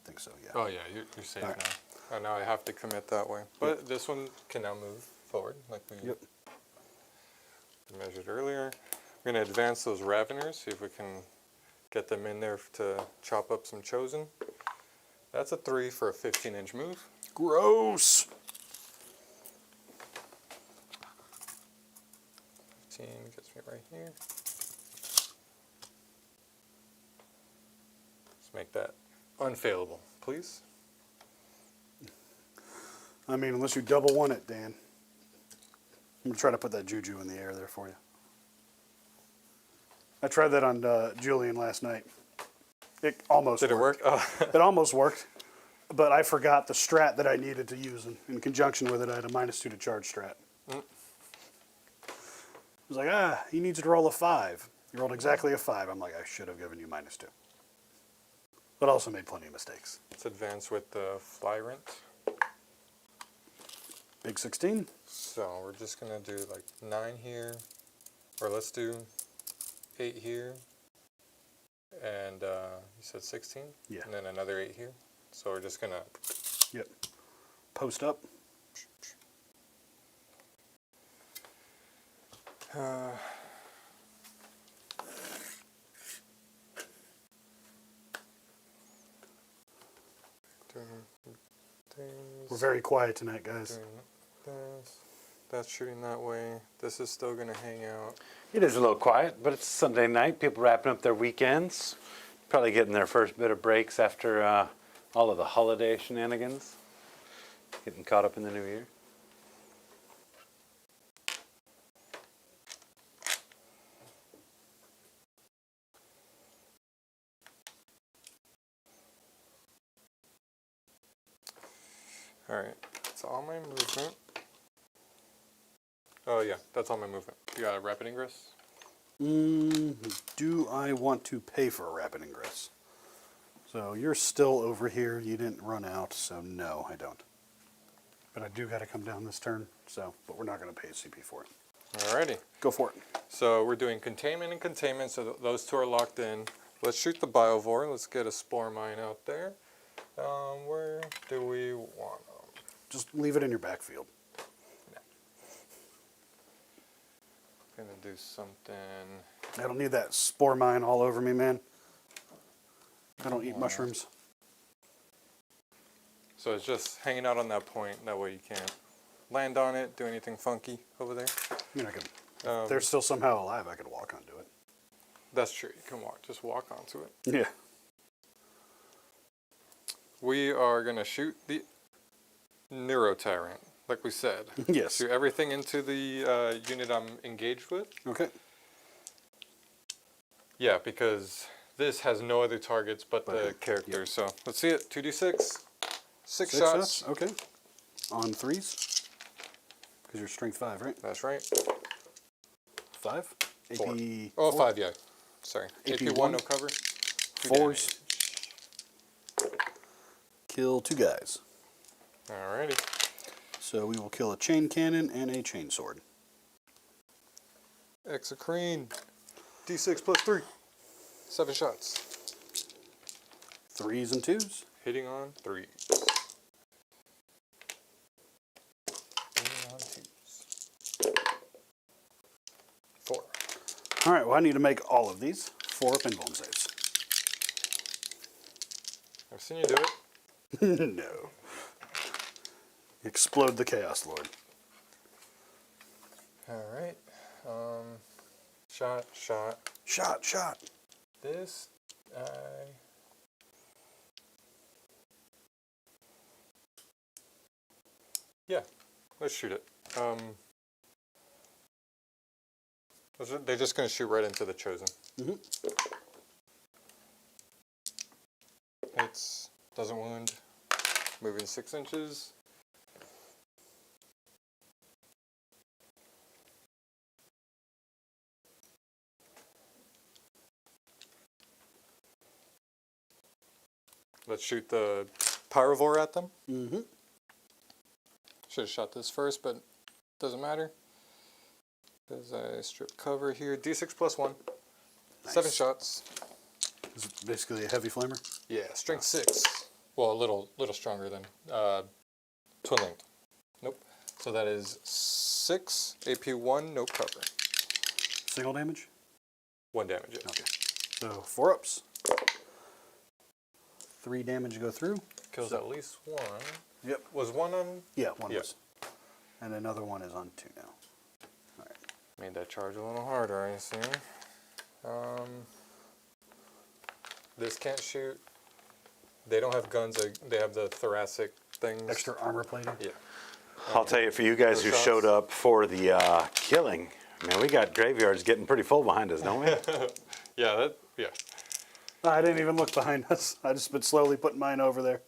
think so, yeah. Oh yeah, you're safe All right. now. Oh, now I have to commit that way. But this one can now move forward, like we measured earlier. We're going to advance those Raveners, see if we can get them in there to chop up some Chosen. That's a 3 for a 15-inch move. Gross! 15 gets me right here. Let's make that unfailable, please. I mean, unless you double one it, Dan. I'm going to try to put that juju in the air there for you. I tried that on Julian last night. It almost Did it work? Oh. It almost worked, but I forgot the strat that I needed to use. In conjunction with it, I had a -2 to charge strat. It was like, he needs to roll a 5. You rolled exactly a 5. I'm like, I should have given you -2. But also made plenty of mistakes. Let's advance with the Flyrant. Big 16. So we're just going to do like 9 here, or let's do 8 here, and you said 16? Yeah. And then another 8 here. So we're just going to... Yep. Post up. We're very quiet tonight, guys. That's shooting that way. This is still going to hang out. It is a little quiet, but it's Sunday night. People wrapping up their weekends. Probably getting their first bit of breaks after all of the holiday shenanigans. Getting caught up in the new year. Alright, that's all my movement. Oh yeah, that's all my movement. You got a rapid ingress? Do I want to pay for a rapid ingress? So you're still over here. You didn't run out, so no, I don't. But I do got to come down this turn, so, but we're not going to pay a CP for it. Alrighty. Go for it. So we're doing containment and containment, so those two are locked in. Let's shoot the Biovore. Let's get a spore mine out there. Where do we want them? Just leave it in your backfield. Gonna do something. I don't need that spore mine all over me, man. I don't eat mushrooms. So it's just hanging out on that point. That way you can't land on it, do anything funky over there. I mean, I could, if they're still somehow alive, I could walk onto it. That's true. You can just walk onto it. Yeah. We are gonna shoot the Neurotyrant, like we said. Yes. Shoot everything into the unit I'm engaged with. Okay. Yeah, because this has no other targets but the characters. Yep. So let's see it. 2d6. Six Six shots. Okay. On threes. Because you're strength 5, right? That's right. 5. Four. AP. Oh, 4. 5, yeah. Sorry. AP AP1, one. no cover. 4s. Kill 2 guys. Alrighty. So we will kill a chain cannon and a chain sword. Exocrine. D6 plus 3. 7 shots. 3s and 2s. Hitting on 3s. Hitting on 2s. 4. All right, well, I need to make all of these 4 up invuln saves. I've seen you do it. No. Explode the Chaos Lord. Alright. Shot. Shot. This, yeah, let's shoot it. They're just going to shoot right into the Chosen. Mm-hmm. Hits, doesn't wound, moving 6 inches. Let's shoot the Pyrovore at them. Mm-hmm. Should have shot this first, but doesn't matter. Because I strip cover here. D6 plus 1. Nice. 7 shots. This is basically a heavy flamer. Yeah, strength 6. Well, a little stronger than twin length. Nope. So that is 6 AP1, no cover. Single damage? 1 damage. Yeah. Okay. So 4 ups. 3 damage go through. Kills at least 1. Yep. Was 1 on? Yeah, 1 Yeah. was. And another one is on 2 now. All right. Made that charge a little harder, I assume. This can't shoot. They don't have guns. They have the thoracic things. Extra armor plating. Yeah. I'll tell you, for you guys who Shots. showed up for the killing, man, we got graveyards getting pretty full behind us, don't we? Yeah. Yeah. I didn't even look behind us. I just been slowly putting mine over there.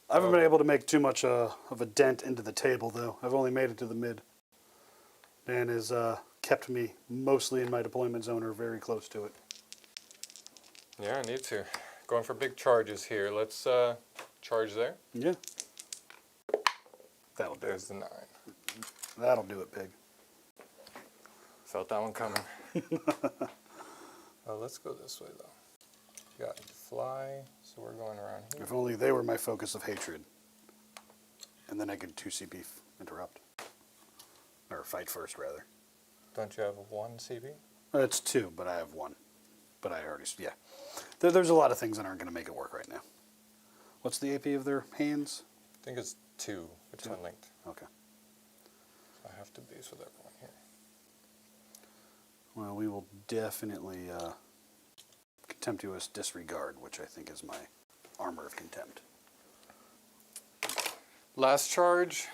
I haven't been able to make too much of a dent into the table, though. I've only made it to the mid. Dan has kept me mostly in my deployment zone or very close to it. Yeah, I need to. Going for big charges here. Let's charge there. Yeah. That'll do There's it. the 9. That'll do it, pig. Felt that one coming. Let's go this way, though. Got fly, so we're going around here. If only they were my focus of hatred. And then I could 2 CP interrupt. Or fight first, rather. Don't you have 1 CP? It's 2, but I have 1. But I already, yeah. There's a lot of things that aren't going to make it work right now. What's the AP of their hands? I think it's 2 between linked. Okay. So I have to base with everyone here. Well, we will definitely contemptuous disregard, which I think is my armor of contempt. Last charge.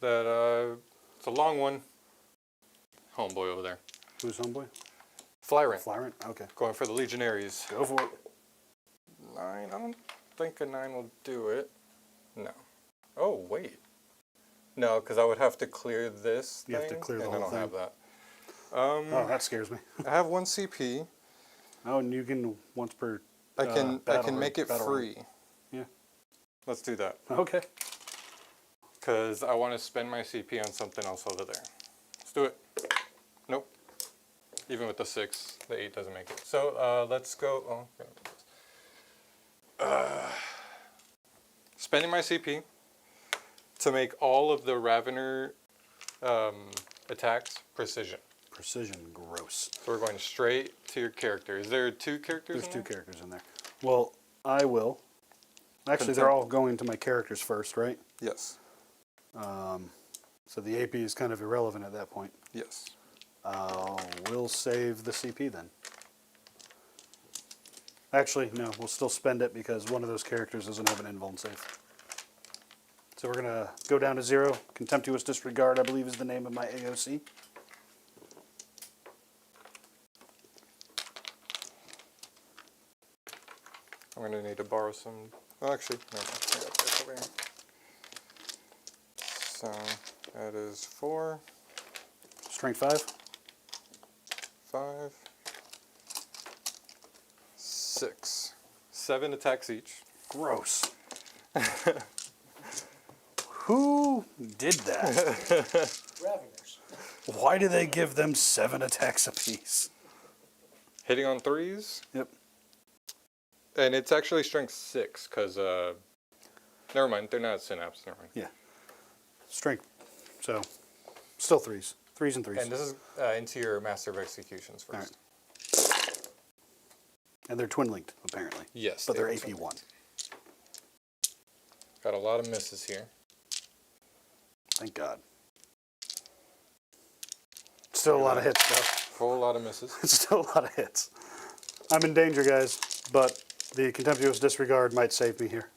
It's a long one. Homeboy over there. Who's homeboy? Flyrant. Flyrant? Okay. Going for the Legionaries. Go for it. 9. I don't think a 9 will do it. No. Oh, wait. No, because I would have to clear this thing. You have to clear the and whole I don't thing. have that. Oh, that scares me. I have 1 CP. Oh, and you can once per. I can battle make it battle free. Yeah. Let's do that. Okay. because I want to spend my CP on something else over there. Let's do it. Nope. Even with the 6, the 8 doesn't make it. So let's go. Spending my CP to make all of the Ravener attacks precision. Precision, gross. So we're going straight to your character. Is there 2 characters? There's 2 characters in there. Well, I will. Actually, they're all going to my characters first, right? Yes. So the AP is kind of irrelevant at that point. Yes. We'll save the CP then. Actually, no, we'll still spend it because one of those characters doesn't have an invuln save. So we're going to go down to 0. Contemptuous Disregard, I believe, is the name of my AOC. I'm going to need to borrow some. Oh, actually, no. I got this over here. So that is 4, Strength 5. 5, 6, 7 attacks each. Gross. Who did that? Raveners. Why do they give them 7 attacks apiece? Hitting on 3s. Yep. And it's actually strength 6 because, never mind, they're not synapse. Never mind. Yeah. Strength. So, still 3s. 3s and 3s. And this is into your Master of Executions first. All right. And they're twin linked, apparently. Yes. But they're are AP twin 1. Got a lot of misses here. Thank God. Still a lot of hits, though. Whole lot of misses. It's still a lot of hits. I'm in danger, guys, but the Contemptuous Disregard might save me here.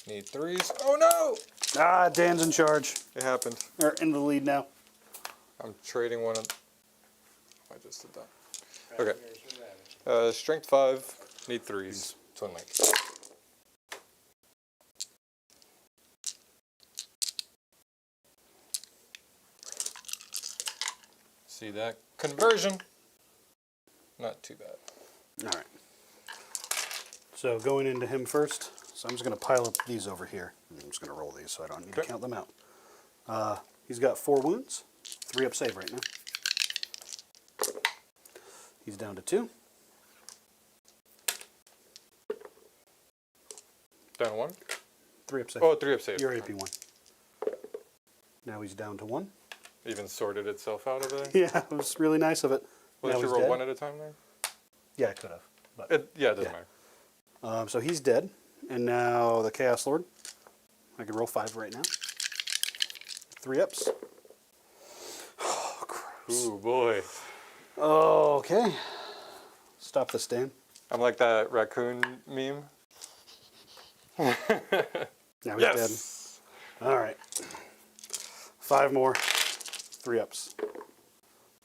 Need 3s. Oh no! Ah, Dan's in charge. It happened. Or in the lead now. I'm trading one of. I just did that. Okay. Raveners are Raveners. Strength 5. Need 3s. Twin link. See that conversion? Not too bad. All right. So going into him first. So I'm just going to pile up these over here. I'm just going to roll these so I don't need to Okay. count them out. He's got 4 wounds. 3 up save right now. He's down to 2. Down to 1. 3 up save. Oh, 3 up save. You're AP 1. Now he's down to 1. Even sorted itself out of there. Yeah, it was really nice of it. Well, Now did you he's roll dead. 1 at a time there? Yeah, I could have. But Yeah, it doesn't Yeah. matter. So he's dead. And now the Chaos Lord. I can roll 5 right now. 3 ups. Oh, gross. Ooh, boy. Okay. Stop this, Dan. I'm like that raccoon meme. Now he's dead. All right. 5 more. 3 ups.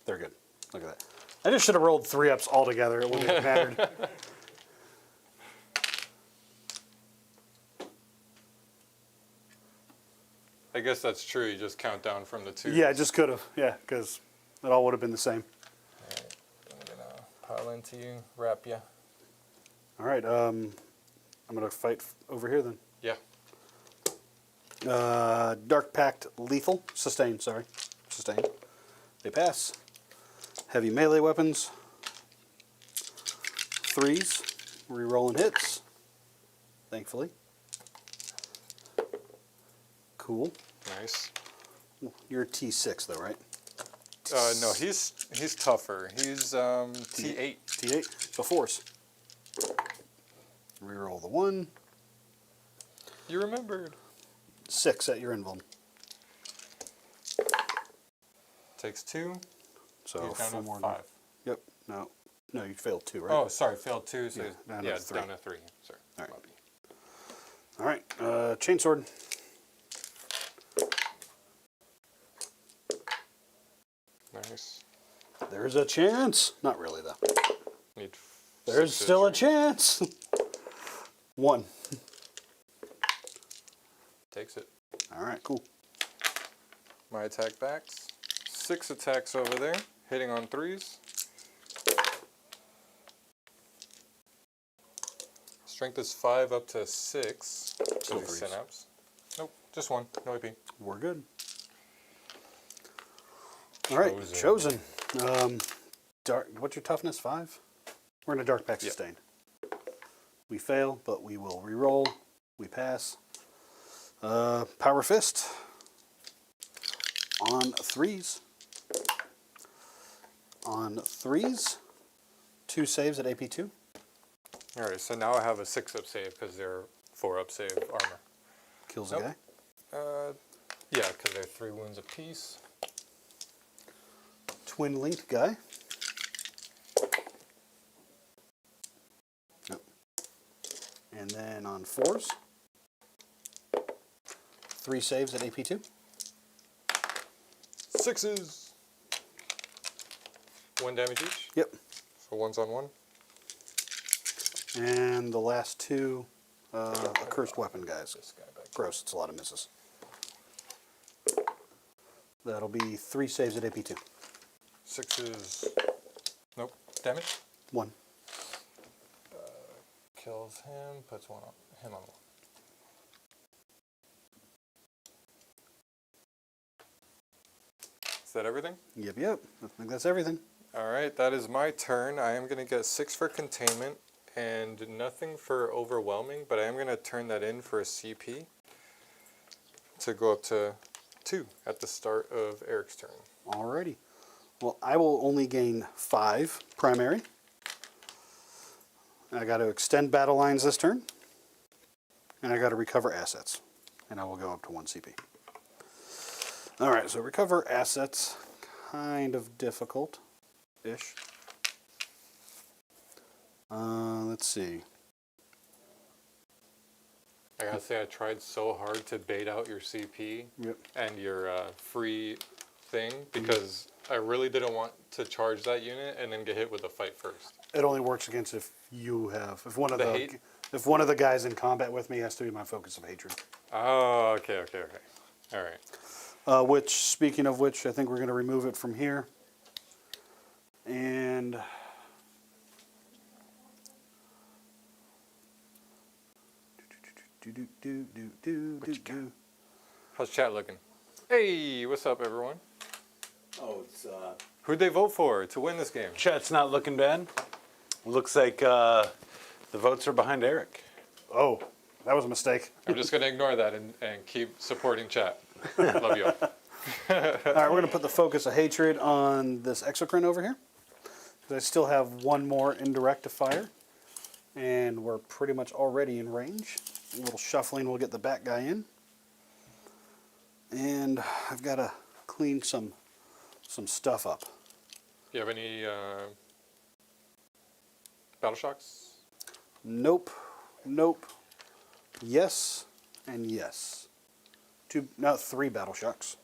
They're good. Look at that. I just should have rolled 3 ups altogether. It wouldn't have mattered. I guess that's true. You just count down from the 2. Yeah, I just could have. Yeah, because it all would have been the same. Alright, I'm gonna pile into you, wrap you. All right. I'm going to fight over here then. Yeah. Dark Pact Lethal. Sustain, sorry. Sustain. They pass. Heavy melee weapons. 3s. Rerolling hits. Thankfully. Cool. Nice. You're T6 though, right? No, he's tougher. He's T8. T8. So force. Reroll the 1. You remembered. 6 at your invuln. Takes 2. So He's down 4 to more. 5. Yep. No, you failed 2, right? Oh, sorry, failed 2. So Yeah, down to yeah, it's 3. down to 3. Sorry. All right. Bobby. All right. Chainsword. Nice. There's a chance. Not really though. Need There's 6 still a injury. chance. 1. Takes it. All right, cool. My attack backs. 6 attacks over there, hitting on 3s. Strength is 5 up to 6. Still These 3s. synapse. Nope. Just one. No AP. We're good. All right, chosen. Dark. What's your toughness? 5. We're in a dark pact sustain. We fail, but we will re-roll. We pass. Power fist. On 3s. On 3s. 2 saves at AP 2. All right, so now I have a 6-up save because they're 4-up save armor. Kills Nope. a guy. Yeah, because they're 3 wounds apiece. Twin linked guy. Nope. And then on 4s. 3 saves at AP 2. 6s. 1 damage each. Yep. So 1's on 1. And the last 2 accursed weapon guys. This guy back. Gross, it's a lot of misses. That'll be 3 saves at AP 2. 6s. Nope. Damage. 1. Kills him. Puts him on 1. Is that everything? Yep, yep. I think that's everything. All right, that is my turn. I am going to get 6 for containment and nothing for overwhelming, but I am going to turn that in for a CP to go up to 2 at the start of Eric's turn. Alrighty. Well, I will only gain 5 primary. I got to extend battle lines this turn. And I got to recover assets. And I will go up to 1 CP. Alright, so recover assets. Kind of difficult-ish. Let's see. I gotta say, I tried so hard to bait out your CP Yep. and your free thing because I really didn't want to charge that unit and then get hit with a fight first. It only works against if you have, if one of The the hate? if one of the guys in combat with me has to be my focus of hatred. Oh, okay. All right. Which, speaking of which, I think we're going to remove it from here. And How's chat looking? Hey, what's up, everyone? Oh, it's Who'd they vote for to win this game? chat's not looking bad. Looks like the votes are behind Eric. Oh, that was a mistake. I'm just going to ignore that and keep supporting chat. Love you all. All right, we're going to put the focus of hatred on this exocrine over here. 'Cause I still have 1 more indirect to fire. And we're pretty much already in range. A little shuffling will get the back guy in. And I've got to clean some stuff up. Do you have any battle shocks? Nope. Nope. Yes and yes. 3 battle shocks.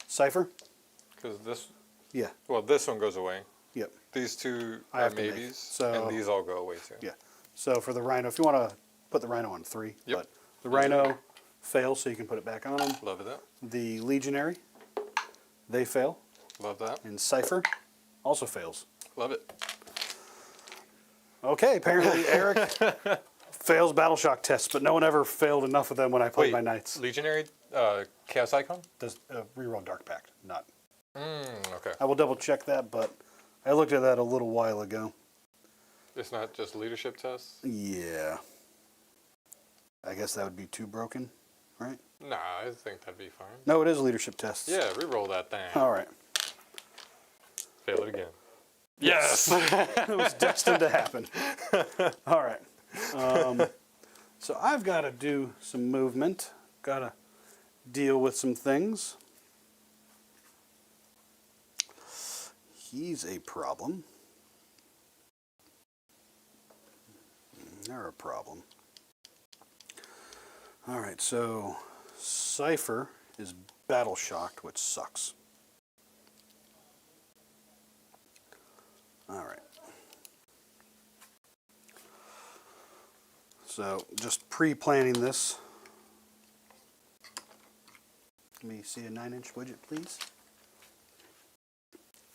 Cypher? Because this, Yeah. well, this one goes away. Yep. These 2 I are have to make, maybes, so- and these all go away too. Yeah. So for the rhino, if you want to put the rhino on 3, Yep. but the rhino fails, so you can put it back on him. Love that. The legionary, they fail, Love that. and Cypher also fails. Love it. Okay, apparently Eric fails battle shock tests, but no one ever failed enough of them when I played my knights. Legionary Chaos Icon? Does reroll Dark Pact? Not. Okay. I will double check that, but I looked at that a little while ago. It's not just leadership tests? Yeah. I guess that would be too broken, right? Nah, I think that'd be fine. No, it is leadership tests. Yeah, reroll that thing. All right. Fail it again. Yes! It was destined to happen. All right. So I've got to do some movement. Got to deal with some things. He's a problem. They're a problem. All right, so Cypher is battle shocked, which sucks. All right. So just pre-planning this. Let me see a 9-inch widget, please.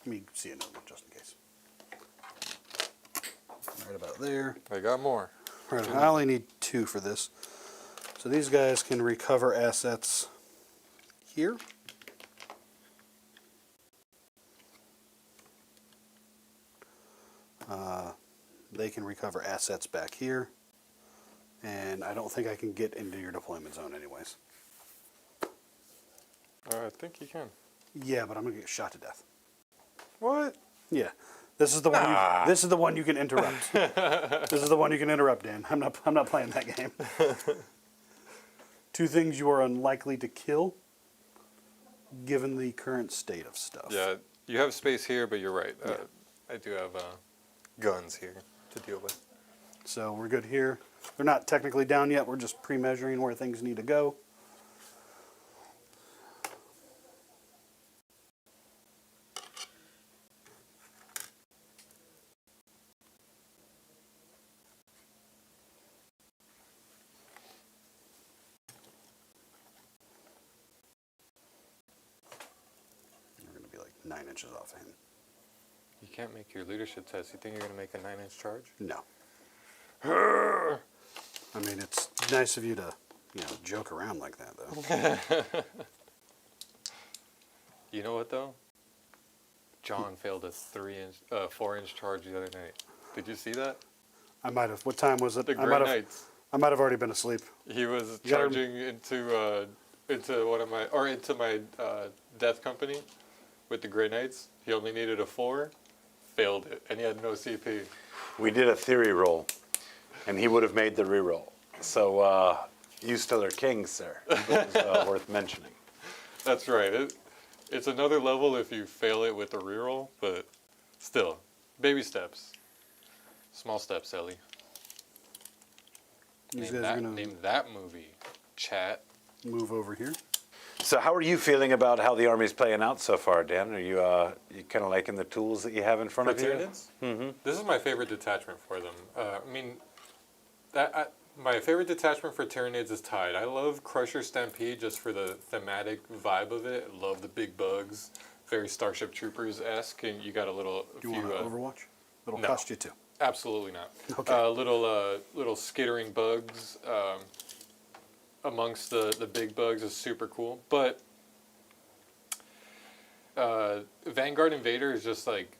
Let me see another one just in case. Right about there. I got more. Right, I only need 2 for this. So these guys can recover assets here. They can recover assets back here. And I don't think I can get into your deployment zone anyways. I think you can. Yeah, but I'm gonna get shot to death. What? Yeah. This is the one this is the one you can interrupt. This is the one you can interrupt, Dan. I'm not playing that game. 2 things you are unlikely to kill given the current state of stuff. Yeah, you have space here, but you're right. Yeah. I do have guns here to deal with. So we're good here. They're not technically down yet. We're just pre-measuring where things need to go. We're going to be like 9 inches off of him. You can't make your leadership test. You think you're going to make a 9-inch charge? No. I mean, it's nice of you to, joke around like that, though. You know what, though? John failed a 4-inch charge the other night. Did you see that? I might have. What time was it? The Grey Knights. I might have already been asleep. He was You gotta- charging into my death company with the Grey Knights. He only needed a 4, failed it, and he had no CP. We did a theory roll, and he would have made the reroll. So you still are king, sir. It's worth mentioning. That's right. It's another level if you fail it with a reroll, but still, baby steps. Small steps, Ellie. These Name guys are going name that movie. Chat. to move over here. So how are you feeling about how the army's playing out so far, Dan? Are you kind of liking the tools that you have in front For of you? Tyranids? Mm-hmm. This is my favorite detachment for them. My favorite detachment for Tyranids is Tide. I love Crusher Stampede just for the thematic vibe of it. I love the big bugs, very Starship Troopers-esque, and you got a Do you want to Overwatch? It'll no. cost you 2. Absolutely not. Okay. Little skittering bugs amongst the big bugs is super cool. But Vanguard Invader is just like,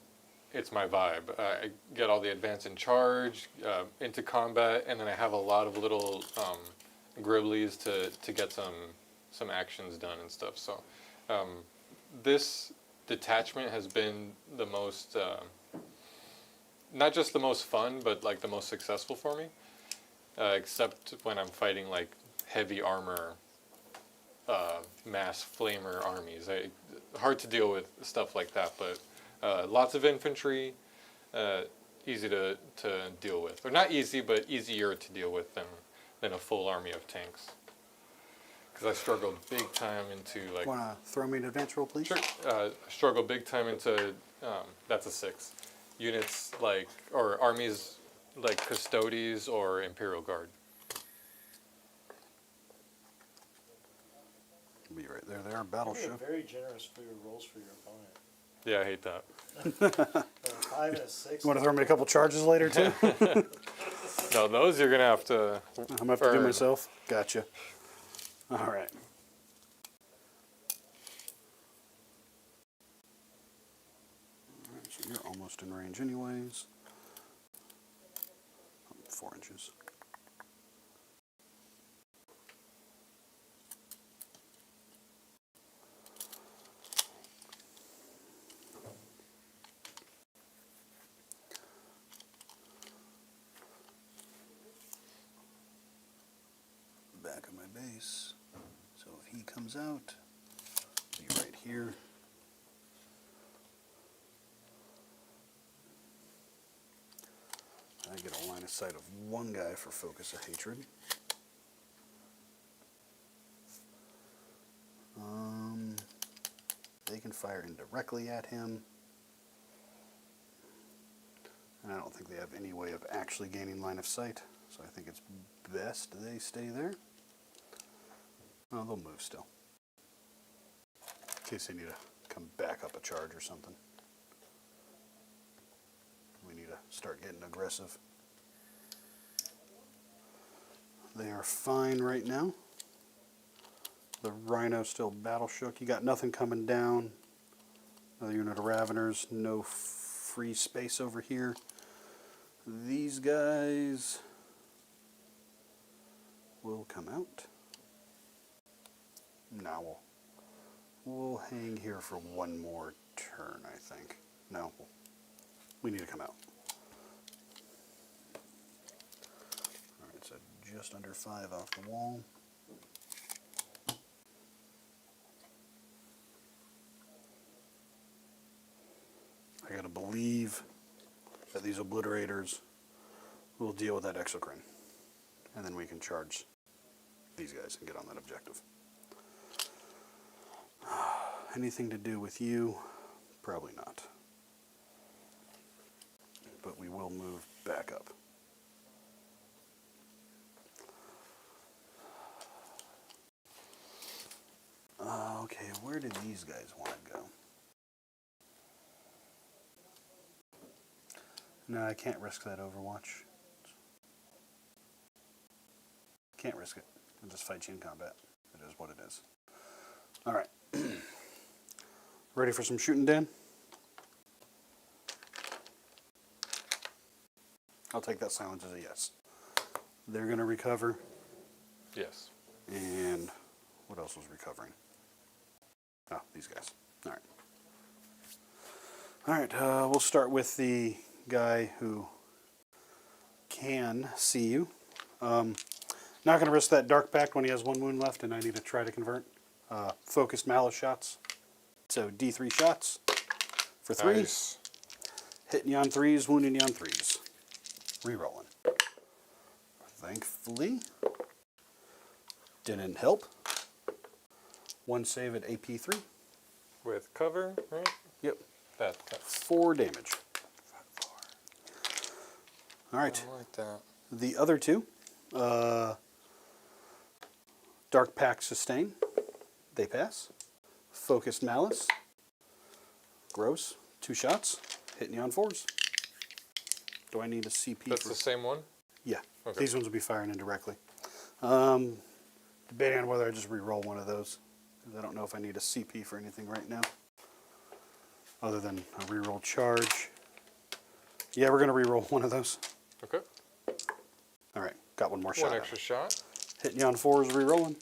it's my vibe. I get all the advance in charge, into combat, and then I have a lot of little gribblies to get some actions done and stuff. So this detachment has been the most, not just the most fun, but like the most successful for me, except when I'm fighting like heavy armor, mass flamer armies. Hard to deal with stuff like that, but lots of infantry, easy to deal with. Or not easy, but easier to deal with than a full army of tanks. Because I struggled big time into like... Want to throw me an advance roll, please? Sure. Struggle big time into, that's a 6. Units like, or armies like Custodes or Imperial Guard. Be right there. They are You're battleship. very generous for your rolls for your opponent. Yeah, I hate that. 5 and a 6. You want to throw me a couple charges later, too? No, those you're going to have to... I'm going to have to do earn. myself. Gotcha. All right. All right, so you're almost in range anyways. 4 inches. Back of my base. So if he comes out, be right here. I get a line of sight of one guy for Focus of Hatred. They can fire indirectly at him. And I don't think they have any way of actually gaining line of sight. So I think it's best they stay there. Oh, they'll move still. In case they need to come back up a charge or something. We need to start getting aggressive. They are fine right now. The Rhino's still battle shook. You got nothing coming down. Another unit of Raveners. No free space over here. These guys will come out. Now we'll hang here for one more turn, I think. No, we need to come out. Alright, so just under 5 off the wall. I gotta believe that these obliterators will deal with that exocrine. And then we can charge these guys and get on that objective. Anything to do with you? Probably not. But we will move back up. Okay, where did these guys want to go? No, I can't risk that Overwatch. Can't risk it. I'll just fight you in combat. It is what it is. Alright. Ready for some shooting, Dan? I'll take that silence as a yes. They're going to recover. Yes. And what else was recovering? Oh, these guys. Alright. Alright, we'll start with the guy who can see you. Not going to risk that Dark Pact when he has 1 wound left and I need to try to convert. Focused Malice shots. So D3 shots for 3. Nice. Hitting you on 3s, wounding you on 3s. Rerolling. Thankfully, didn't help. 1 save at AP 3. With cover, right? Yep. That. 4 damage. Alright. I like that. The other 2, Dark Pact Sustain. They pass. Focused Malice. Gross. 2 shots. Hitting you on 4s. Do I need a CP? That's the same one? Yeah. Okay. These ones will be firing indirectly. Debating on whether I just re-roll one of those. I don't know if I need a CP for anything right now. Other than a re-roll charge. Yeah, we're going to re-roll one of those. Okay. Alright, got one more shot. One extra shot. Hitting you on 4s, re-rolling.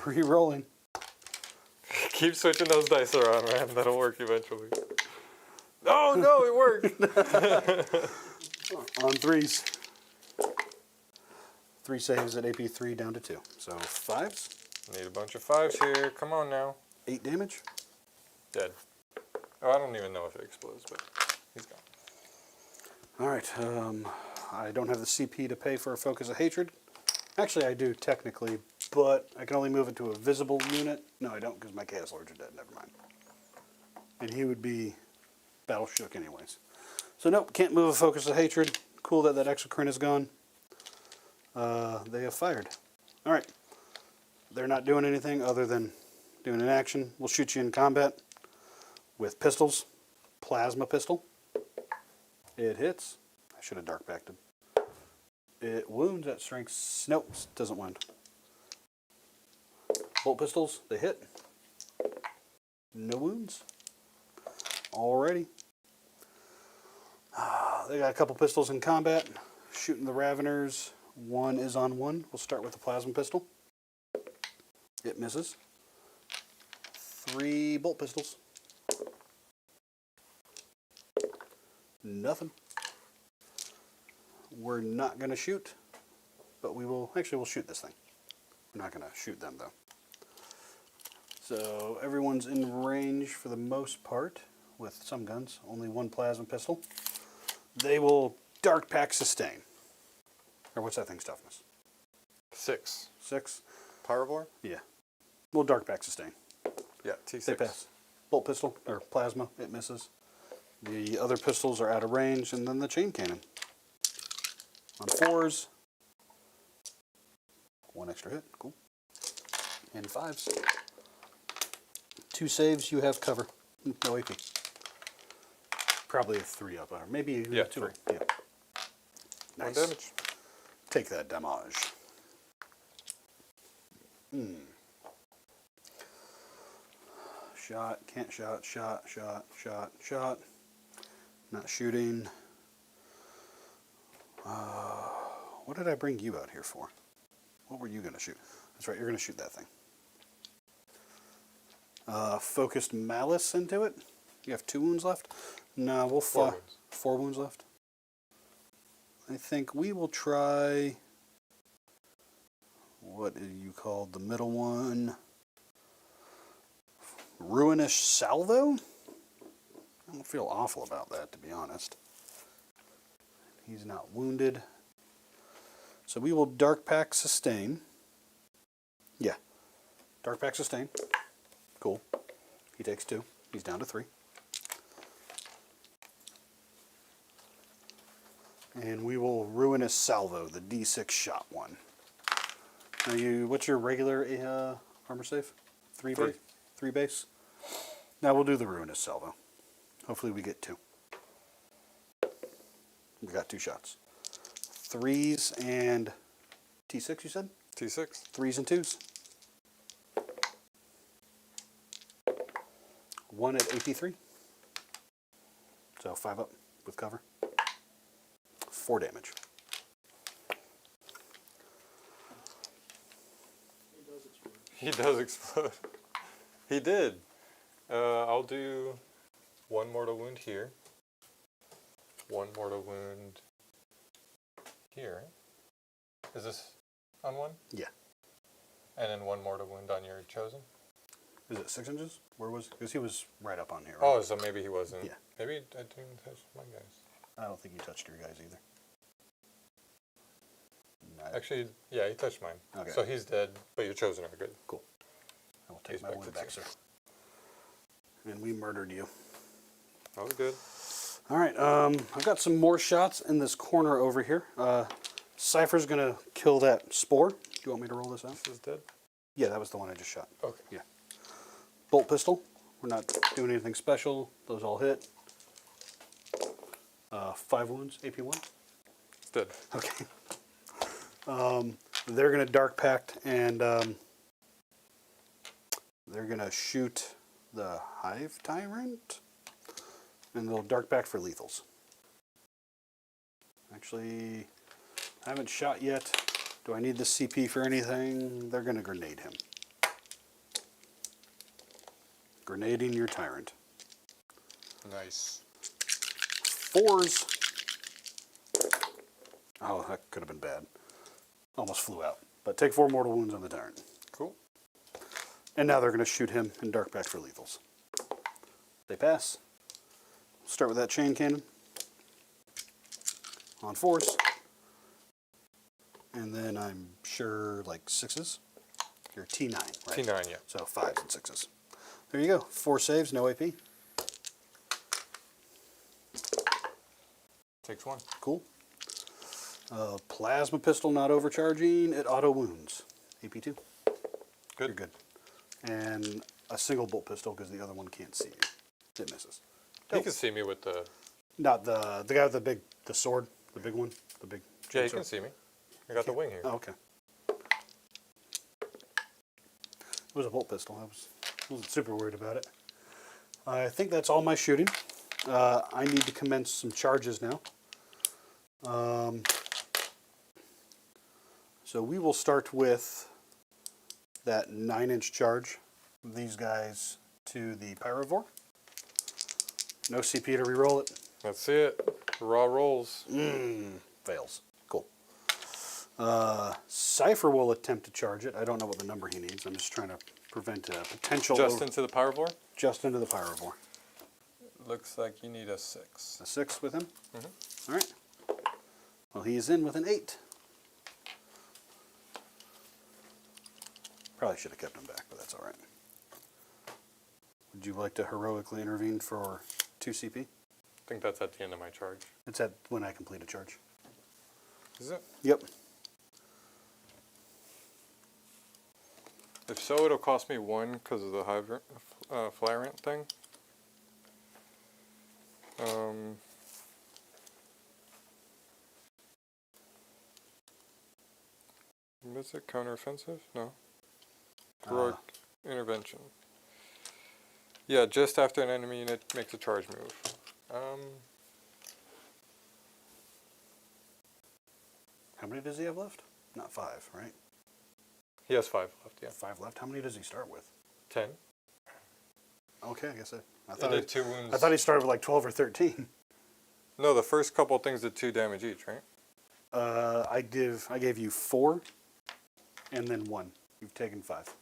Re-rolling. Keep switching those dice around, man. That'll work eventually. Oh, no, it worked. On 3s. 3 saves at AP 3 down to 2. So 5s. Need a bunch of 5s here. Come on now. 8 damage. Dead. Oh, I don't even know if it explodes, but he's gone. Alright, I don't have the CP to pay for a Focus of Hatred. Actually, I do technically, but I can only move it to a visible unit. No, I don't, because my Chaos Lords are dead. Never mind. And he would be battle shook anyways. So nope, can't move a Focus of Hatred. Cool that that exocrine is gone. They have fired. Alright. They're not doing anything other than doing an action. We'll shoot you in combat with pistols. Plasma pistol. It hits. I should have dark backed it. It wounds at strength. Nope, doesn't wound. Bolt pistols, they hit. No wounds. Alrighty. They got a couple pistols in combat. Shooting the Raveners. 1 is on 1. We'll start with the plasma pistol. It misses. 3 bolt pistols. Nothing. We're not going to shoot, but we will, actually we'll shoot this thing. We're not going to shoot them though. So everyone's in range for the most part with some guns, only 1 plasma pistol. They will Dark Pact Sustain. Or what's that thing's toughness? 6. 6? Pyrovore? Yeah. We'll Dark Pact Sustain. Yeah, T6. They pass. Bolt pistol, or plasma, it misses. The other pistols are out of range, and then the chain cannon. On 4s. 1 extra hit, cool. And 5s. 2 saves, you have cover. No AP. Probably a 3 up, or maybe Yeah, 2. 3. Yeah. Nice. 1 damage. Take that damage. Shot, can't shot, shot, shot, shot, shot. Not shooting. What did I bring you out here for? What were you going to shoot? That's right, you're going to shoot that thing. Focused malice into it. You have 2 wounds left? No, we'll 4 wounds. 4 wounds left. I think we will try. What do you call the middle one? Ruinish Salvo? I don't feel awful about that, to be honest. He's not wounded. So we will Dark Pack Sustain. Yeah. Dark Pack Sustain. Cool. He takes 2. He's down to 3. And we will Ruinous Salvo, the D6 shot one. Now what's your regular armor save? 3 3. base? 3 base? Now we'll do the Ruinous Salvo. Hopefully we get 2. We got 2 shots. 3s and T6, you said? T6. 3s and 2s. 1 at AP3. So 5 up with cover. 4 damage. He does explode. He did. I'll do 1 mortal wound here. 1 mortal wound here. Is this on 1? Yeah. And then 1 mortal wound on your chosen? Is it 6 inches? Where was? Because he was right up on here. Right? Oh, so maybe he wasn't. Yeah. Maybe I didn't touch my guys. I don't think you touched your guys either. No. Actually, yeah, he touched mine. Okay. So he's dead, but your chosen are good. Cool. I will take He's my back wound to back, 2. sir. And we murdered you. That was good. All right. I've got some more shots in this corner over here. Cypher's gonna kill that spore. Do you want me to roll this out? This is dead? Yeah, that was the one I just shot. Okay. Yeah. Bolt pistol. We're not doing anything special. Those all hit. 5 wounds. AP1. It's dead. Okay. They're going to Dark Pact and they're going to shoot the Hive Tyrant. And they'll Dark Pact for lethals. Actually, I haven't shot yet. Do I need the CP for anything? They're going to grenade him. Grenading your Tyrant. Nice. 4s. Oh, that could have been bad. Almost flew out. But take 4 mortal wounds on the Tyrant. Cool. And now they're going to shoot him and Dark Pact for lethals. They pass. Start with that chain cannon. On 4s. And then I'm sure like 6s. You're T9, right? T9, yeah. So 5s and 6s. There you go. 4 saves, no AP. Takes 1. Cool. Plasma pistol not overcharging. It auto wounds. AP2. Good. You're good. And a single bolt pistol because the other one can't see you. It misses. He can see me with the... Not the guy with the sword, the big one, the big. Yeah, he chainsaw. can see me. I got the wing here. Oh, okay. It was a bolt pistol. I wasn't super worried about it. I think that's all my shooting. I need to commence some charges now. So we will start with that 9-inch charge. These guys to the Pyrovore. No CP to reroll it. Let's see it. Raw rolls. Fails. Cool. Cypher will attempt to charge it. I don't know what the number he needs. I'm just trying to prevent a potential... Just into the Pyrovore? Just into the Pyrovore. Looks like you need a 6. A 6 with him? Mm-hmm. All right. Well, he is in with an 8. Probably should have kept him back, but that's all right. Would you like to heroically intervene for 2 CP? I think that's at the end of my charge. It's at when I complete a charge. Is it? Yep. If so, it'll cost me 1 because of the Flyrant thing. What's it? Counteroffensive? No. Heroic intervention. Yeah, just after an enemy unit makes a charge move. How many does he have left? Not 5, right? He has 5 left, yeah. 5 left. How many does he start with? 10. Okay, I guess I It did 2 wounds. I thought he started with like 12 or 13. No, the first couple things did 2 damage each, right? I gave you 4, and then 1. You've taken 5.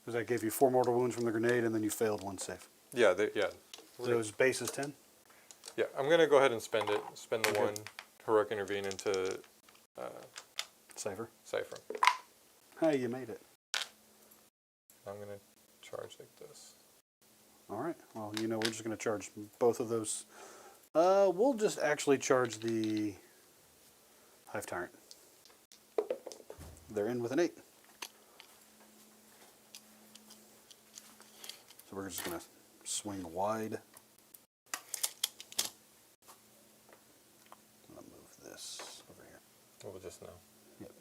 Because I gave you 4 mortal wounds from the grenade, and then you failed 1 save. Yeah, yeah. So those bases 10. Yeah, I'm gonna go ahead and spend it. Spend the Okay. 1 heroic intervene into Cipher. Cypher. Hey, you made it. I'm gonna charge like this. All right. Well, you know, we're just going to charge both of those. We'll just actually charge the Hive Tyrant. They're in with an 8. So we're just going to swing wide. I'm going to move this over here. We'll just know. Yep.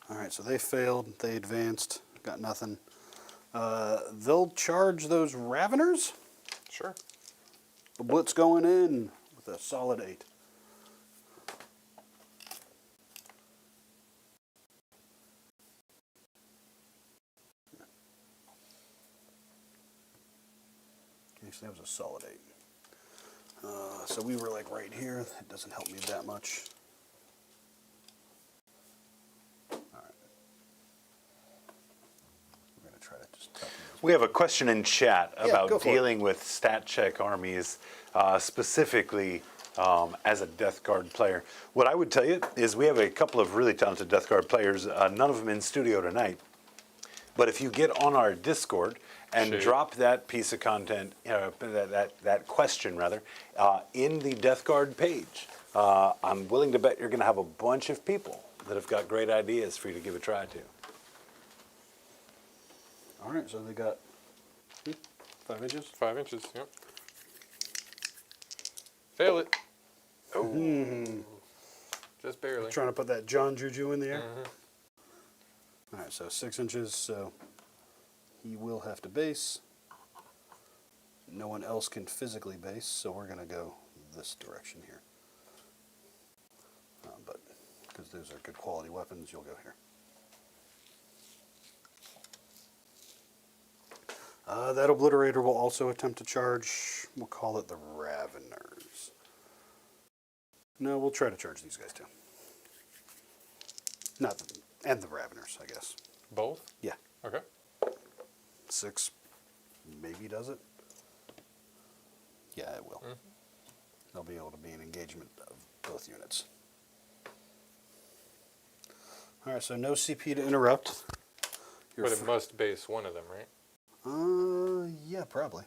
All right, so they failed. They advanced. Got nothing. They'll charge those Raveners. Sure. The Blitz going in with a solid 8. Okay, so that was a solid 8. So we were like right here. It doesn't help me that much. All right. We're going to try to just toughen this. We have a question in chat Yeah, go about for it. dealing with stat check armies, specifically as a Death Guard player. What I would tell you is we have a couple of really talented Death Guard players, none of them in studio tonight. But if you get on our Discord and Sure. drop that piece of content, that question rather, in the Death Guard page, I'm willing to bet you're going to have a bunch of people that have got great ideas for you to give a try to. All right, so they got 5 inches. 5 inches. Yep. Fail it. Oh. Just barely. Trying to put that John Juju in the air. All right, so 6 inches, so he will have to base. No one else can physically base, so we're going to go this direction here. But because those are good quality weapons, you'll go here. That Obliterator will also attempt to charge. We'll call it the Raveners. No, we'll try to charge these guys too. Not the, and the Raveners, I guess. Both? Yeah. Okay. 6 maybe does it. Yeah, it will. They'll be able to be an engagement of both units. All right, so no CP to interrupt. But it must base one of them, right? Yeah, probably.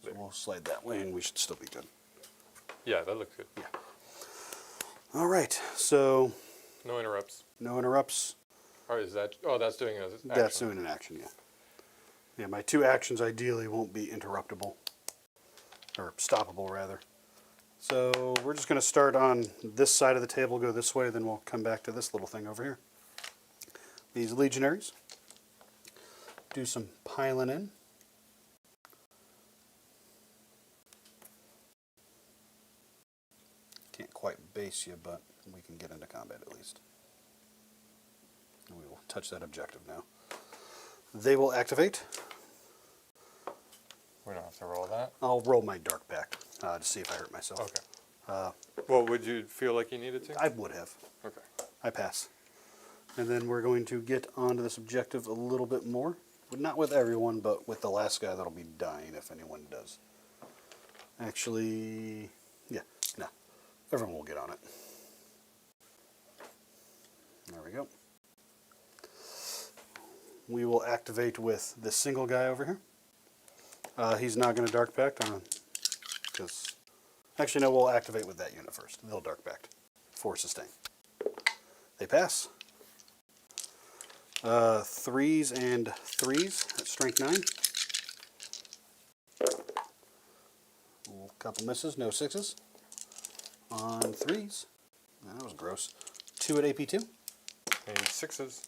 So we'll slide that way, and we should still be good. Yeah, that looks good. Yeah. All right, so No interrupts. no interrupts. Or is that? Oh, that's doing an action. That's doing an action, yeah. Yeah, my 2 actions ideally won't be interruptible. Or stoppable, rather. So we're just going to start on this side of the table, go this way, then we'll come back to this little thing over here. These Legionaries. Do some piling in. Can't quite base you, but we can get into combat at least. And we will touch that objective now. They will activate. We don't have to roll that. I'll roll my dark back to see if I hurt myself. Okay. Well, would you feel like you needed to? I would have. Okay. I pass. And then we're going to get onto this objective a little bit more. But not with everyone, but with the last guy that'll be dying if anyone does. Actually, yeah, no. Everyone will get on it. There we go. We will activate with this single guy over here. He's not going to dark pact on, because actually no, we'll activate with that unit first. They'll dark pact. 4 sustain. They pass. 3s and 3s at strength 9. A couple misses, no 6s. On 3s. That was gross. 2 at AP 2. Need 6s.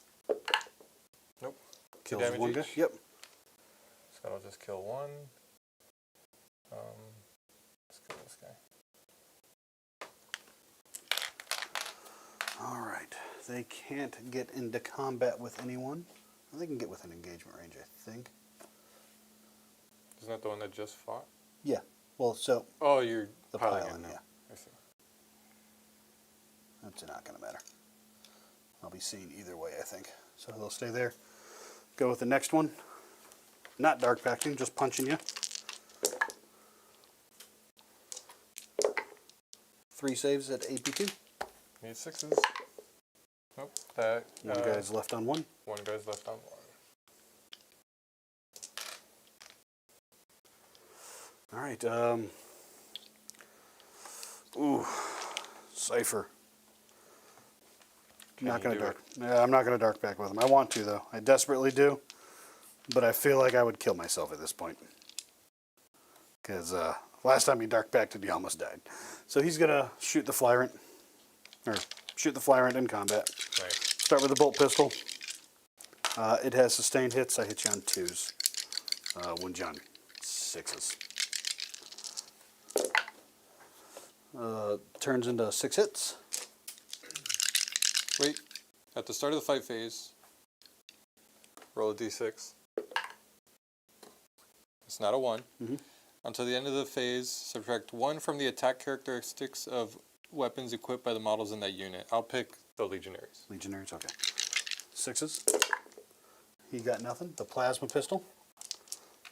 Nope. Kills damage 1 guy. each. Yep. So I'll just kill 1. Let's kill this guy. Alright. They can't get into combat with anyone. They can get within engagement range, I think. Isn't that the one that just fought? Yeah. Well, so Oh, you're the piling piling, in now. yeah. I see. That's not going to matter. I'll be seen either way, I think. So they'll stay there. Go with the next one. Not dark packing, just punching you. 3 saves at AP2. Need 6s. Nope. That. One guy's left on 1. One guy's left on 1. Alright, ooh, Cypher. Can Not you going to do dark. Yeah, I'm not going to dark back with him. I want to, though. I desperately do. But I feel like I would kill myself at this point. Because last time he dark backed it, he almost died. So he's going to shoot the Flyrant. Or shoot the Flyrant in combat. Nice. Start with the bolt pistol. It has sustained hits. I hit you on 2s. Wound you on 6s. Turns into 6 hits. Wait. At the start of the fight phase, roll a d6. It's not a 1. Until the end of the phase, subtract 1 from the attack characteristics of weapons equipped by the models in that unit. I'll pick the Legionaries. Legionaries, okay. 6s. He got nothing. The plasma pistol.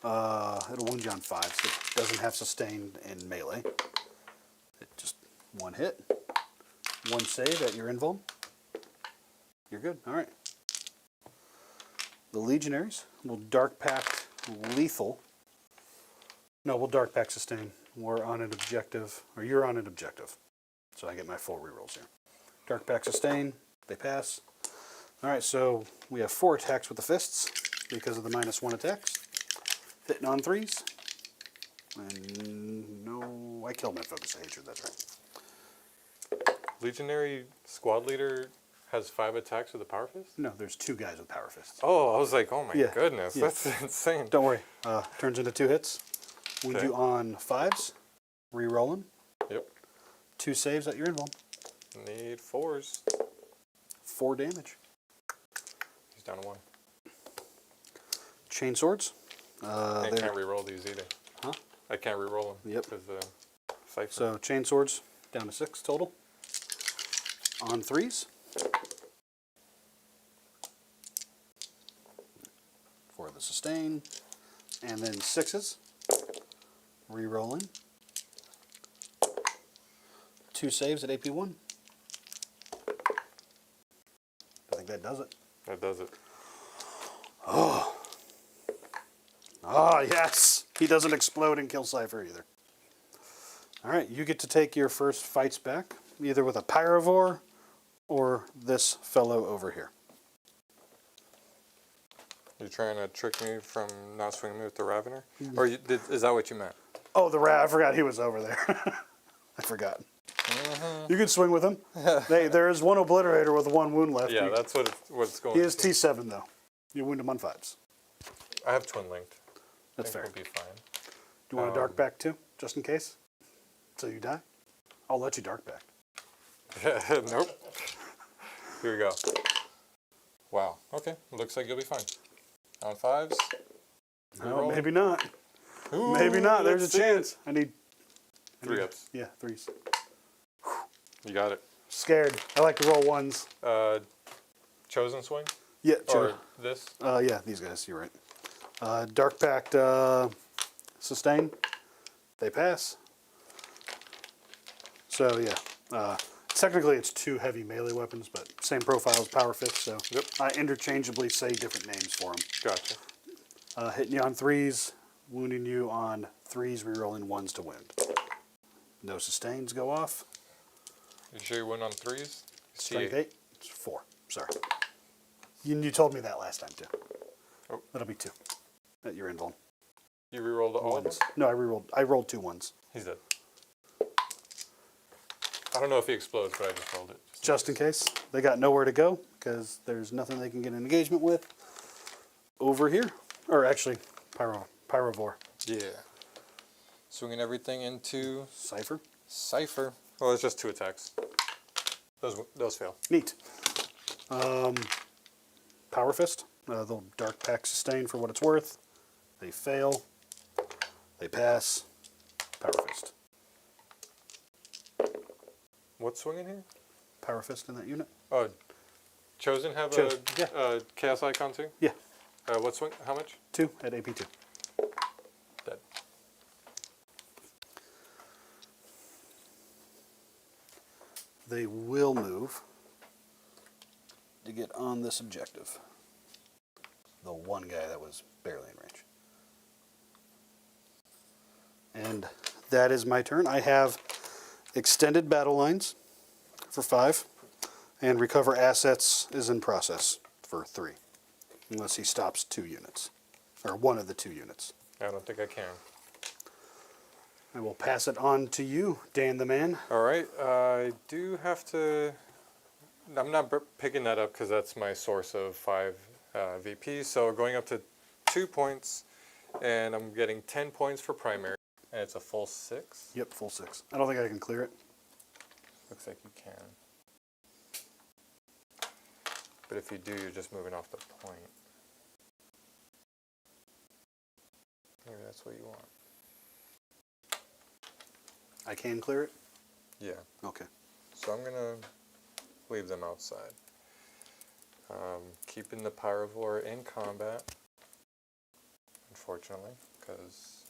It'll wound you on 5s. It doesn't have sustained in melee. It just 1 hit. 1 save at your invuln. You're good. All right. The Legionaries will dark pact lethal. No, we'll dark pact sustain. We're on an objective, or you're on an objective. So I get my full rerolls here. Dark pact sustain. They pass. All right, so we have 4 attacks with the fists because of the -1 attacks. Hitting on 3s. And no, I killed my focus of hatred. That's right. Legionary squad leader has 5 attacks with a power fist? No, there's 2 guys with power fists. Oh, I was like, oh my Yeah, goodness, yeah. that's insane. Don't worry. Turns into 2 hits. Wound Okay. you on 5s. Rerolling. Yep. 2 saves at your invuln. Need 4s. 4 damage. He's down to 1. Chain swords. I they're- can't re-roll these either. Huh? I can't re-roll them. Yep. Because the Cypher. So chain swords down to 6 total. On 3s. For the sustain. And then 6s. Rerolling. 2 saves at AP1. I think that does it. That does it. Ah, yes! He doesn't explode and kill Cypher either. Alright, you get to take your first fights back, either with a Pyrovore or this fellow over here. You're trying to trick me from not swinging me with the Ravener? Or is that what you meant? Oh, I forgot he was over there. I forgot. You can swing with him. There is 1 Obliterator with 1 wound left. Yeah, that's what it's going He to is T7 though. You wound him on 5s. I have twin linked. That's I fair. think we'll be fine. Do you want to dark back too, just in case? So you die? I'll let you dark back. Nope. Here we go. Wow. Okay. Looks like you'll be fine. On 5s. No, maybe not. Ooh, Maybe not. There's a let's see chance. I need 3 ups. Yeah, 3s. You got it. Scared. I like to roll 1s. Chosen swing? Yeah, Or sure. this? Yeah, these guys. You're right. Dark Pact sustain. They pass. So yeah, technically it's 2 heavy melee weapons, but same profile as Power Fist. So Yep. I interchangeably say different names for them. Gotcha. Hitting you on 3s, wounding you on 3s, rerolling 1s to wound. No sustains go off. You sure you went on 3s? Strength 8? It's 4. Sorry. You told me that last time, too. Oh. That'll be 2 at your invuln. You rerolled all of them? Ones. No, I rolled 2 1s. He's dead. I don't know if he explodes, but I just rolled it. Just in case. They got nowhere to go, because there's nothing they can get an engagement with over here. Or actually, Pyrovore. Yeah. Swinging everything into Cipher. Cipher. Well, it's just 2 attacks. Those fail. Neat. Power Fist. They'll Dark Pact sustain for what it's worth. They fail. They pass. Power Fist. What's swinging here? Power Fist in that unit? Oh, Chosen have Chosen, yeah. a Chaos Icon too? Yeah. What swing? How much? 2 at AP 2. Dead. They will move to get on this objective. The one guy that was barely in range. And that is my turn. I have extended battle lines for 5, and recover assets is in process for 3, unless he stops 2 units, or 1 of the 2 units. I don't think I can. I will pass it on to you, Dan the Man. All right. I do have to. I'm not picking that up because that's my source of 5 VP. So going up to 2 points, and I'm getting 10 points for primary, and it's a full 6. Yep, full 6. I don't think I can clear it. Looks like you can. But if you do, you're just moving off the point. Maybe that's what you want. I can clear it? Yeah. Okay. So I'm going to leave them outside. Keeping the Pyrovore in combat, unfortunately, because...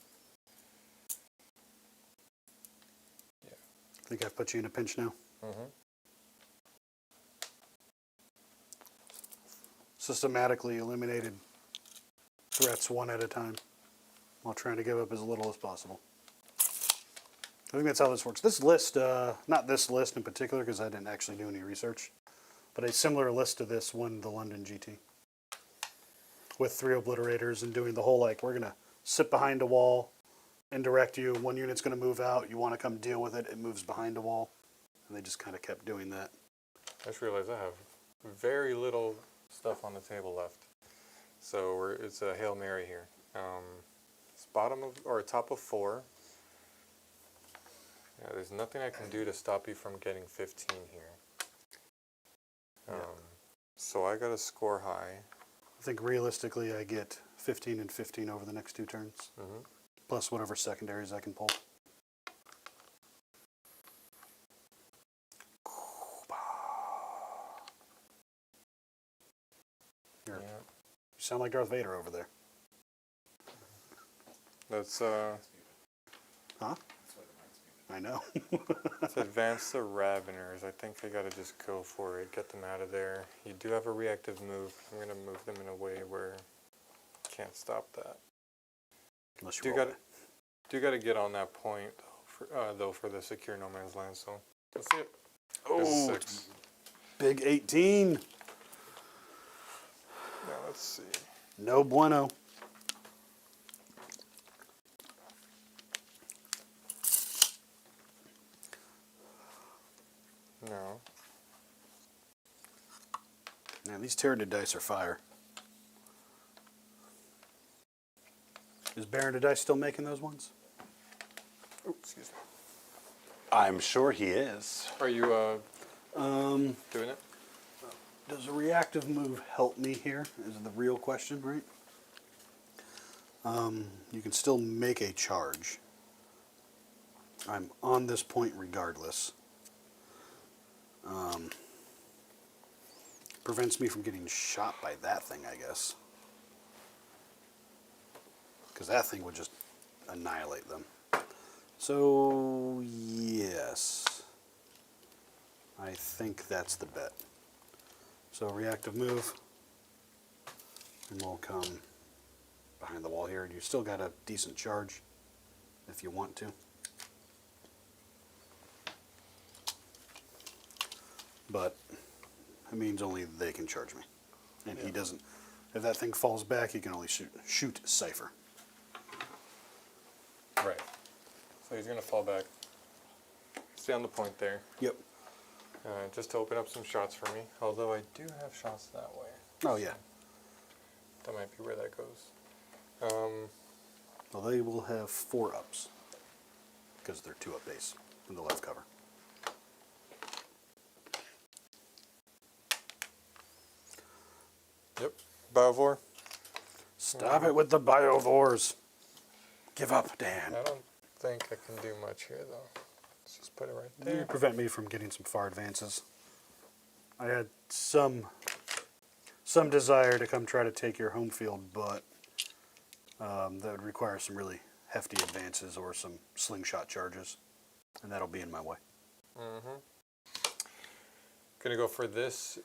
Yeah. I think I've put you in a pinch now. Mm-hmm. Systematically eliminated threats 1 at a time while trying to give up as little as possible. I think that's how this works. This list, not this list in particular because I didn't actually do any research, but a similar list to this won the London GT. With 3 obliterators and doing the whole, like, we're going to sit behind a wall, indirect you, 1 unit's going to move out, you want to come deal with it, it moves behind a wall. And they just kind of kept doing that. I just realized I have very little stuff on the table left. So it's a Hail Mary here. It's bottom of, or top of 4. Yeah, there's nothing I can do to stop you from getting 15 here. So I got to score high. I think realistically I get 15 and 15 over the next 2 turns. Mm-hmm. Plus whatever secondaries I can pull. Yeah. You sound like Darth Vader over there. Let's Huh? I know. let's advance the Raveners. I think I gotta just go for it, get them out of there. You do have a reactive move. I'm gonna move them in a way where you can't stop that. Unless Do you you roll gotta it. get on that point though for the secure no man's land. So let's see it. Oh, This is 6. big 18. Now let's see. No bueno. No. Man, these Tyranid dice are fire. Is Baron Dice still making those ones? Oh, excuse me. I'm sure he is. Are you doing it? Does a reactive move help me here? Is the real question, right? You can still make a charge. I'm on this point regardless. Prevents me from getting shot by that thing, I guess. Because that thing would just annihilate them. So, yes. I think that's the bet. So, reactive move. And we'll come behind the wall here. You still got a decent charge if you want to. but it means only they can charge me. And he doesn't. If that thing falls back, he can only shoot Cypher. Right. So he's going to fall back. Stay on the point there. Yep. Just to open up some shots for me. Although I do have shots that way. Oh, yeah. That might be where that goes. Well, they will have 4 ups. Because they're 2 up base in the left cover. Yep. Biovore. Stop it with the Biovores. Give up, Dan. I don't think I can do much here, though. Let's just put it right You there. prevent me from getting some far advances. I had some desire to come try to take your home field, but that would require some really hefty advances or some slingshot charges, and that'll be in my way. Mm-hmm. Gonna go for this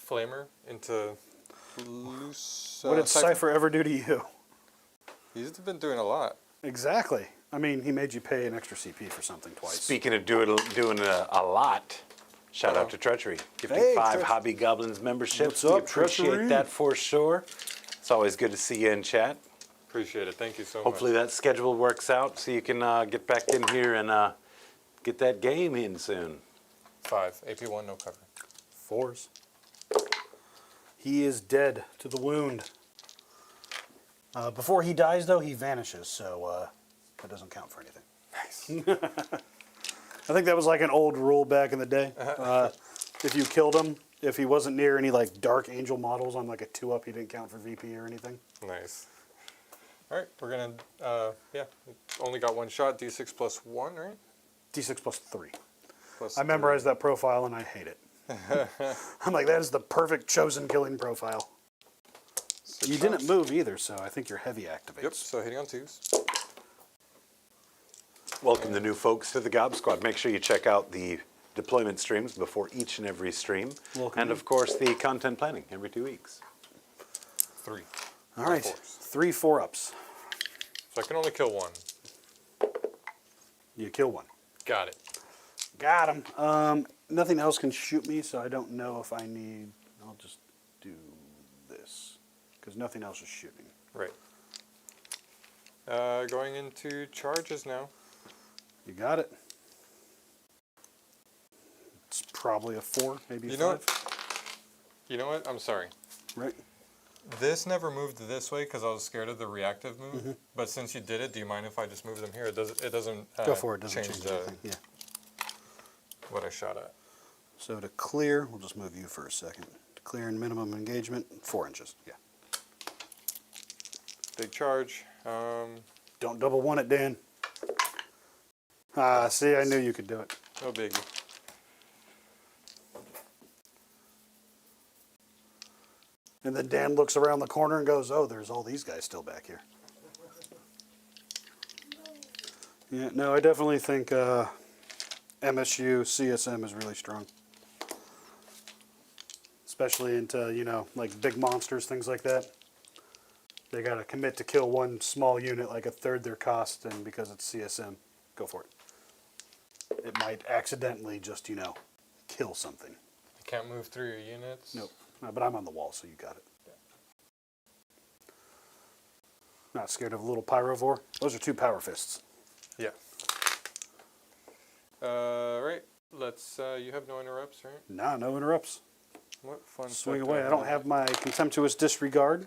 flamer into loose. What did Cypher ever do to you? He's been doing a lot. Exactly. I mean, he made you pay an extra CP for something twice. Speaking of doing a lot, shout out to Treachery. Gifting Hey, 5 Treachery. Hobby Goblins memberships. What's We up, appreciate Treachery? that for sure. It's always good to see you in chat. Appreciate it. Thank you so Hopefully much. that schedule works out so you can get back in here and get that game in soon. 5. AP1, no cover. 4s. He is dead to the wound. Before he dies, though, he vanishes, so that doesn't count for anything. Nice. I think that was like an old rule back in the day. If you killed him, if he wasn't near any like Dark Angel models on like a 2-up, he didn't count for VP or anything. Nice. All right, we're gonna, only got 1 shot, D6 plus 1, right? D6 plus 3. Plus I memorized that profile and I hate it. I'm like, that is the perfect chosen killing profile. 6 You shots. didn't move either, so I think your heavy activates. Yep, so hitting on 2s. Welcome the new folks to the Gob Squad. Make sure you check out the deployment streams before each and every stream. Welcome And in. of course the content planning every 2 weeks. 3. All right, 3 4-ups. So I can only kill 1. You kill 1. Got it. Got him. Nothing else can shoot me, so I don't know if I need. I'll just do this because nothing else is shooting. Right. Going into charges now. You got it. It's probably a 4, maybe a 5. You know what? You know what? I'm sorry. Right. This never moved this way because I was scared of the reactive move. But since you did it, do you mind if I just move them here? It doesn't Go for it. Doesn't change change anything. Yeah. what I shot at. So to clear, we'll just move you for a second. To clear in minimum engagement, 4 inches. Yeah. Big charge. Don't double one it, Dan. Ah, see, I knew you could do it. No biggie. And then Dan looks around the corner and goes, oh, there's all these guys still back here. Yeah, no, I definitely think MSU, CSM is really strong. Especially into, you know, like big monsters, things like that. They got to commit to kill one small unit, like a third their cost, and because it's CSM, go for it. It might accidentally just, you know, kill something. You can't move through your units. Nope. No, but I'm on the wall, so you got it. Not scared of a little pyrovore? Those are 2 power fists. Yeah. Right. Let's. You have no interrupts, right? Nah, no interrupts. What fun Swing stuff away. do I don't have my contemptuous disregard.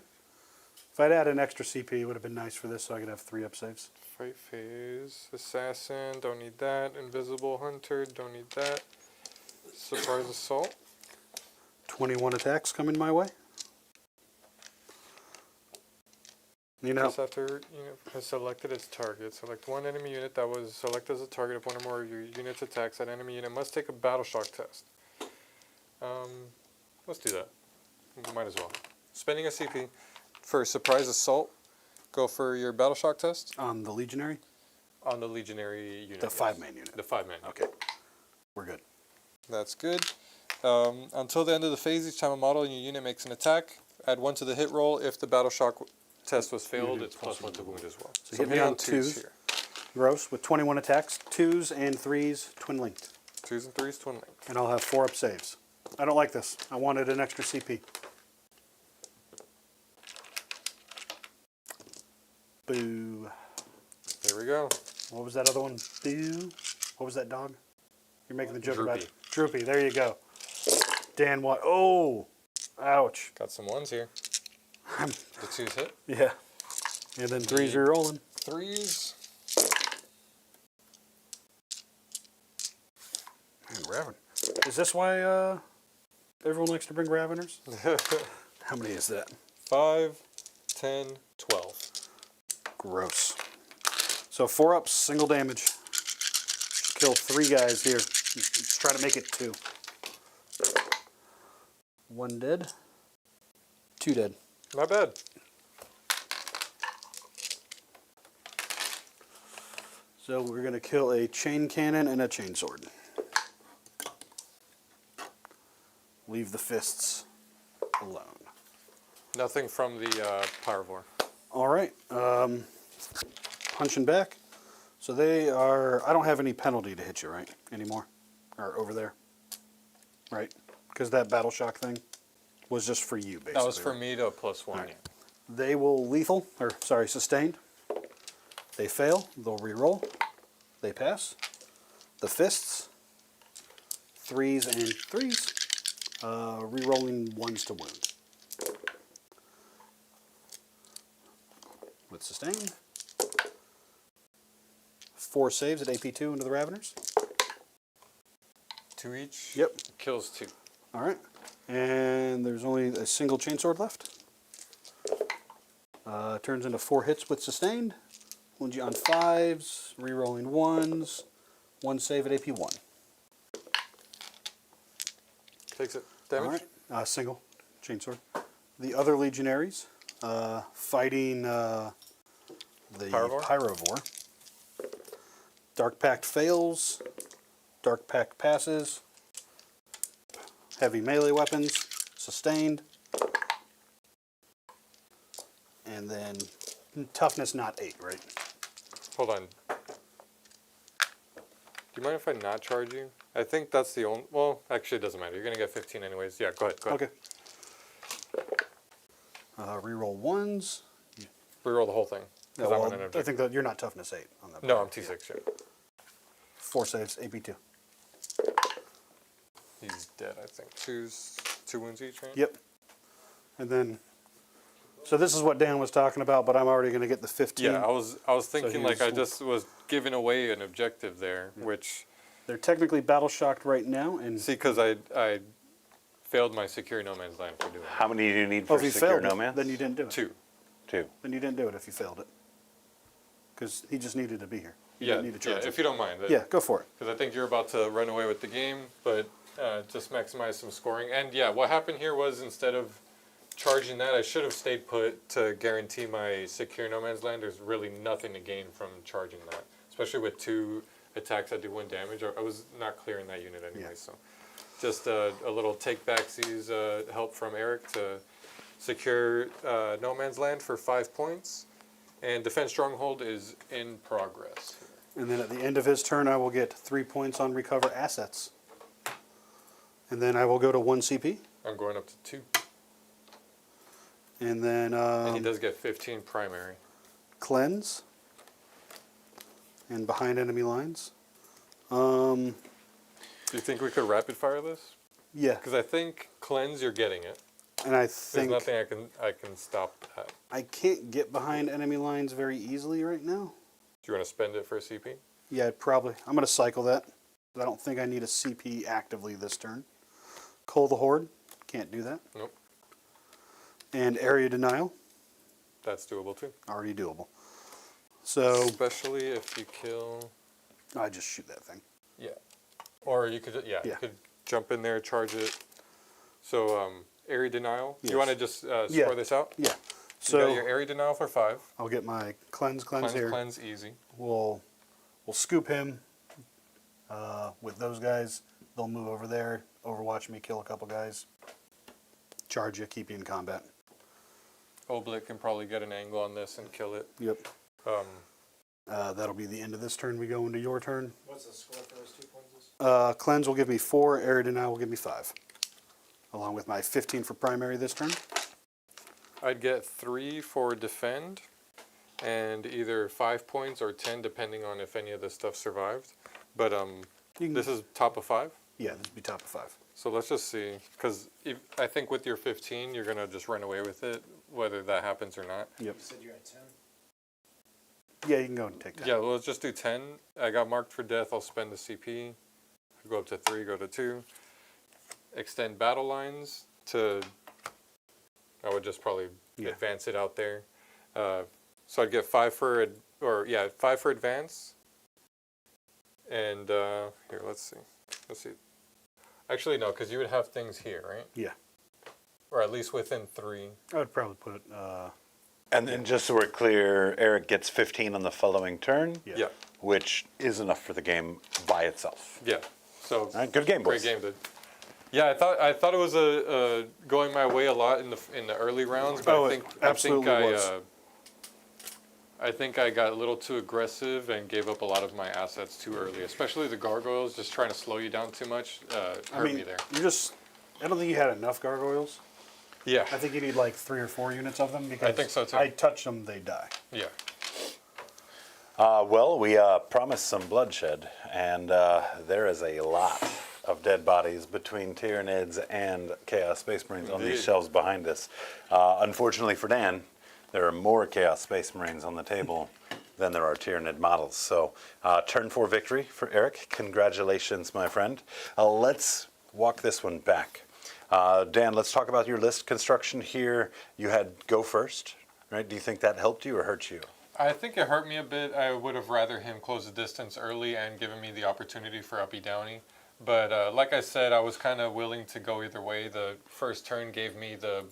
If I'd had an extra CP, it would have been nice for this, so I could have 3-up saves. Fight phase, assassin, don't need that. Invisible hunter, don't need that. Surprise assault. 21 attacks coming my way. You know, Just after unit has selected its target, select one enemy unit that was selected as a target of one or more of your unit's attacks. That enemy unit must take a battle shock test. Let's do that. Might as well. Spending a CP for surprise assault. Go for your battle shock test on the Legionary, on the legionary unit. the yes. 5-man unit. The 5-man. Okay, we're good. That's good. Until the end of the phase, each time a model in your unit makes an attack, add 1 to the hit roll. If the battle shock test was failed, it's +1 to wound as well. So hit me hit on 2s. Gross with 21 attacks, 2s and 3s, twin linked. 2s and 3s, twin link. And I'll have 4-up saves. I don't like this. I wanted an extra CP. Boo. There we go. What was that other one? Boo. What was that dog? You're making the joke about Droopy. it. Droopy. There you go. Dan, what? Oh, ouch. Got some 1s here. The 2s hit. Yeah. And then 3s are rolling. 3s. Man, Raven. Is this why everyone likes to bring Raveners? How many is that? 5, 10, 12. Gross. So 4-ups, single damage. Kill 3 guys here. Let's try to make it 2. 1 dead. 2 dead. Not bad. So we're going to kill a chain cannon and a chain sword. Leave the fists alone. Nothing from the Pyrivore. All right. Punching back. So they are... I don't have any penalty to hit you, right? Anymore? Or over there? Right? Because that battle shock thing was just for you, basically. That was for right? me to a +1. All right. Yeah. They will lethal, or sorry, sustained. They fail, they'll re-roll. They pass. The fists, 3s and 3s, re-rolling 1s to wound. With sustained. 4 saves at AP2 into the Raveners. 2 each. Yep. Kills 2. All right. And there's only a single chainsword left. Turns into 4 hits with sustained. Wounds you on 5s, re-rolling 1s, 1 save at AP1. Takes it. Damage. All right. Single chainsword. The other legionaries fighting the Pyrivore? Pyrovore. Dark Pact fails. Dark Pact passes. Heavy melee weapons, sustained. And then toughness not 8, right? Hold on. Do you mind if I not charge you? I think that's the only... Well, actually, it doesn't matter. You're going to get 15 anyways. Yeah, go ahead. Go ahead. Okay. Reroll 1s. Reroll the whole thing. 'Cause Yeah, I'm well, on an I objective. think that you're not toughness 8 on that. No, part. I'm T6, yeah. 4 saves, AP2. He's dead, I think. 2 wounds each, right? Yep. And then, so this is what Dan was talking about, but I'm already going to get the 15. Yeah, I was thinking he like was- I just was giving away an objective there, which... They're technically battle shocked right now, and See, because I failed my secure no man's land for doing it. How many do you need oh, for if you secure failed no it, man? then you didn't do it. 2. 2. Then you didn't do it if you failed it, because he just needed to be here. You Yeah, didn't need to yeah, charge if it. you don't mind. Yeah, go for it. Because I think you're about to run away with the game, but just maximize some scoring. And yeah, what happened here was instead of charging that, I should have stayed put to guarantee my secure no man's land. There's really nothing to gain from charging that, especially with 2 attacks that do 1 damage. I was not clearing that unit anyway, Yeah. so just a little take backsies help from Eric to secure no man's land for 5 points. And defense stronghold is in progress. And then at the end of his turn, I will get 3 points on recover assets. And then I will go to 1 CP. I'm going up to 2. And then And he does get 15 primary. cleanse. And behind enemy lines. Do you think we could rapid fire this? Yeah, Because I think cleanse, you're getting it. and I There's think nothing I can stop that. I can't get behind enemy lines very easily right now. Do you want to spend it for a CP? Yeah, probably. I'm going to cycle that. I don't think I need a CP actively this turn. Cull the Horde. Can't do that. Nope. And area denial. That's doable too. Already doable. So Especially if you kill. I just shoot that thing. Yeah. Or you could you Yeah. could jump in there, charge it. So area denial. Yes. You want to just score Yeah. this out? Yeah. So you got So your area denial for 5. I'll get my cleanse Cleanse, here. cleanse, easy. We'll scoop him with those guys. They'll move over there, overwatch me, kill a couple guys. Charge you, keep you in combat. Oblit can probably get an angle on this and kill it. Yep. Um, That'll be the end of this turn. We go into your turn. What's the score for those 2 points? Cleanse will give me 4. Arid Denial will give me 5. Along with my 15 for primary this turn. I'd get 3 for defend, and either 5 points or 10, depending on if any of this stuff survived. But this is top of 5. Yeah, this would be top of 5. So let's just see, because I think with your 15, you're gonna just run away with it, whether that happens or not. Yep. You said you're at 10? Yeah, you can go and take that. Yeah, well, let's just do 10. I got marked for death. I'll spend the CP. Go up to 3. Go to 2. Extend battle lines to. I would just probably advance it out there. So I'd get 5 for 5 for advance. And here, let's see. Actually, no, because you would have things here, right? Yeah. Or at least within 3. I would probably put... And then just so we're clear, Eric gets 15 on the following turn, Yeah. which is enough for the game by itself. Yeah. So All right, good game, boys. great game, dude. Yeah, I thought it was going my way a lot in the early rounds, but Oh, it absolutely was. I think I got a little too aggressive and gave up a lot of my assets too early, especially the gargoyles. Just trying to slow you down too much hurt me there. I don't think you had enough gargoyles. Yeah, I think you need like 3 or 4 units of them because I think so, too. I touch them, they die. yeah. Well, we promised some bloodshed, and there is a lot of dead bodies between Tyranids and Chaos Space Marines on these Indeed. shelves behind us. Unfortunately for Dan, there are more Chaos Space Marines on the table than there are Tyranid models. So, turn 4 victory for Eric. Congratulations, my friend. Let's walk this one back. Dan, let's talk about your list construction here. You had go first, right? Do you think that helped you or hurt you? I think it hurt me a bit. I would have rather him close the distance early and given me the opportunity for uppy downy. But like I said, I was kind of willing to go either way. The first turn gave me the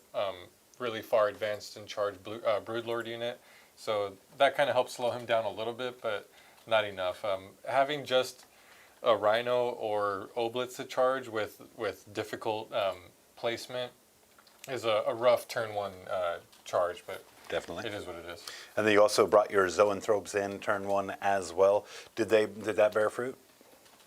really far advanced and charged Broodlord unit. So that kind of helped slow him down a little bit, but not enough. Having just a Rhino or Oblitz to charge with difficult placement is a rough turn 1 charge, but Definitely. it is what it is. And then you also brought your Zoanthropes in turn 1 as well. Did that bear fruit?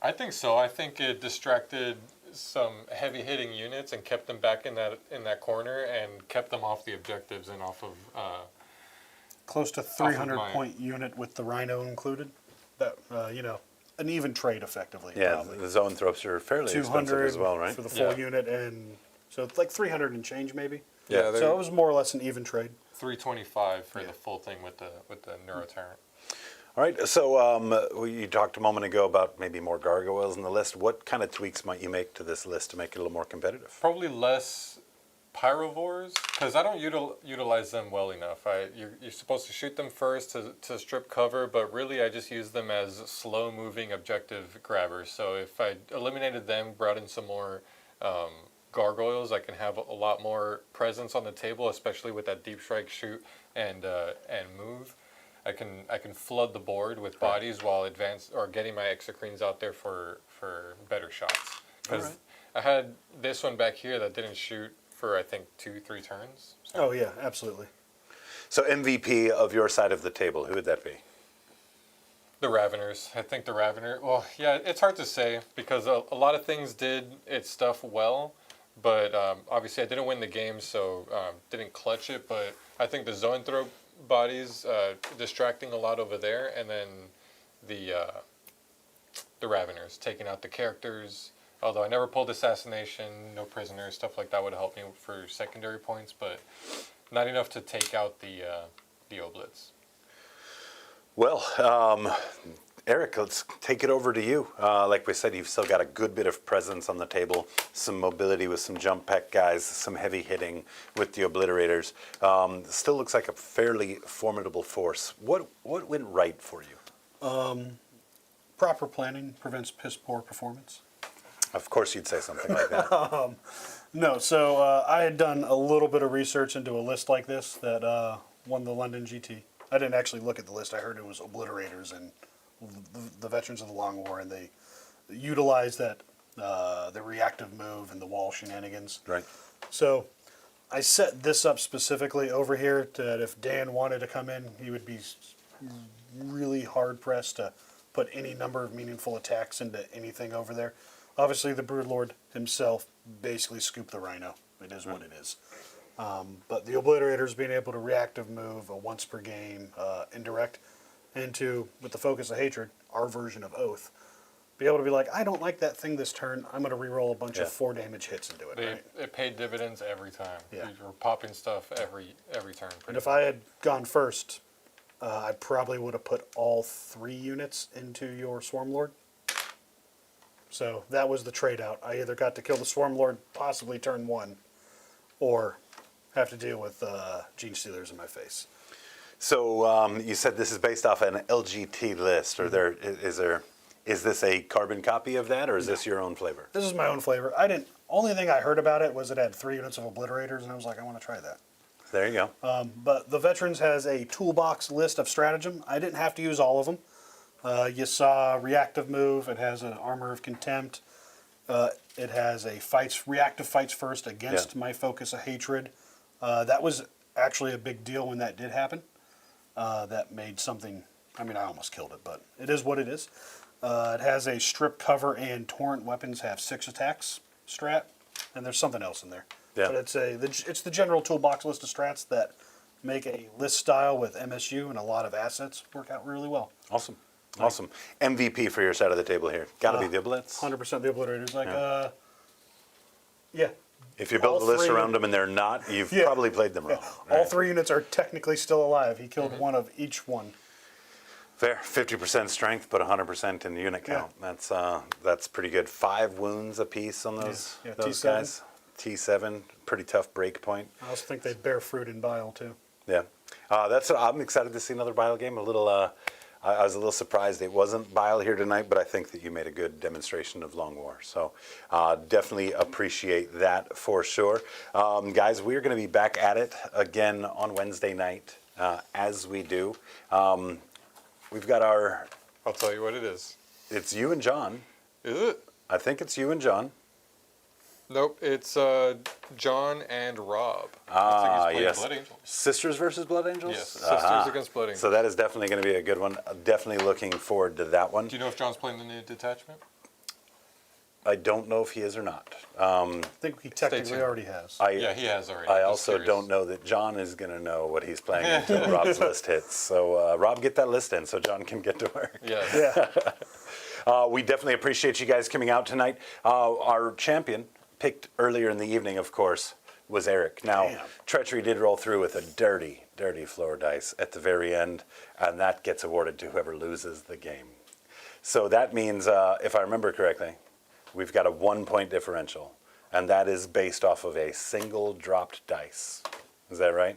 I think so. I think it distracted some heavy hitting units and kept them back in that corner and kept them off the objectives and off of Close to 300 point unit with the Rhino included. That, an even trade effectively. Yeah, probably. the Zoanthropes are fairly expensive 200 as well, right? for the full Yeah. unit, and so it's like 300 and change maybe. Yeah, So it was more or less an even trade. 325 for the full thing with the Neuroterrant. All right, so you talked a moment ago about maybe more gargoyles in the list. What kind of tweaks might you make to this list to make it a little more competitive? Probably less pyrovores, because I don't utilize them well enough. You're supposed to shoot them first to strip cover, but really I just use them as slow-moving objective grabbers. So if I eliminated them, brought in some more gargoyles, I can have a lot more presence on the table, especially with that deep strike, shoot, and move. I can flood the board with bodies while getting my exocrines out there for better shots. Because I had this one back here that didn't shoot for I think 2-3 turns. So. Oh yeah, absolutely. So MVP of your side of the table, who would that be? The Raveners. I think the Ravener. Well, yeah, it's hard to say because a lot of things did its stuff well, but obviously I didn't win the game, so didn't clutch it. But I think the Zoanthrope bodies distracting a lot over there, and then the Raveners taking out the characters. Although I never pulled assassination, no prisoners, stuff like that would help me for secondary points, but not enough to take out the Oblitz. Well, Eric, let's take it over to you. Like we said, you've still got a good bit of presence on the table, some mobility with some jump pack guys, some heavy hitting with the obliterators. Still looks like a fairly formidable force. What went right for you? Proper planning prevents piss poor performance. Of course you'd say something like that. No, so I had done a little bit of research into a list like this that won the London GT. I didn't actually look at the list. I heard it was obliterators and the veterans of the Long War, and they utilized that the reactive move and the wall shenanigans. Right. So I set this up specifically over here that if Dan wanted to come in, he would be really hard pressed to put any number of meaningful attacks into anything over there. Obviously, the Broodlord himself basically scooped the Rhino. It is what it is. But the Obliterators being able to reactive move a once per game indirect into, with the focus of hatred, our version of Oath, be able to be like, I don't like that thing this turn. I'm going to reroll a bunch of 4 damage hits and do it. Right? It paid dividends every time. Yeah. You were popping stuff every turn. And if I had gone first, I probably would have put all 3 units into your Swarmlord. So that was the trade out. I either got to kill the Swarmlord possibly turn 1, or have to deal with Gene Stealers in my face. So you said this is based off an LGT list, or is this a carbon copy of that, or is this your own flavor? This is my own flavor. Only thing I heard about it was it had 3 units of Obliterators, and I was like, I want to try that. There you go. But the Veterans has a toolbox list of stratagem. I didn't have to use all of them. You saw reactive move. It has an Armor of Contempt. It has a reactive fights first against my focus of hatred. That was actually a big deal when that did happen. That made something. I mean, I almost killed it, but it is what it is. It has a strip cover and torrent weapons have 6 attacks strat, and there's something else in there. Yeah. But it's the general toolbox list of strats that make a list style with MSU and a lot of assets work out really well. Awesome. Awesome. MVP for your side of the table here. Got to be the Blitz. 100% the Obliterators. Yeah. If you build all a list 3 around them and they're not, you've probably played them wrong. All Right. 3 units are technically still alive. He killed one of each one. Fair. 50% strength, but 100% in the unit count. That's pretty good. 5 wounds apiece on those T7. guys. T7, pretty tough break point. I also think they bear fruit in Bile, too. Yeah. I'm excited to see another Bile game. I was a little surprised it wasn't Bile here tonight, but I think that you made a good demonstration of Long War. So definitely appreciate that for sure. Guys, we're going to be back at it again on Wednesday night, as we do. We've got I'll tell you what it is. it's you and John. Is it? I think it's you and John. Nope, it's John and Rob. Yes. Blood Angels. Sisters versus Blood Angels? Yes, Sisters against Blood Angels. So that is definitely going to be a good one. Definitely looking forward to that one. Do you know if John's playing the new detachment? I don't know if he is or not. I think he technically tuned. already has. Yeah, he has already. I Just also curious. don't know that John is going to know what he's playing until Rob's list hits. So, Rob, get that list in so John can get to work. Yes. Yeah. We definitely appreciate you guys coming out tonight. Our champion, picked earlier in the evening, of course, was Eric. Now, Damn. Treachery did roll through with a dirty, dirty floor dice at the very end, and that gets awarded to whoever loses the game. So that means, if I remember correctly, we've got a 1-point differential, and that is based off of a single dropped dice. Is that right?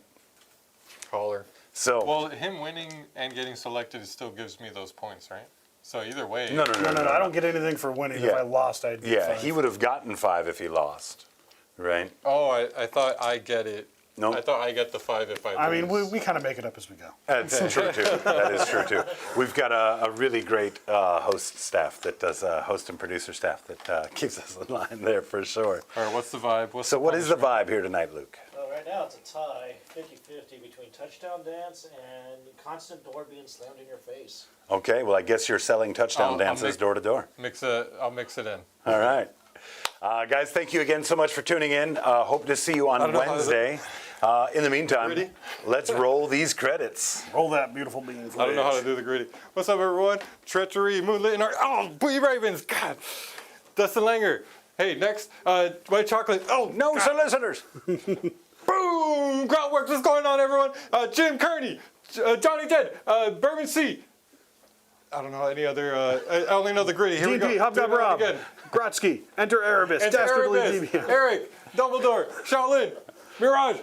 Caller. So, Well, him winning and getting selected still gives me those points, right? So either way. no. No, I don't get anything for winning. If Yeah. I lost, I'd get Yeah, 5. he would have gotten 5 if he lost, right? Oh, I thought I get it. No. I thought I get the 5 if I lose. I mean, we kind of make it up as we go. That's true too. That is true too. We've got a really great host staff that does host and producer staff that keeps us in line there for sure. All right, what's the vibe? So what is the vibe here tonight, Luke? Well, right now it's a tie, 50-50 between touchdown dance and constant door being slammed in your face. Okay, well I guess you're selling touchdown I'll dances make- door to door. I'll mix it in. All right. Guys, thank you again so much for tuning in. Hope to see you on don't know how to- Wednesday. In the meantime, Gritty? let's roll these credits. Roll that beautiful bean. I don't know how to do the gritty. What's up, everyone? Treachery, Moonlit, and oh, Booty Ravens. God. Dustin Langer. Hey, next, White Chocolate. Oh, No God. solicitors. Boom! Groundworks. What's going on, everyone? Jim Kearney, Johnny Dead, Bourbon C. I don't know any other. I only know the gritty. Here we go. DP, Hobgob Do it Rob, again. Grotsky, Enter Erebus, And Dastardly Erebus, Deviant. Eric, Dumbledore, Shaolin, Mirage,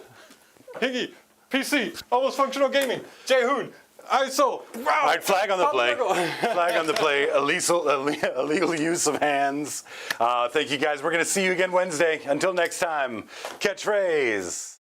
Higgy, PC, Almost Functional Gaming, Jehoon, ISO. Wow. All right, flag on the play. Papa Flag on the play. Illegal use of hands. Thank you, guys. We're going to see you again Wednesday. Until next time, catchphrase.